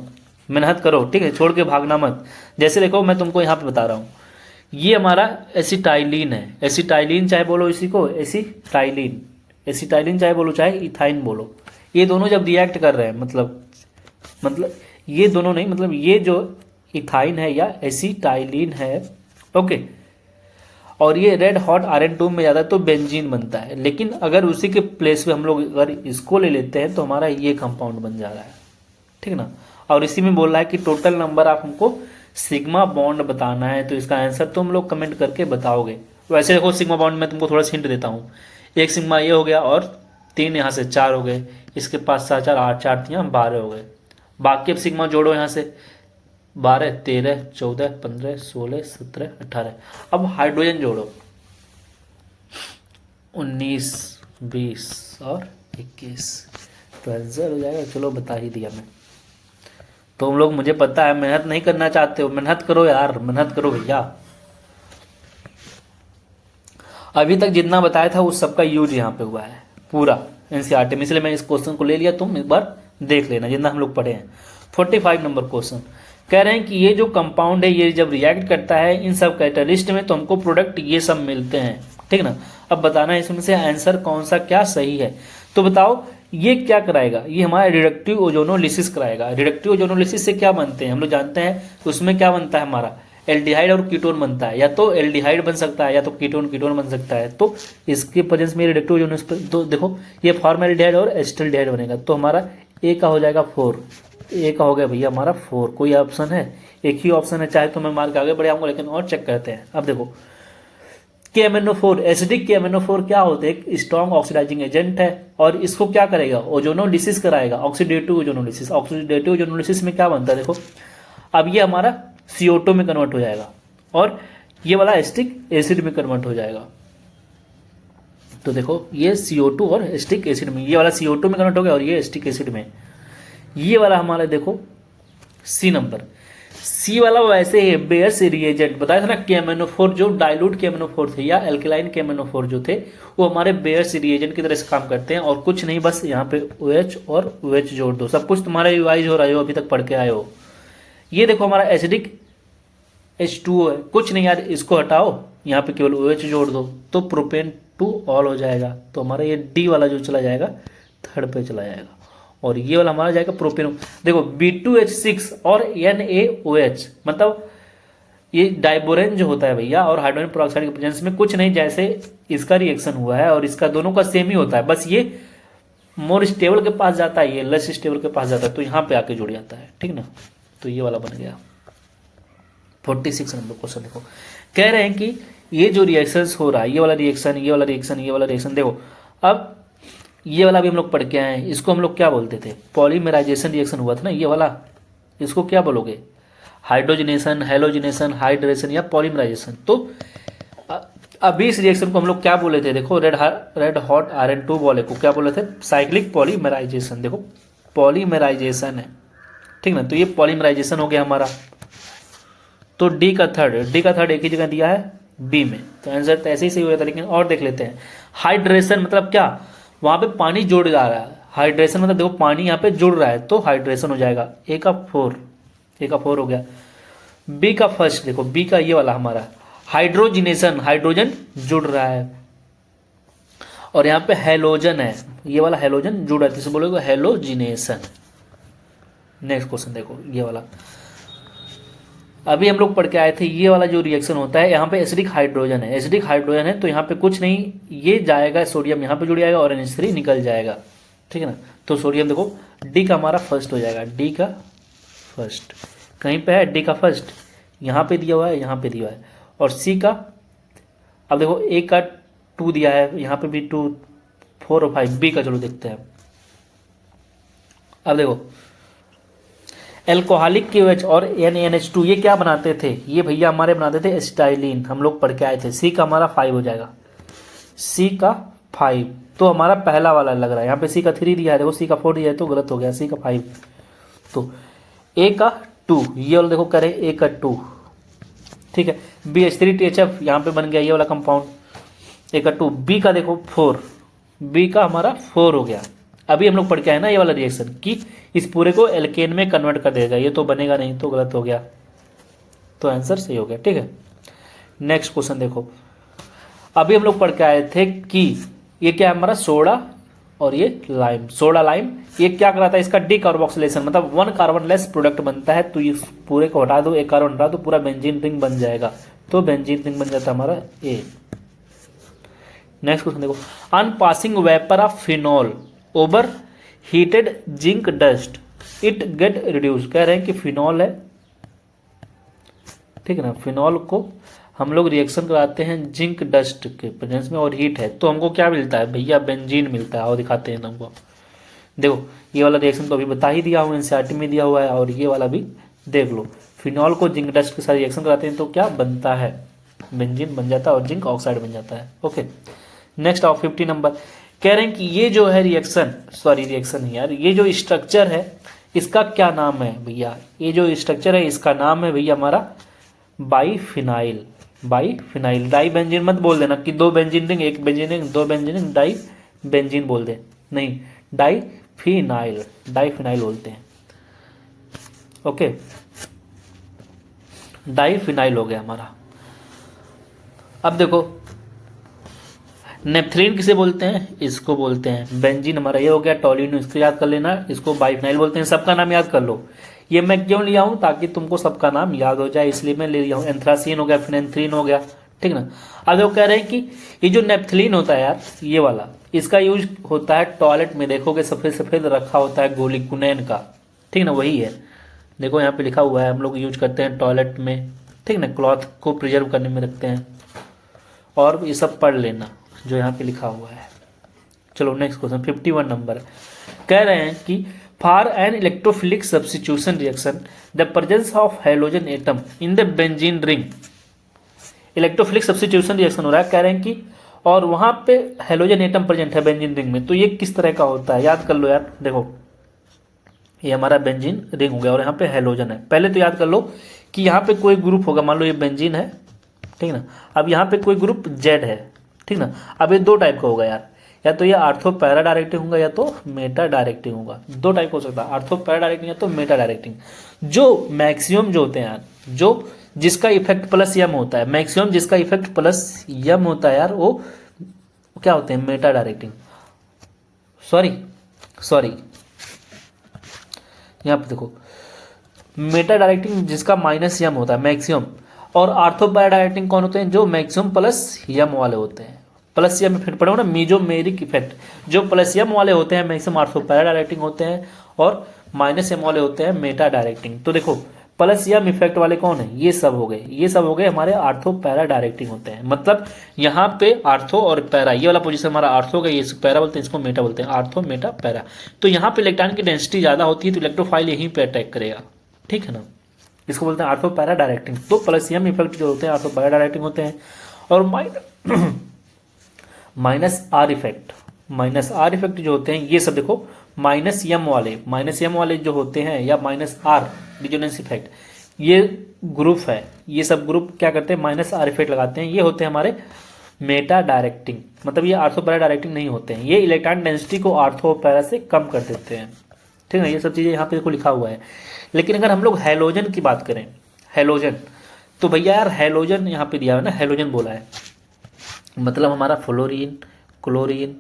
मेहनत करो, ठीक है, छोड़ के भागना मत। जैसे देखो मैं तुमको यहाँ पे बता रहा हूँ, ये हमारा एसिटाइलीन है, एसिटाइलीन चाहे बोलो इसी को एसिटाइलीन, एसिटाइलीन चाहे बोलो चाहे इथाइन बोलो, ये दोनों जब रिएक्ट कर रहे हैं, मतलब ये दोनों नहीं, मतलब ये जो इथाइन है या एसिटाइलीन है, ओके, और ये रेड हॉट आयरन ट्यूब में जाता है तो बेंजीन बनता है। लेकिन अगर उसी के प्लेस पे हम लोग अगर इसको ले लेते हैं तो हमारा ये कंपाउंड बन जा रहा है, ठीक ना। और इसी में बोल रहा है कि टोटल नंबर आप हमको सिग्मा बॉन्ड बताना है, तो इसका आंसर तुम लोग कमेंट करके बताओगे। वैसे देखो सिग्मा बॉन्ड में तुमको थोड़ा सा हिंट देता हूँ, एक सिग्मा ये हो गया और 3 यहाँ से 4 हो गए, इसके पास 4 4 8 4 यहाँ 12 हो गए। बाकी अब सिग्मा जोड़ो यहाँ से, 12 13 14 15 16 17 18। अब हाइड्रोजन जोड़ो, 19 20 और 21, तो आंसर हो जाएगा। चलो बता ही दिया मैं, तो हम लोग, मुझे पता है मेहनत नहीं करना चाहते हो, मेहनत करो यार, मेहनत करो भैया। अभी तक जितना बताया था उस सबका यूज यहाँ पे हुआ है पूरा एनसीईआरटी में, इसलिए मैं इस क्वेश्चन को ले लिया, तुम एक बार देख लेना जितना हम लोग पढ़े हैं। 45 नंबर क्वेश्चन कह रहे हैं कि ये जो कंपाउंड है ये जब रिएक्ट करता है इन सब कैटलिस्ट में तो हमको प्रोडक्ट ये सब मिलते हैं, ठीक ना। अब बताना है इसमें से आंसर कौन सा क्या सही है। तो बताओ ये क्या कराएगा, ये हमारा रिडक्टिव ओजोनोलिसिस कराएगा। रिडक्टिव ओजोनोलिसिस से क्या बनते हैं हम लोग जानते हैं, तो उसमें क्या बनता है हमारा एल्डिहाइड और कीटोन बनता है, या तो एल्डिहाइड बन सकता है या तो कीटोन बन सकता है। तो इसके प्रेजेंस में रिडक्टिव ओजोनोलिसिस, तो देखो ये फॉर्मेल्डिहाइड और एसिटाल्डिहाइड बनेगा, तो हमारा ए का हो जाएगा 4, ए का हो गया भैया हमारा 4। कोई ऑप्शन है, एक ही ऑप्शन है, चाहे तो मैं मार के आगे बढ़े आऊंगा, लेकिन और चेक करते हैं। अब देखो KMnO4 एसिडिक KMnO4 क्या होते हैं, एक स्ट्रॉन्ग ऑक्सीडाइजिंग एजेंट है, और इसको क्या करेगा ओजोनोलिसिस कराएगा, ऑक्सीडेटिव ओजोनोलिसिस। ऑक्सीडेटिव ओजोनोलिसिस में क्या बनता है देखो, अब ये हमारा CO2 में कन्वर्ट हो जाएगा और ये वाला एसिटिक एसिड में कन्वर्ट हो जाएगा। तो देखो ये CO2 और एसिटिक एसिड में, ये वाला CO2 में कन्वर्ट हो गया और ये एसिटिक एसिड में। ये वाला हमारा देखो C नंबर, C वाला वैसे ही बेयर्स रिएजेंट बताया था ना, KMnO4 जो डाइल्यूट KMnO4 थे या एल्केलाइन KMnO4 जो थे वो हमारे बेयर्स रिएजेंट की तरह से काम करते हैं, और कुछ नहीं, बस यहाँ पे OH और OH जोड़ दो। सब कुछ तुम्हारा रिवाइज हो रहा है, अभी तक पढ़ के आए हो। ये देखो हमारा एसिडिक H2O है, कुछ नहीं यार, इसको हटाओ, यहाँ पे केवल OH जोड़ दो तो प्रोपेन टू ऑल हो जाएगा। तो हमारा ये D वाला जो चला जाएगा थर्ड पे चला जाएगा, और ये वाला हमारा जाएगा प्रोपेन। देखो B2H6 और NaOH, मतलब ये डाइबोरेन जो होता है भैया और हाइड्रोजन पेरोक्साइड के प्रेजेंस में कुछ नहीं, जैसे इसका रिएक्शन हुआ है और इसका दोनों का सेम ही होता है, बस ये मोर स्टेबल के पास जाता है, ये लेस स्टेबल के पास जाता है, तो यहाँ पे आके जुड़ जाता है, ठीक ना। तो ये वाला बन गया। 46 नंबर क्वेश्चन देखो, कह रहे हैं कि ये जो रिएक्शंस हो रहा है, ये वाला रिएक्शन, ये वाला रिएक्शन, ये वाला रिएक्शन, देखो अब ये वाला भी हम लोग पढ़ के आए हैं, इसको हम लोग क्या बोलते थे, पॉलीमराइजेशन रिएक्शन हुआ था ना ये वाला, इसको क्या बोलोगे, हाइड्रोजनेशन, हेलोजनेशन, हाइड्रेशन या पॉलीमराइजेशन। तो अभी इस रिएक्शन को हम लोग क्या बोले थे, देखो रेड हॉट आयरन ट्यूब वाले को क्या बोले थे, साइक्लिक पॉलीमराइजेशन। देखो पॉलीमराइजेशन है, ठीक ना, तो ये पॉलीमराइजेशन हो गया हमारा। तो डी का थर्ड एक ही जगह दिया है, बी में। तो आंसर तो ऐसे ही सही हो जाता, लेकिन और देख लेते हैं। हाइड्रेशन मतलब क्या, वहां पे पानी जुड़ जा रहा है। हाइड्रेशन मतलब देखो पानी यहाँ पे जुड़ रहा है तो हाइड्रेशन हो जाएगा। ए का 4 हो गया। बी का फर्स्ट देखो, बी का ये वाला हमारा हाइड्रोजिनेशन, हाइड्रोजन जुड़ रहा है। और यहाँ पे हेलोजन है, ये वाला हेलोजन जुड़ रहा है, जिसे बोलोगे हेलोजिनेशन। नेक्स्ट क्वेश्चन देखो ये वाला, अभी हम लोग पढ़ के आए थे, ये वाला जो रिएक्शन होता है, यहाँ पे एसिडिक हाइड्रोजन है, एसिडिक हाइड्रोजन है तो यहाँ पे कुछ नहीं, ये जाएगा सोडियम यहाँ पे जुड़ जाएगा और NH3 निकल जाएगा, ठीक है ना। तो सोडियम देखो डी का हमारा फर्स्ट हो जाएगा, डी का फर्स्ट कहीं पे है, डी का फर्स्ट यहाँ पे दिया हुआ है, यहाँ पे दिया हुआ है। और सी का, अब देखो ए का 2 दिया है, यहाँ पे भी 2, 4 और 5। बी का चलो देखते हैं। अब देखो एल्कोहलिक KOH और NaNH2 ये क्या बनाते थे, ये भैया हमारे बनाते थे एसिटाइलिन, हम लोग पढ़ के आए थे। सी का हमारा 5 हो जाएगा, सी का 5 तो हमारा पहला वाला लग रहा है। यहाँ पे सी का 3 दिया है, देखो सी का 4 दिया है तो गलत हो गया, सी का 5। तो ए का 2, ये वाला देखो करें, ए का 2, ठीक है। BH3THF यहाँ पे बन गया ये वाला कंपाउंड, ए का 2। बी का देखो 4, बी का हमारा 4 हो गया। अभी हम लोग पढ़ के आए ना ये वाला रिएक्शन कि इस पूरे को एल्केन में कन्वर्ट कर देगा, ये तो बनेगा नहीं तो गलत हो गया, तो आंसर सही हो गया, ठीक है। नेक्स्ट क्वेश्चन देखो, अभी हम लोग पढ़ के आए थे कि ये क्या है हमारा सोडा और ये लाइम, सोडा लाइम, ये क्या कराता है, इसका डीकार्बोक्सिलेशन मतलब 1 कार्बन लेस प्रोडक्ट बनता है। तो इस पूरे को हटा दो, एक कार्बन हटा दो, पूरा बेंजीन रिंग बन जाएगा, तो बेंजीन रिंग बन जाता है हमारा ए। नेक्स्ट क्वेश्चन देखो, on passing vapour of phenol over heated zinc dust it get reduce. कह रहे हैं कि फिनॉल है, ठीक है ना, फिनॉल को हम लोग रिएक्शन कराते हैं जिंक डस्ट के प्रेजेंस में और हीट है, तो हमको क्या मिलता है भैया, बेंजीन मिलता है। और दिखाते हैं हमको, देखो ये वाला रिएक्शन तो अभी बता ही दिया हूँ, एनसीईआरटी में दिया हुआ है, और ये वाला भी देख लो। फिनॉल को जिंक डस्ट के साथ रिएक्शन कराते हैं तो क्या बनता है, बेंजीन बन जाता है और जिंक ऑक्साइड बन जाता है। ओके, नेक्स्ट ऑफ 50 नंबर, कह रहे हैं कि ये जो है रिएक्शन, सॉरी रिएक्शन नहीं यार, ये जो स्ट्रक्चर है इसका क्या नाम है भैया, ये जो स्ट्रक्चर है इसका नाम है भैया हमारा बाईफिनाइल। बाईफिनाइल, डाई बेंजीन मत बोल देना कि 2 benzene ring, 1 benzene ring, 2 benzene ring, dibenzene बोल दे, नहीं, डाईफिनाइल, डाईफिनाइल बोलते हैं। ओके, डाईफिनाइल हो गया हमारा। अब देखो नेपथलीन किसे बोलते हैं, इसको बोलते हैं बेंजीन, हमारा ये हो गया टोल्यूनि, इसको याद कर लेना, इसको बाईफिनाइल बोलते हैं। सबका नाम याद कर लो, ये मैं क्यों लिया हूं, ताकि तुमको सबका नाम याद हो जाए, इसलिए मैं ले लिया हूं। एंथ्रासीन हो गया, फिनेंथ्रीन हो गया, ठीक ना। अब वो कह रहे हैं कि ये जो नेपथलीन होता है यार, ये वाला, इसका यूज होता है टॉयलेट में, देखोगे सफेद सफेद रखा होता है गोली कुनैन का, ठीक ना, वही है, देखो यहाँ पे लिखा हुआ है, हम लोग यूज करते हैं टॉयलेट में, ठीक ना, क्लॉथ को प्रिजर्व करने में रखते हैं। और ये सब पढ़ लेना जो यहाँ पे लिखा हुआ है। चलो नेक्स्ट क्वेश्चन 51 नंबर, कह रहे हैं कि for an electrophilic substitution reaction the presence of halogen atom in the benzene ring. Electrophilic substitution reaction हो रहा है, कह रहे हैं कि और वहां पे हैलोजन एटम प्रेजेंट है बेंजीन रिंग में, तो ये किस तरह का होता है, याद कर लो यार। देखो ये हमारा बेंजीन रिंग हो गया और यहाँ पे हैलोजन है। पहले तो याद कर लो कि यहाँ पे कोई ग्रुप होगा, मान लो ये बेंजीन है, ठीक ना, अब यहाँ पे कोई ग्रुप जेड है, ठीक ना। अब ये 2 टाइप का होगा यार, या तो ये आर्थो पैरा डायरेक्टिंग होगा या तो मेटा डायरेक्टिंग होगा, 2 टाइप हो सकता है, आर्थो पैरा डायरेक्टिंग या तो मेटा डायरेक्टिंग। जो मैक्सिमम जो होते हैं यार, जो जिसका इफेक्ट प्लस यम होता है, मैक्सिमम जिसका इफेक्ट प्लस यम होता है यार, वो क्या होते हैं, मेटा डायरेक्टिंग। सॉरी यहाँ पे देखो, मेटा डायरेक्टिंग जिसका माइनस यम होता है मैक्सिमम, और आर्थो पैरा डायरेक्टिंग कौन होते हैं, जो मैक्सिमम प्लस यम वाले होते हैं। प्लस यम इफेक्ट पढ़ो ना, मीजोमेरिक इफेक्ट, जो प्लस यम वाले होते हैं मैक्सिमम आर्थो पैरा डायरेक्टिंग होते हैं, और माइनस यम वाले होते हैं मेटा डायरेक्टिंग। तो देखो प्लस यम इफेक्ट वाले कौन है, ये सब हो गए, ये सब हो गए हमारे आर्थो पैरा डायरेक्टिंग होते हैं। मतलब यहाँ पे आर्थो और पैरा, ये वाला पोजीशन हमारा आर्थो का, ये पैरा बोलते हैं, इसको मेटा बोलते हैं, आर्थो मेटा पैरा। तो यहाँ पे इलेक्ट्रॉन की डेंसिटी ज्यादा होती है तो इलेक्ट्रोफाइल यहीं पे अटैक करेगा, ठीक है ना, इसको बोलते हैं आर्थो पैरा डायरेक्टिंग। तो प्लस यम इफेक्ट जो होते हैं आर्थो पैरा डायरेक्टिंग होते हैं। और माइनस आर इफेक्ट जो होते हैं, ये सब देखो माइनस यम वाले जो होते हैं, या माइनस आर रिजोनेंस इफेक्ट, ये ग्रुप है, ये सब ग्रुप क्या करते हैं, माइनस आर इफेक्ट लगाते हैं, ये होते हैं हमारे मेटा डायरेक्टिंग, मतलब ये आर्थो पैरा डायरेक्टिंग नहीं होते हैं, ये इलेक्ट्रॉन डेंसिटी को आर्थो पैरा से कम कर देते हैं। ठीक है, ये सब चीज़ें यहाँ पे देखो लिखा हुआ है। लेकिन अगर हम लोग हैलोजन की बात करें, हैलोजन, तो भैया यार हैलोजन यहाँ पे दिया है ना, हैलोजन बोला है, मतलब हमारा फ्लोरीन, क्लोरीन,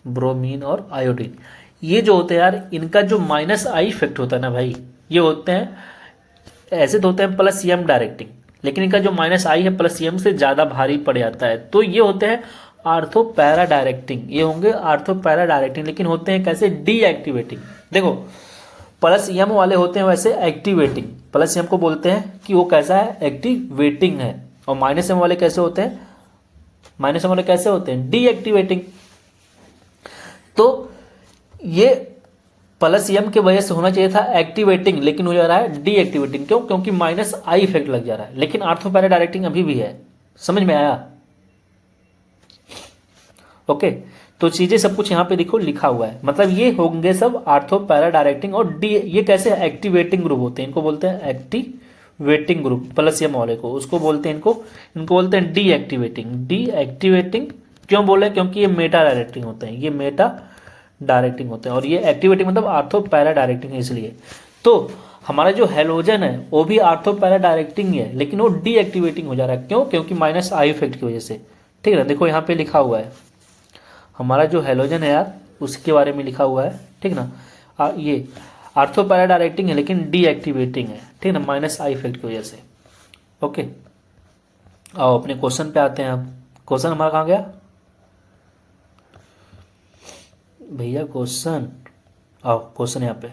ब्रोमीन और आयोडीन, ये जो होते हैं यार, इनका जो माइनस आई इफेक्ट होता है ना भाई, ये होते हैं, ऐसे तो होते हैं प्लस एम डायरेक्टिंग, लेकिन इनका जो माइनस आई है प्लस एम से ज़्यादा भारी पड़ जाता है, तो ये होते हैं आर्थो पैरा डायरेक्टिंग, ये होंगे आर्थो पैरा डायरेक्टिंग, लेकिन होते हैं कैसे, डीएक्टिवेटिंग। देखो प्लस एम वाले होते हैं वैसे एक्टिवेटिंग, प्लस एम को बोलते हैं कि वो कैसा है, एक्टिवेटिंग है, और माइनस एम वाले कैसे होते हैं, माइनस एम वाले कैसे होते हैं, डीएक्टिवेटिंग। तो ये प्लस एम के वजह से होना चाहिए था एक्टिवेटिंग, लेकिन हो जा रहा है डीएक्टिवेटिंग, क्यों, क्योंकि माइनस आई इफेक्ट लग जा रहा है, लेकिन आर्थो पैरा डायरेक्टिंग अभी भी है। समझ में आया? ओके, तो चीजें सब कुछ यहाँ पे देखो लिखा हुआ है, मतलब ये होंगे सब आर्थो पैरा डायरेक्टिंग, और डी ये कैसे एक्टिवेटिंग ग्रुप होते हैं, इनको बोलते हैं एक्टिवेटिंग ग्रुप, प्लस एम वाले को, उसको बोलते हैं इनको बोलते हैं डीएक्टिवेटिंग। डीएक्टिवेटिंग क्यों बोले, क्योंकि ये मेटा डायरेक्टिंग होते हैं, ये मेटा डायरेक्टिंग होते हैं, और ये एक्टिवेटिंग मतलब आर्थो पैरा डायरेक्टिंग है, इसलिए तो हमारा जो हैलोजन है वो भी आर्थो पैरा डायरेक्टिंग है, लेकिन वो डीएक्टिवेटिंग हो जा रहा है, क्यों, क्योंकि माइनस आई इफेक्ट की वजह से। ठीक है ना, देखो यहाँ पे लिखा हुआ है हमारा जो हैलोजन है यार, उसके बारे में लिखा हुआ है। ठीक ना, ये आर्थो पैरा डायरेक्टिंग है लेकिन डीएक्टिवेटिंग है। ठीक ना, माइनस आई इफेक्ट की वजह से। ओके, आओ अपने क्वेश्चन पे आते हैं। अब क्वेश्चन हमारा कहाँ गया भैया, क्वेश्चन आओ, क्वेश्चन यहाँ पे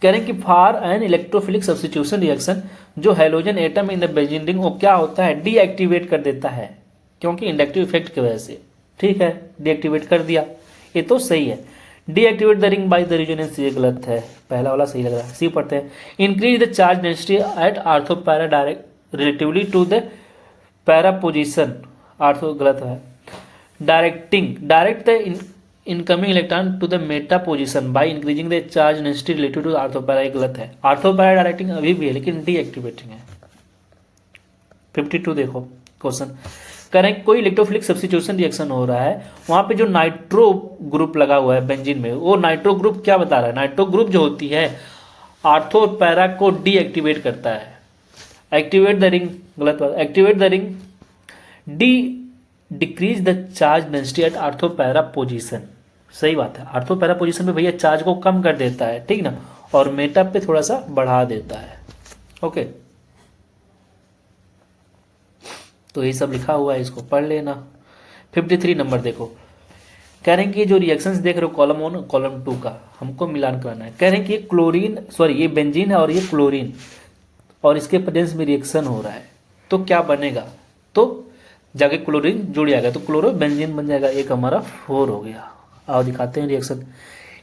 कह रहे हैं कि for an electrophilic substitution reaction, जो halogen atom in the benzene ring वो क्या होता है, डीएक्टिवेट कर देता है, क्योंकि इंडक्टिव इफेक्ट की वजह से। ठीक है, डीएक्टिवेट कर दिया, ये तो सही है। Deactivate the ring by the resonance, ये गलत है, पहला वाला सही लग रहा है। सी पढ़ते हैं, increase the charge density at ortho para direct relatively to the para position, ortho गलत है। Direct the incoming electron to the meta position by increasing the charge density relative to ortho para, ये गलत है। Ortho para directing अभी भी है लेकिन deactivating है। 52 देखो क्वेश्चन, करें कोई इलेक्ट्रोफिलिक सब्स्टिट्यूशन रिएक्शन हो रहा है, वहां पे जो नाइट्रो ग्रुप लगा हुआ है बेंजीन में, वो नाइट्रो ग्रुप क्या बता रहा है, नाइट्रो ग्रुप जो होती है आर्थो पैरा को डीएक्टिवेट करता है। एक्टिवेट द रिंग, गलत बात, activate the ring decrease the charge density at ortho para position, सही बात है। आर्थो पैरा पोजिशन में भैया चार्ज को कम कर देता है, ठीक ना, और मेटा पे थोड़ा सा बढ़ा देता है। ओके, तो ये सब लिखा हुआ है, इसको पढ़ लेना। 53 नंबर देखो, कह रहे हैं कि जो रिएक्शंस देख रहे हो कॉलम 1 कॉलम 2 का, हमको मिलान कराना है। कह रहे हैं कि क्लोरीन, सॉरी ये बेंजीन है और ये क्लोरीन, और इसके प्रेजेंस में रिएक्शन हो रहा है, तो क्या बनेगा, तो जाके क्लोरीन जुड़ जाएगा, तो क्लोरो बेंजीन बन जाएगा, एक हमारा 4 हो गया। आओ दिखाते हैं रिएक्शन,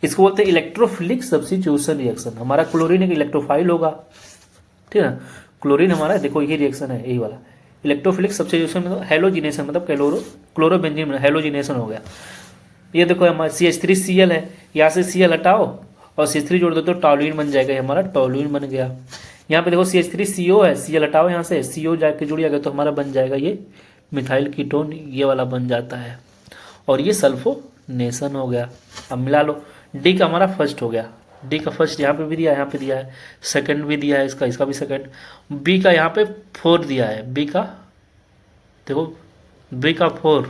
इसको बोलते हैं इलेक्ट्रोफिलिक सब्स्टिट्यूशन रिएक्शन। हमारा क्लोरीन एक इलेक्ट्रोफाइल होगा, ठीक है ना, क्लोरीन हमारा देखो ये रिएक्शन है, यही वाला इलेक्ट्रोफिलिक सब्स्टिट्यूशन मतलब हेलोजिनेशन, मतलब क्लोरोबेंजीन में हेलोजिनेशन हो गया। ये देखो हमारा CH3Cl है, यहाँ से Cl हटाओ और CH3 जोड़ दो तो टॉलुइन बन जाएगा, ये हमारा टॉलुइन बन गया। यहाँ पे देखो CH3CO है, Cl हटाओ यहाँ से, CO जाके जुड़ जाएगा तो हमारा बन जाएगा ये मिथाइल कीटोन, ये वाला बन जाता है, और ये सल्फोनेशन हो गया। अब मिला लो, डी का हमारा फर्स्ट हो गया, डी का फर्स्ट यहाँ पे भी दिया है, यहाँ पे दिया है, सेकंड भी दिया है इसका, इसका भी सेकंड, बी का यहाँ पे 4 दिया है, बी का देखो, बी का 4,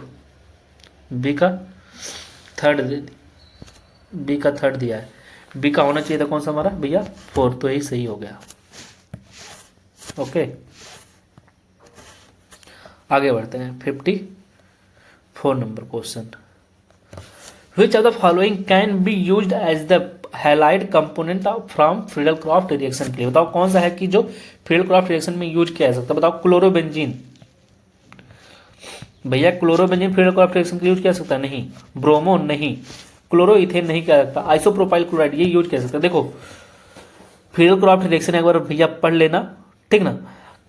बी का थर्ड, बी का थर्ड दिया है, बी का होना चाहिए था कौन सा हमारा भैया 4, तो यही सही हो गया। ओके, आगे बढ़ते हैं। 54 number question, which of the following can be used as the halide component from Friedel Craft reaction के लिए, बताओ कौन सा है कि जो फ्रीडल-क्राफ्ट रिएक्शन में यूज किया जा सकता है, बताओ। क्लोरोबेंजीन, भैया क्लोरोबेंजीन फ्रीडल-क्राफ्ट रिएक्शन के लिए यूज किया जा सकता है, नहीं। ब्रोमो नहीं, क्लोरोइथेन नहीं किया सकता, आइसोप्रोपाइल क्लोराइड ये यूज किया जा सकता है। देखो फ्रीडल-क्राफ्ट रिएक्शन एक बार भैया पढ़ लेना, ठीक ना,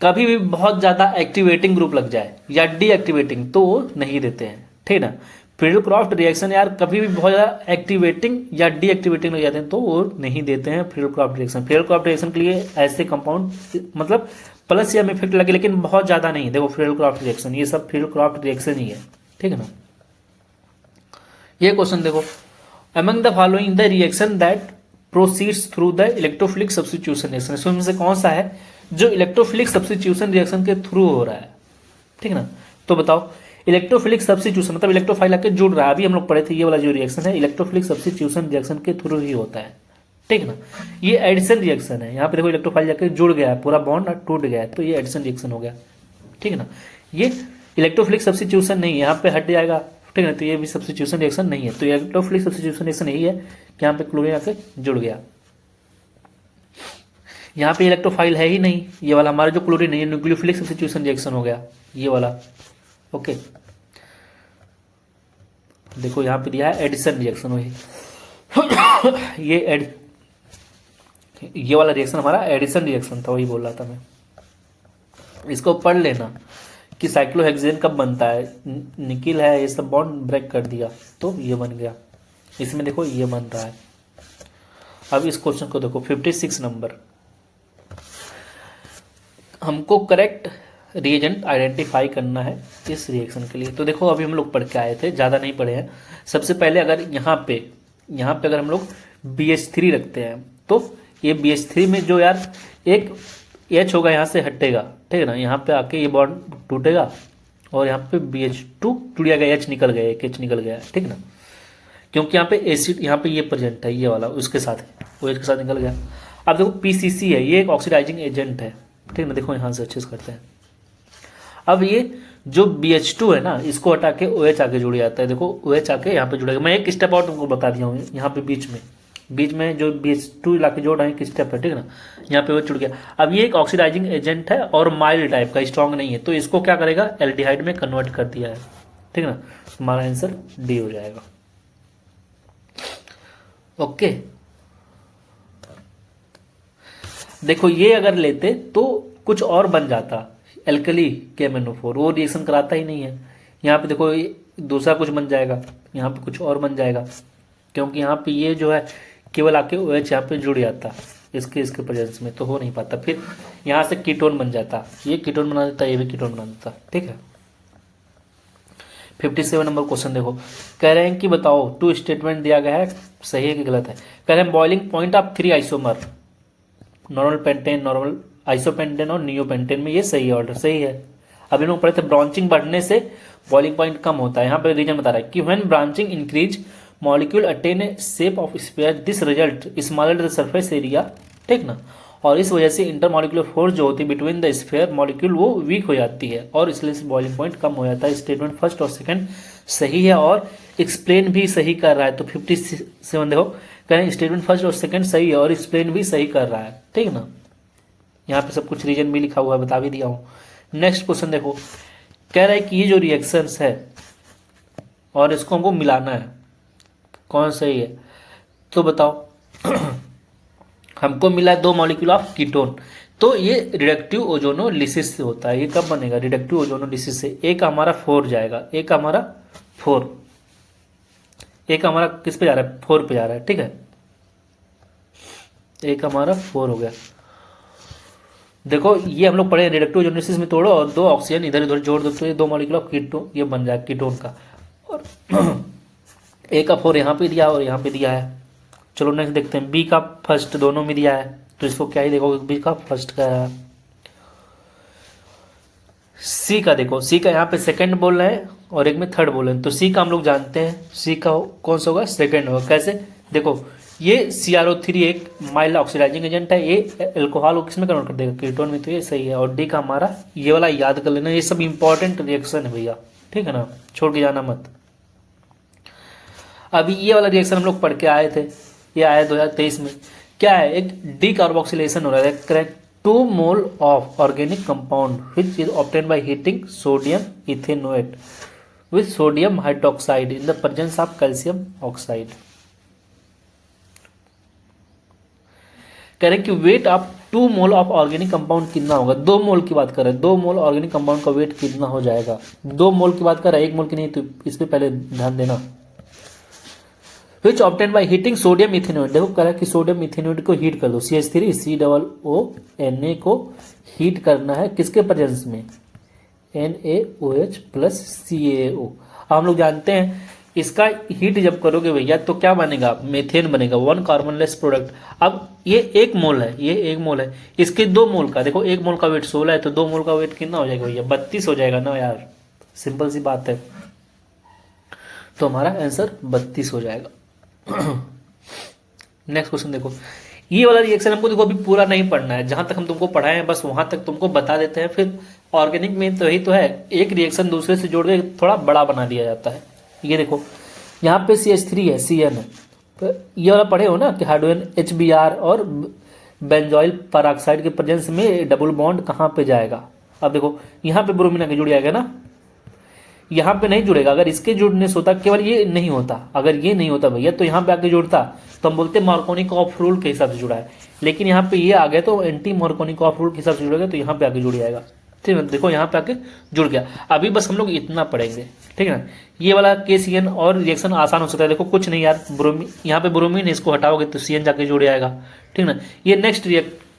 कभी भी बहुत ज़्यादा एक्टिवेटिंग ग्रुप लग जाए या डीएक्टिवेटिंग तो वो नहीं देते हैं, ठीक ना। फ्रीडलक्राफ्ट रिएक्शन यार कभी भी बहुत ज़्यादा एक्टिवेटिंग या डीएक्टिवेटिंग लग जाते हैं तो वो नहीं देते हैं फ्रीडलक्राफ्ट रिएक्शन। फ्रीडलक्राफ्ट रिएक्शन के लिए ऐसे कंपाउंड मतलब प्लस या इफेक्ट लगे लेकिन बहुत ज़्यादा नहीं। देखो फ्रीडलक्राफ्ट रिएक्शन ये सब फ्रीडलक्राफ्ट रिएक्शन ही है, ठीक है ना। ये क्वेश्चन देखो, among the following the reaction that proceeds through the electrophilic substitution reaction, इसमें से कौन सा है जो इलेक्ट्रोफिलिक सब्स्टिट्यूशन रिएक्शन के थ्रू हो रहा है, ठीक है ना। तो बताओ इलेक्ट्रोफिलिक सब्स्टिट्यूशन मतलब इलेक्ट्रोफाइल आके जुड़ रहा है, अभी हम लोग पढ़े थे ये वाला जो रिएक्शन है इलेक्ट्रोफिलिक सब्स्टिट्यूशन रिएक्शन के थ्रू ही होता है, ठीक है ना। ये एडिशन रिएक्शन है, यहाँ पे देखो इलेक्ट्रोफाइल जाके जुड़ गया है, पूरा बॉन्ड टूट गया है तो ये एडिशन रिएक्शन हो गया, ठीक है ना। ये इलेक्ट्रोफिलिक सब्स्टिट्यूशन नहीं है, यहाँ पे हट जाएगा, ठीक है ना। तो ये भी सब्स्टिट्यूशन रिएक्शन नहीं है। तो इलेक्ट्रोफिलिक सब्स्टिट्यूशन रिएक्शन यही है कि यहाँ पे क्लोरीन आके जुड़ गया। यहाँ पे इलेक्ट्रोफाइल है ही नहीं, ये वाला हमारा जो क्लोरीन है ये न्यूक्लियोफिलिक सब्स्टिट्यूशन रिएक्शन हो गया ये वाला, ओके। देखो यहाँ पे दिया है एडिशन रिएक्शन वही ये वाला रिएक्शन हमारा एडिशन रिएक्शन था, वही बोल रहा था मैं। इसको पढ़ लेना कि साइक्लोहेक्सेन कब बनता है, निकिल है ये सब बॉन्ड ब्रेक कर दिया तो ये बन गया, इसमें देखो ये बन रहा है। अब इस क्वेश्चन को देखो 56 नंबर, हमको करेक्ट रिएजेंट आइडेंटिफाई करना है इस रिएक्शन के लिए। तो देखो अभी हम लोग पढ़ के आए थे, ज़्यादा नहीं पढ़े हैं। सबसे पहले अगर यहाँ पे अगर हम लोग BH3 रखते हैं तो ये BH3 में जो यार एक H होगा यहाँ से हटेगा, ठीक है ना। यहाँ पे आके ये बॉन्ड टूटेगा और यहाँ पे BH2 टूट जाएगा, H निकल गया, एक H निकल गया, ठीक ना। क्योंकि यहाँ पे एसिड यहाँ पे ये प्रेजेंट है, ये वाला उसके साथ वो H के साथ निकल गया। अब देखो PCC है, ये एक ऑक्सीडाइजिंग एजेंट है, ठीक ना। देखो यहाँ से अच्छे से करते हैं। अब ये जो BH2 है ना इसको हटा के OH आके जुड़ जाता है, देखो OH आके यहाँ पे जुड़ेगा। मैं एक स्टेप और तुमको बता दिया हूँ, यहाँ पे बीच में जो BH2 लाके जोड़ रहे हैं एक स्टेप है, ठीक है ना। यहाँ पे OH जुड़ गया। अब ये एक ऑक्सीडाइजिंग एजेंट है और माइल्ड टाइप का, स्ट्रॉन्ग नहीं है, तो इसको क्या करेगा एल्डिहाइड में कन्वर्ट कर दिया है, ठीक है ना। हमारा आंसर डी हो जाएगा, ओके। देखो ये अगर लेते तो कुछ और बन जाता, एल्कली KMnO4, वो रिएक्शन कराता ही नहीं है। यहाँ पे देखो दूसरा कुछ बन जाएगा, यहाँ पे कुछ और बन जाएगा, क्योंकि यहाँ पे ये जो है केवल आके OH यहाँ पे जुड़ जाता इसके प्रेजेंस में, तो हो नहीं पाता। फिर यहाँ से कीटोन बन जाता, ये कीटोन बना देता, ये भी कीटोन बना देता, ठीक है। 57 नंबर क्वेश्चन देखो, कह रहे हैं कि बताओ 2 स्टेटमेंट दिया गया है, सही है कि गलत है। कह रहे हैं boiling point of 3 isomer, normal pentane, normal isopentane और नियोपेंटेन में, ये सही है, ऑर्डर सही है। अभी लोग पढ़े थे ब्रांचिंग बढ़ने से बॉइलिंग पॉइंट कम होता है। यहाँ पे रीजन बता रहा है कि when branching increase molecule attain A shape of sphere, this result smaller the surface area, ठीक ना। और इस वजह से इंटरमॉलिक्यूलर फोर्स जो होती है बिटवीन द स्फीयर मॉलिक्यूल वो वीक हो जाती है और इसलिए बॉइलिंग पॉइंट कम हो जाता है। स्टेटमेंट फर्स्ट और सेकंड सही है और एक्सप्लेन भी सही कर रहा है। तो 57 देखो कह रहे हैं स्टेटमेंट फर्स्ट और सेकंड सही है और एक्सप्लेन भी सही कर रहा है, ठीक ना। यहाँ पे सब कुछ रीजन भी लिखा हुआ है, बता भी दिया हूँ। नेक्स्ट क्वेश्चन देखो, कह रहा है कि ये जो रिएक्शंस है और इसको हमको मिलाना है, कौन सही है तो बताओ हमको मिला है 2 मॉलिक्यूल ऑफ कीटोन, तो ये रिडक्टिव ओजोनोलिसिस से होता है। ये कब बनेगा रिडक्टिव ओजोनोलिसिस से, एक हमारा 4 जाएगा, एक हमारा 4, एक हमारा किस पे जा रहा है 4 पे जा रहा है, ठीक है। एक हमारा 4 हो गया। देखो ये हम लोग पढ़े रिडक्टिव ओजोनोलिसिस में तोड़ो और 2 ऑक्सीजन इधर उधर जोड़ दो तो ये 2 मॉलिक्यूल ऑफ कीटोन ये बन जाएगा कीटोन का। और ए का 4 यहाँ पे दिया और यहाँ पे दिया है। चलो नेक्स्ट देखते हैं, बी का फर्स्ट दोनों में दिया है तो इसको क्या ही देखो, बी का फर्स्ट का है। सी का देखो, सी का यहाँ पे सेकंड बोल रहे हैं और एक में थर्ड बोल रहे हैं, तो सी का हम लोग जानते हैं, सी का कौन सा होगा सेकंड होगा। कैसे देखो ये CrO3 एक माइल्ड ऑक्सीडाइजिंग एजेंट है, ये अल्कोहल को किसमें कन्वर्ट कर देगा कीटोन में, तो ये सही है। और डी का हमारा ये वाला याद कर लेना, ये सब इंपॉर्टेंट रिएक्शन है भैया, ठीक है ना, छोड़ के जाना मत। अभी ये वाला रिएक्शन हम लोग पढ़ के आए थे, ये आया 2023 में। क्या है, एक डीकार्बोक्सिलेशन हो रहा है, correct 2 mole of organic compound which is obtain by heating sodium ethanoate with sodium hydroxide in the presence of calcium oxide. कह रहे कि weight of 2 mole of organic compound कितना होगा, 2 मोल की बात कर रहे हैं, 2 मोल ऑर्गेनिक कंपाउंड का वेट कितना हो जाएगा, 2 मोल की बात कर रहा है, 1 मोल की नहीं, तो इस पे पहले ध्यान देना। Which obtain by heating sodium ethanoate, देखो कह रहा है कि सोडियम इथेनॉइड को हीट कर दो, CH3COONA को हीट करना है किसके प्रेजेंस में, NaOH प्लस CaO। अब हम लोग जानते हैं इसका हीट जब करोगे भैया तो क्या बनेगा, मेथेन बनेगा, 1 कार्बनलेस प्रोडक्ट। अब ये 1 मोल है, ये 1 मोल है, इसके 2 मोल का देखो, 1 मोल का वेट 16 है, तो 2 मोल का वेट कितना हो जाएगा भैया, 32 हो जाएगा ना यार, सिंपल सी बात है। तो हमारा आंसर 32 हो जाएगा। नेक्स्ट क्वेश्चन देखो, ये वाला रिएक्शन हमको देखो अभी पूरा नहीं पढ़ना है, जहां तक हम तुमको पढ़ाए हैं बस वहां तक तुमको बता देते हैं। फिर ऑर्गेनिक में तो यही तो है, एक रिएक्शन दूसरे से जोड़ के थोड़ा बड़ा बना दिया जाता है। ये देखो यहाँ पे CH3 है, CN है, तो ये वाला पढ़े हो ना कि हाइड्रोजन HBr और बेंजोइल पेरोक्साइड के प्रेजेंस में डबल बॉन्ड कहाँ पे जाएगा। अब देखो यहाँ पे ब्रोमीन आके जुड़ जाएगा ना, यहाँ पे नहीं जुड़ेगा। अगर इसके जुड़ने से होता, केवल ये नहीं होता, अगर ये नहीं होता भैया तो यहाँ पे आके जुड़ता, तो हम बोलते मार्कोनी ऑफ रूल के हिसाब से जुड़ा है। लेकिन यहाँ पे ये आ गया तो एंटी मार्कोनी ऑफ रूल के हिसाब से जुड़ेगा, तो यहाँ पे आके जुड़ जाएगा। ठीक है, देखो यहाँ पे आके जुड़ गया। अभी बस हम लोग इतना पढ़ेंगे, ठीक है ना। ये वाला KCN और रिएक्शन आसान हो सकता है, देखो कुछ नहीं यार, ब्रोमीन यहाँ पे ब्रोमीन इसको हटाओगे तो CN जाके जुड़ जाएगा, ठीक ना। ये नेक्स्ट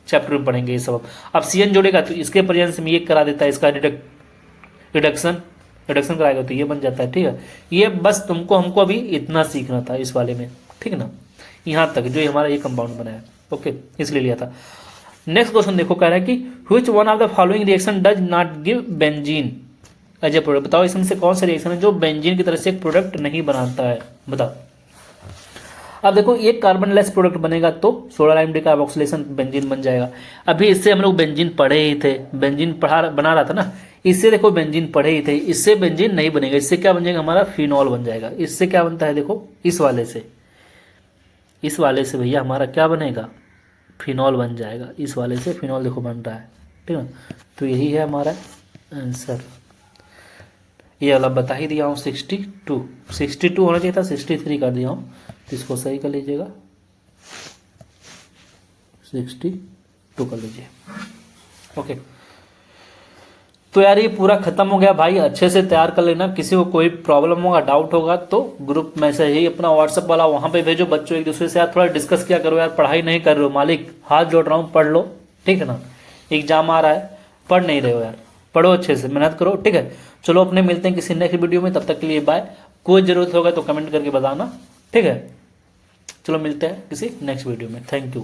चैप्टर में पढ़ेंगे ये सब। अब CN जुड़ेगा तो इसके प्रेजेंस में ये करा देता है, इसका रिडक्शन कराएगा तो ये बन जाता है, ठीक है। ये बस तुमको हमको अभी इतना सीखना था इस वाले में, ठीक है ना, यहाँ तक जो हमारा ये कंपाउंड बना है, ओके, इसलिए लिया था। नेक्स्ट क्वेश्चन देखो, कह रहा है कि which one of the following reaction does not give benzene as a product, बताओ इसमें से कौन सा रिएक्शन है जो बेंजीन की तरह से एक प्रोडक्ट नहीं बनाता है, बताओ। अब देखो एक कार्बनलेस प्रोडक्ट बनेगा तो सोडा लाइम डिकार्बोक्सिलेशन बेंजीन बन जाएगा। अभी इससे हम लोग बेंजीन पढ़े ही थे, बेंजीन बना रहा था ना, इससे देखो बेंजीन पढ़े ही थे, इससे बेंजीन नहीं बनेगा, इससे क्या बन जाएगा, हमारा फिनॉल बन जाएगा। इससे क्या बनता है, देखो इस वाले से भैया हमारा क्या बनेगा, फिनॉल बन जाएगा। इस वाले से फिनॉल देखो बन रहा है, ठीक है। तो यही है हमारा आंसर। ये वाला बता ही दिया हूँ, 62 होना चाहिए था, 63 कर दिया हूँ, तो इसको सही कर लीजिएगा, 62 कर लीजिए, ओके। तो यार ये पूरा खत्म हो गया भाई, अच्छे से तैयार कर लेना। किसी को कोई प्रॉब्लम होगा, डाउट होगा तो ग्रुप मैसेज ही अपना व्हाट्सएप वाला वहां पे भेजो। बच्चों एक दूसरे से यार थोड़ा डिस्कस किया करो यार, पढ़ाई नहीं कर रहे हो, मालिक हाथ जोड़ रहा हूँ, पढ़ लो, ठीक है ना। एग्जाम आ रहा है, पढ़ नहीं रहे हो यार, पढ़ो अच्छे से, मेहनत करो, ठीक है। चलो अपने मिलते हैं किसी नेक्स्ट वीडियो में, तब तक के लिए बाय। कोई जरूरत होगा तो कमेंट करके बताना, ठीक है। चलो मिलते हैं किसी नेक्स्ट वीडियो में, थैंक यू।